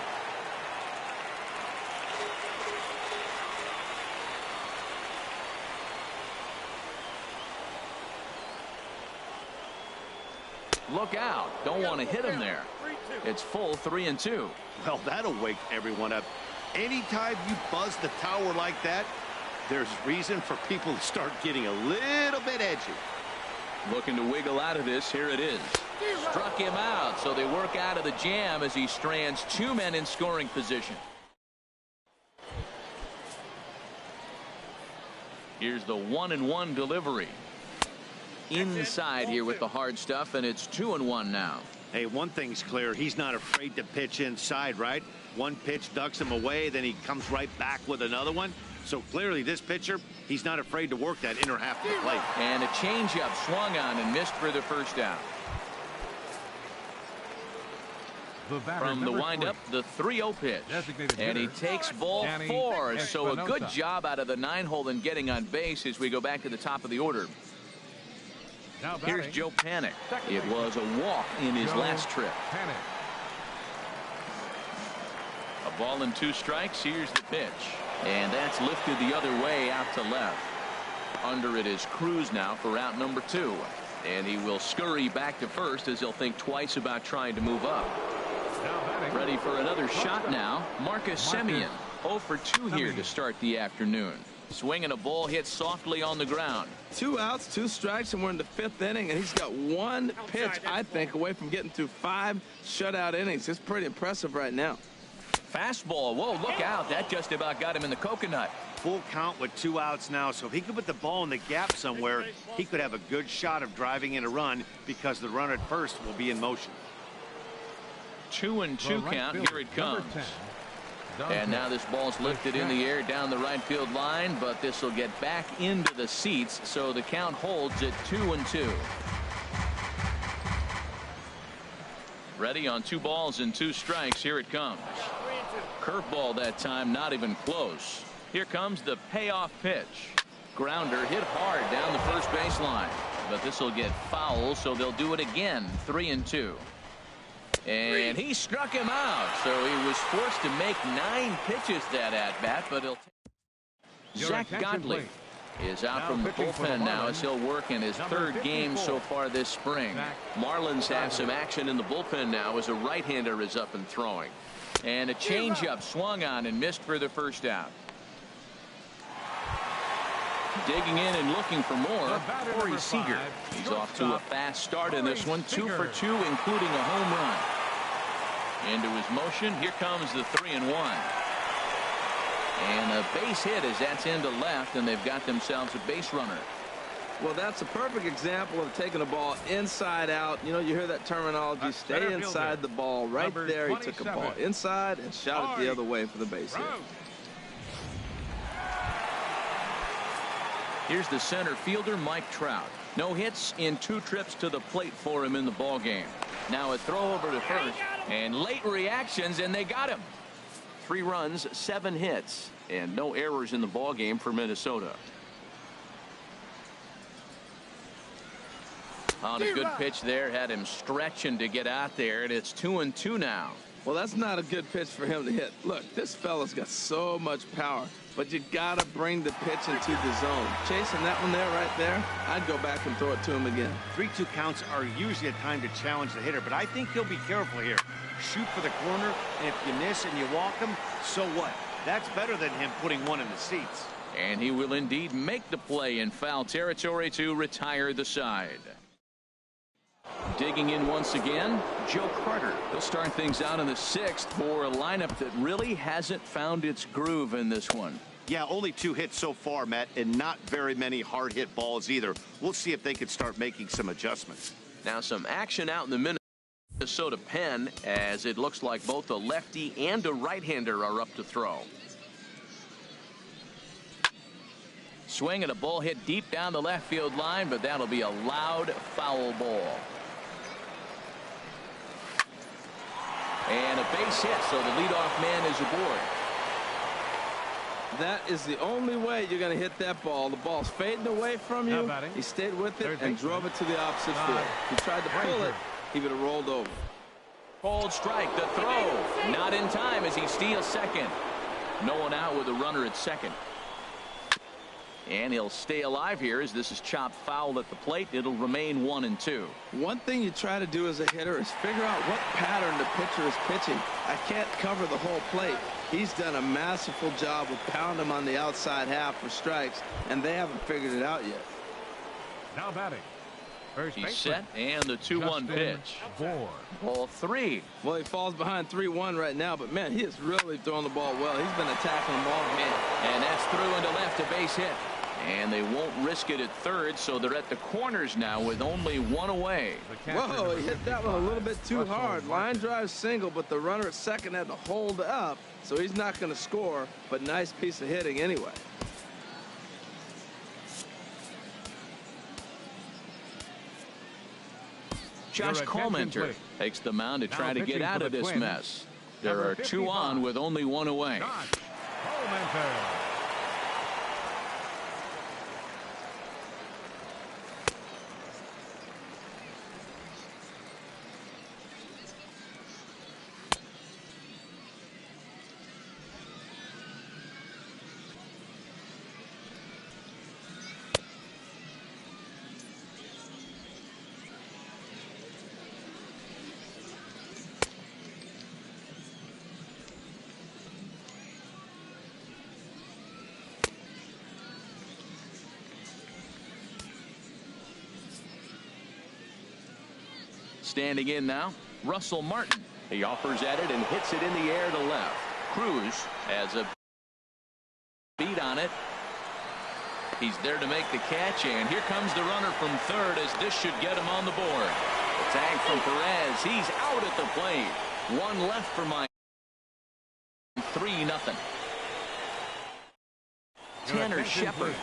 Look out. Don't want to hit him there. It's full 3-2.
Well, that'll wake everyone up. Anytime you buzz the tower like that, there's reason for people to start getting a little bit edgy.
Looking to wiggle out of this. Here it is. Struck him out, so they work out of the jam as he strands 2 men in scoring position. Here's the 1-1 delivery. Inside here with the hard stuff, and it's 2-1 now.
Hey, one thing's clear. He's not afraid to pitch inside, right? One pitch ducks him away, then he comes right back with another one. So clearly this pitcher, he's not afraid to work that inner half of the plate.
And a changeup swung on and missed for the first down. From the windup, the 3-0 pitch. And he takes ball 4. So a good job out of the 9-hole in getting on base as we go back to the top of the order. Here's Joe Panik. It was a walk in his last trip. A Ball and 2 strikes. Here's the pitch. And that's lifted the other way out to left. Under it is Cruz now for out number 2. And he will scurry back to first as he'll think twice about trying to move up. Ready for another shot now. Marcus Semien. 0 for 2 here to start the afternoon. Swinging a ball hit softly on the ground.
2 outs, 2 strikes, and we're in the 5th inning, and he's got 1 pitch, I think, away from getting through 5 shutout innings. It's pretty impressive right now.
Fastball. Whoa, look out. That just about got him in the coconut.
Full count with 2 outs now, so if he could put the ball in the gap somewhere, he could have a good shot of driving in a run because the runner at first will be in motion.
2-2 count. Here it comes. And now this ball's lifted in the air down the right field line, but this will get back into the seats, so the count holds at 2-2. Ready on 2 balls and 2 strikes. Here it comes. Curveball that time, not even close. Here comes the payoff pitch. Grounder hit hard down the first baseline, but this will get foul, so they'll do it again. 3-2. And he struck him out, so he was forced to make 9 pitches that at bat, but he'll Zach Godley is out from the bullpen now as he'll work in his 3rd game so far this spring. Marlins have some action in the bullpen now as a right-hander is up and throwing. And a changeup swung on and missed for the first out. Digging in and looking for more, Corey Seager. He's off to a fast start in this one. 2 for 2, including a home run. Into his motion. Here comes the 3-1. And a base hit as that's into left, and they've got themselves a base runner.
Well, that's a perfect example of taking a ball inside out. You know, you hear that terminology, stay inside the ball. Right there, he took a ball inside and shot it the other way for the base hit.
Here's the center fielder, Mike Trout. No hits in 2 trips to the plate for him in the ball game. Now a throw over to first, and late reactions, and they got him. 3 runs, 7 hits, and no errors in the ball game for Minnesota. On a good pitch there, had him stretching to get out there, and it's 2-2 now.
Well, that's not a good pitch for him to hit. Look, this fella's got so much power, but you got to bring the pitch into the zone. Chasing that one there, right there, I'd go back and throw it to him again.
3-2 counts are usually a time to challenge the hitter, but I think he'll be careful here. Shoot for the corner, and if you miss and you walk him, so what? That's better than him putting one in the seats.
And he will indeed make the play in foul territory to retire the side. Digging in once again, Joe Carter. He'll start things out in the 6th for a lineup that really hasn't found its groove in this one.
Yeah, only 2 hits so far, Matt, and not very many hard hit balls either. We'll see if they can start making some adjustments.
Now some action out in the Minnesota pen as it looks like both a lefty and a right-hander are up to throw. Swing and a ball hit deep down the left field line, but that'll be a loud foul ball. And a base hit, so the leadoff man is aboard.
That is the only way you're going to hit that ball. The ball's fading away from you. He stayed with it and drove it to the opposite field. He tried to pull it, he would have rolled over.
Cold strike, the throw. Not in time as he steals second. No one out with a runner at second. And he'll stay alive here as this is chopped foul at the plate. It'll remain 1-2.
One thing you try to do as a hitter is figure out what pattern the pitcher is pitching. I can't cover the whole plate. He's done a masterful job of pounding him on the outside half for strikes, and they haven't figured it out yet.
Now batting.
He's set, and the 2-1 pitch. Ball 3.
Well, he falls behind 3-1 right now, but man, he is really throwing the ball well. He's been attacking them all.
And that's through into left, a base hit. And they won't risk it at third, so they're at the corners now with only 1 away.
Whoa, he hit that one a little bit too hard. Line drive single, but the runner at second had to hold up, so he's not going to score, but nice piece of hitting anyway.
Josh Collmenter takes the mound to try to get out of this mess. There are 2 on with only 1 away. Standing in now, Russell Martin. He offers at it and hits it in the air to left. Cruz has a beat on it. He's there to make the catch, and here comes the runner from third as this should get him on the board. The tag from Perez. He's out at the plate. One left for Miami. 3-0. Tanner Shepard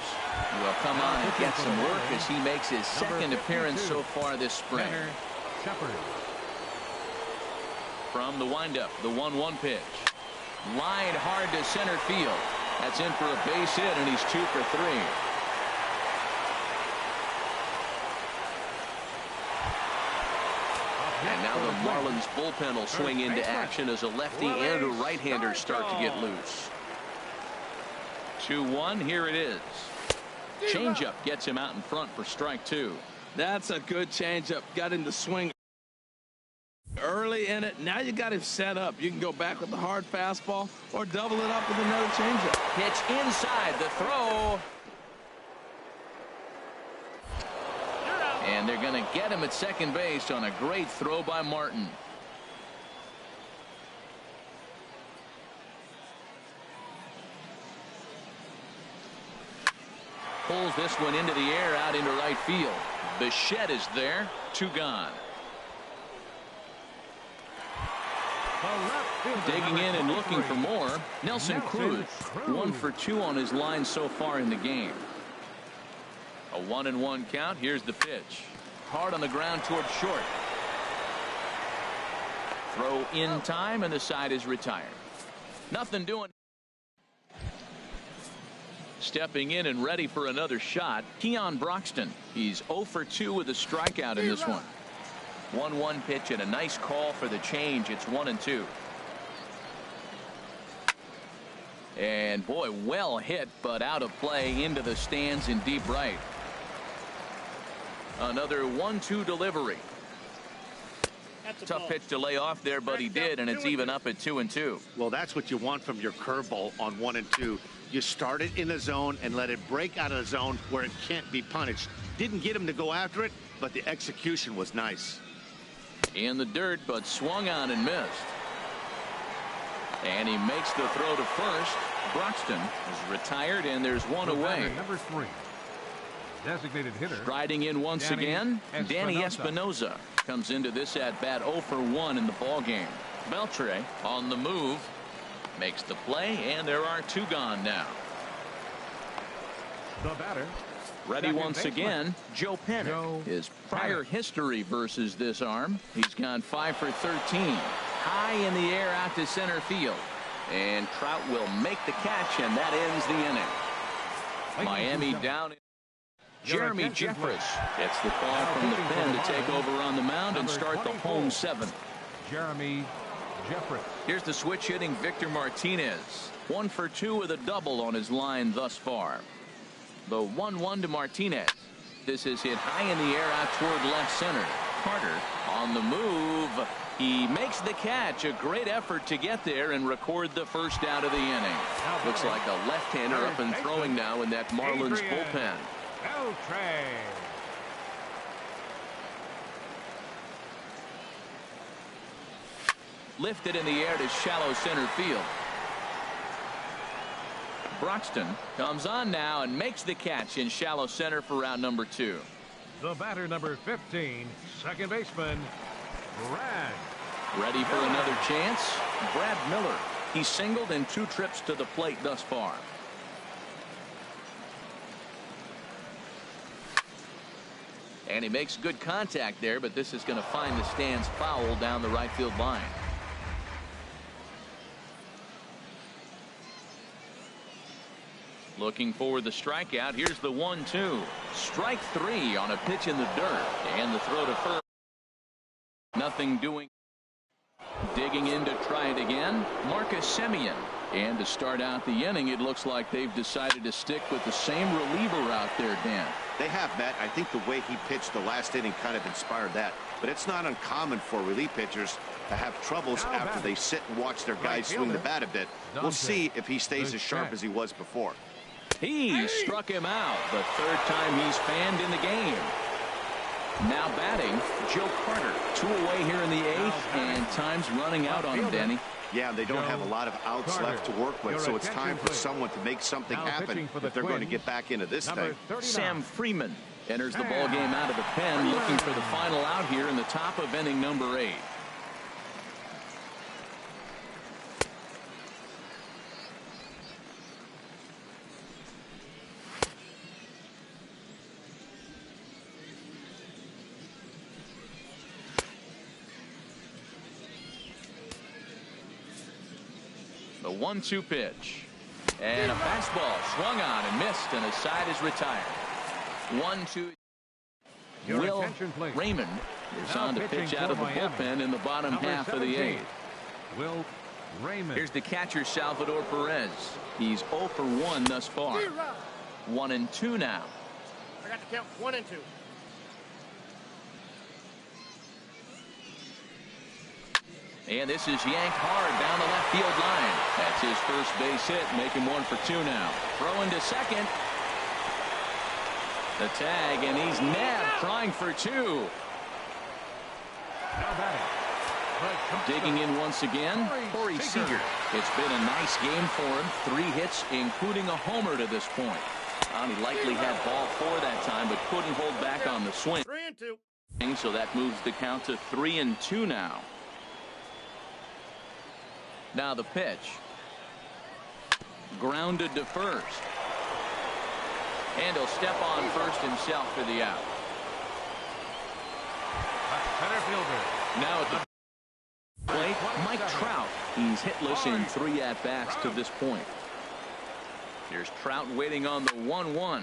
will come on and get some work as he makes his second appearance so far this spring. From the windup, the 1-1 pitch. Line hard to center field. That's in for a base hit, and he's 2 for 3. And now the Marlins bullpen will swing into action as a lefty and a right-hander start to get loose. 2-1, here it is. Changeup gets him out in front for strike 2.
That's a good changeup. Got him to swing early in it. Now you got him set up. You can go back with the hard fastball or double it up with another changeup.
Pitch inside the throw. And they're going to get him at second base on a great throw by Martin. Pulls this one into the air out into right field. Bichette is there. 2 gone. Digging in and looking for more, Nelson Cruz. 1 for 2 on his line so far in the game. A 1-1 count. Here's the pitch. Hard on the ground towards short. Throw in time, and the side is retired. Nothing doing. Stepping in and ready for another shot, Keon Broxton. He's 0 for 2 with a strikeout in this one. 1-1 pitch and a nice call for the change. It's 1-2. And boy, well hit, but out of play into the stands in deep right. Another 1-2 delivery. Tough pitch to lay off there, but he did, and it's even up at 2-2.
Well, that's what you want from your curveball on 1 and 2. You start it in the zone and let it break out of the zone where it can't be punished. Didn't get him to go after it, but the execution was nice.
In the dirt, but swung on and missed. And he makes the throw to first. Broxton is retired, and there's one away.
Number 3. Designated hitter.
Striding in once again, Danny Espinosa comes into this at bat 0 for 1 in the ball game. Beltre on the move, makes the play, and there are 2 gone now.
The batter.
Ready once again, Joe Pennick. His prior history versus this arm, he's gone 5 for 13. High in the air out to center field, and Trout will make the catch, and that ends the inning. Miami down. Jeremy Jeffress gets the call from the pen to take over on the mound and start the home 7th.
Jeremy Jeffress.
Here's the switch hitting Victor Martinez. 1 for 2 with a double on his line thus far. The 1-1 to Martinez. This is hit high in the air out toward left center. Carter on the move. He makes the catch. A great effort to get there and record the first out of the inning. Looks like a left-hander up and throwing now in that Marlins bullpen. Lifted in the air to shallow center field. Broxton comes on now and makes the catch in shallow center for round number 2.
The batter number 15, second baseman, Brad.
Ready for another chance. Brad Miller. He's singled in 2 trips to the plate thus far. And he makes good contact there, but this is going to find the stands foul down the right field line. Looking for the strikeout. Here's the 1-2. Strike 3 on a pitch in the dirt. And the throw to first. Nothing doing. Digging in to try it again, Marcus Semien. And to start out the inning, it looks like they've decided to stick with the same reliever out there, Dan.
They have, Matt. I think the way he pitched the last inning kind of inspired that. But it's not uncommon for relief pitchers to have troubles after they sit and watch their guys swing the bat a bit. We'll see if he stays as sharp as he was before.
He struck him out the 3rd time he's fanned in the game. Now batting, Joe Carter. 2 away here in the 8th, and time's running out on him, Danny.
Yeah, they don't have a lot of outs left to work with, so it's time for someone to make something happen if they're going to get back into this thing.
Sam Freeman enters the ball game out of the pen, looking for the final out here in the top of inning number 8. The 1-2 pitch. And a fastball swung on and missed, and his side is retired. 1-2. Will Raymond is on to pitch out of the bullpen in the bottom half of the 8th.
Will Raymond.
Here's the catcher, Salvador Perez. He's 0 for 1 thus far. 1-2 now.
I got the count 1 and 2.
And this is yanked hard down the left field line. That's his first base hit, making 1 for 2 now. Throwing to second. The tag, and he's nabbed, trying for 2.
Now batting.
Digging in once again, Corey Seager. It's been a nice game for him. 3 hits, including a homer to this point. He likely had ball 4 that time, but couldn't hold back on the swing.
3 and 2.
So that moves the count to 3-2 now. Now the pitch. Grounded to first. And he'll step on first himself for the out.
Center fielder.
Now at the plate, Mike Trout. He's hitless in 3 at-bats to this point. Here's Trout waiting on the 1-1.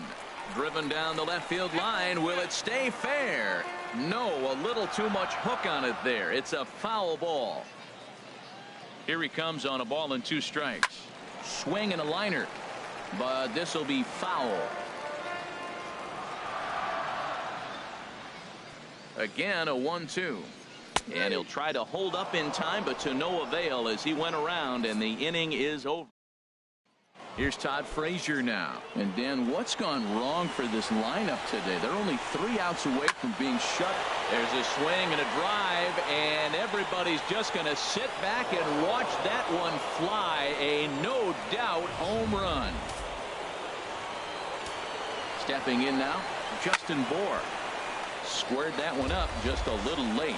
Driven down the left field line. Will it stay fair? No, a little too much hook on it there. It's a foul ball. Here he comes on a ball and 2 strikes. Swing and a liner, but this will be foul. Again, a 1-2. And he'll try to hold up in time, but to no avail as he went around, and the inning is over. Here's Todd Frazier now. And Dan, what's gone wrong for this lineup today? They're only 3 outs away from being shut. There's a swing and a drive, and everybody's just going to sit back and watch that one fly. A no doubt home run. Stepping in now, Justin Bohr. Squared that one up just a little late.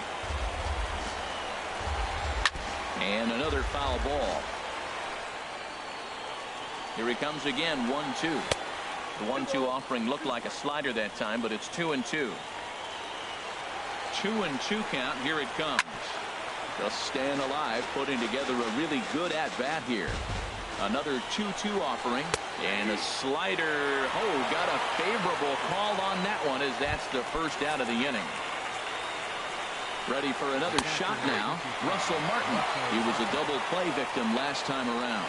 And another foul ball. Here he comes again, 1-2. The 1-2 offering looked like a slider that time, but it's 2-2. 2-2 count. Here it comes. Just staying alive, putting together a really good at-bat here. Another 2-2 offering, and a slider. Oh, got a favorable call on that one, as that's the first out of the inning. Ready for another shot now, Russell Martin. He was a double play victim last time around.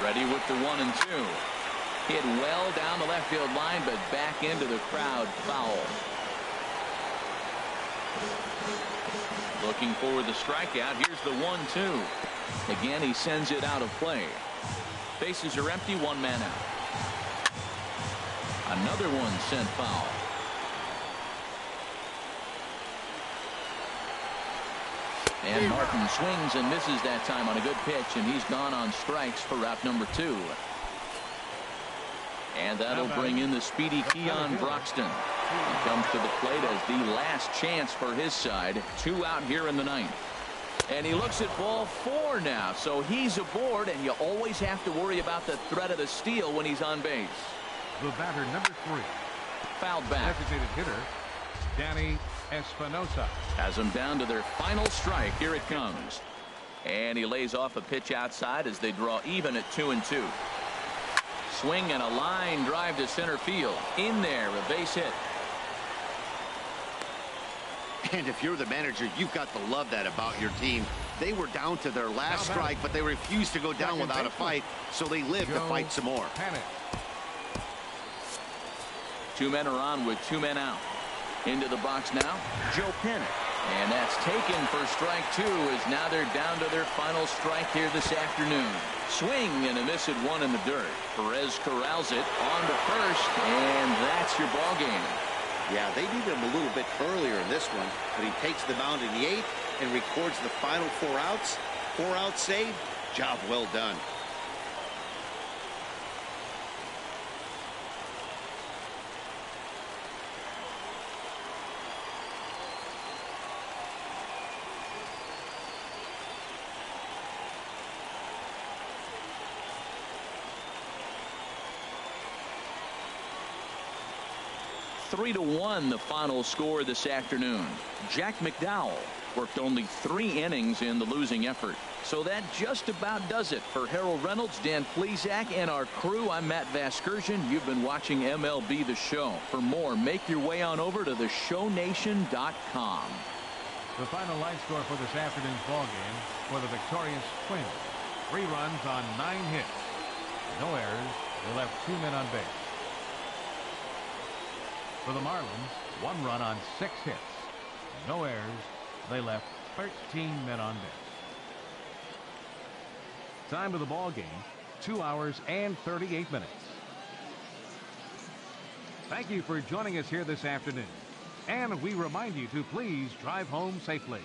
Ready with the 1-2. Hit well down the left field line, but back into the crowd, foul. Looking for the strikeout. Here's the 1-2. Again, he sends it out of play. Bases are empty, 1 man out. Another one sent foul. And Martin swings and misses that time on a good pitch, and he's gone on strikes for out number 2. And that'll bring in the speedy Keon Broxton. He comes to the plate as the last chance for his side. 2 out here in the 9th. And he looks at ball 4 now, so he's aboard, and you always have to worry about the threat of the steal when he's on base.
The batter, number 3.
Fouled back.
Designated hitter, Danny Espinosa.
Has them down to their final strike. Here it comes. And he lays off a pitch outside as they draw even at 2-2. Swing and a line drive to center field. In there, a base hit.
And if you're the manager, you've got to love that about your team. They were down to their last strike, but they refused to go down without a fight, so they lived to fight some more.
2 men are on with 2 men out. Into the box now, Joe Panic. And that's taken for strike 2, as now they're down to their final strike here this afternoon. Swing and a miss at 1 in the dirt. Perez corrals it on to first, and that's your ball game.
Yeah, they needed him a little bit earlier in this one, but he takes the mound in the 8th and records the final 4 outs. 4 out save. Job well done.
Three to 1 the final score this afternoon. Jack McDowell worked only 3 innings in the losing effort. So that just about does it. For Harold Reynolds, Dan Plesac, and our crew, I'm Matt Vasgersian. You've been watching MLB The Show. For more, make your way on over to theshownation.com.
The final line score for this afternoon's ball game for the victorious Twins. 3 runs on 9 hits. No errors. They left 2 men on base. For the Marlins, 1 run on 6 hits. No errors. They left 13 men on base. Time of the ball game, 2 hours and 38 minutes. Thank you for joining us here this afternoon. And we remind you to please drive home safely.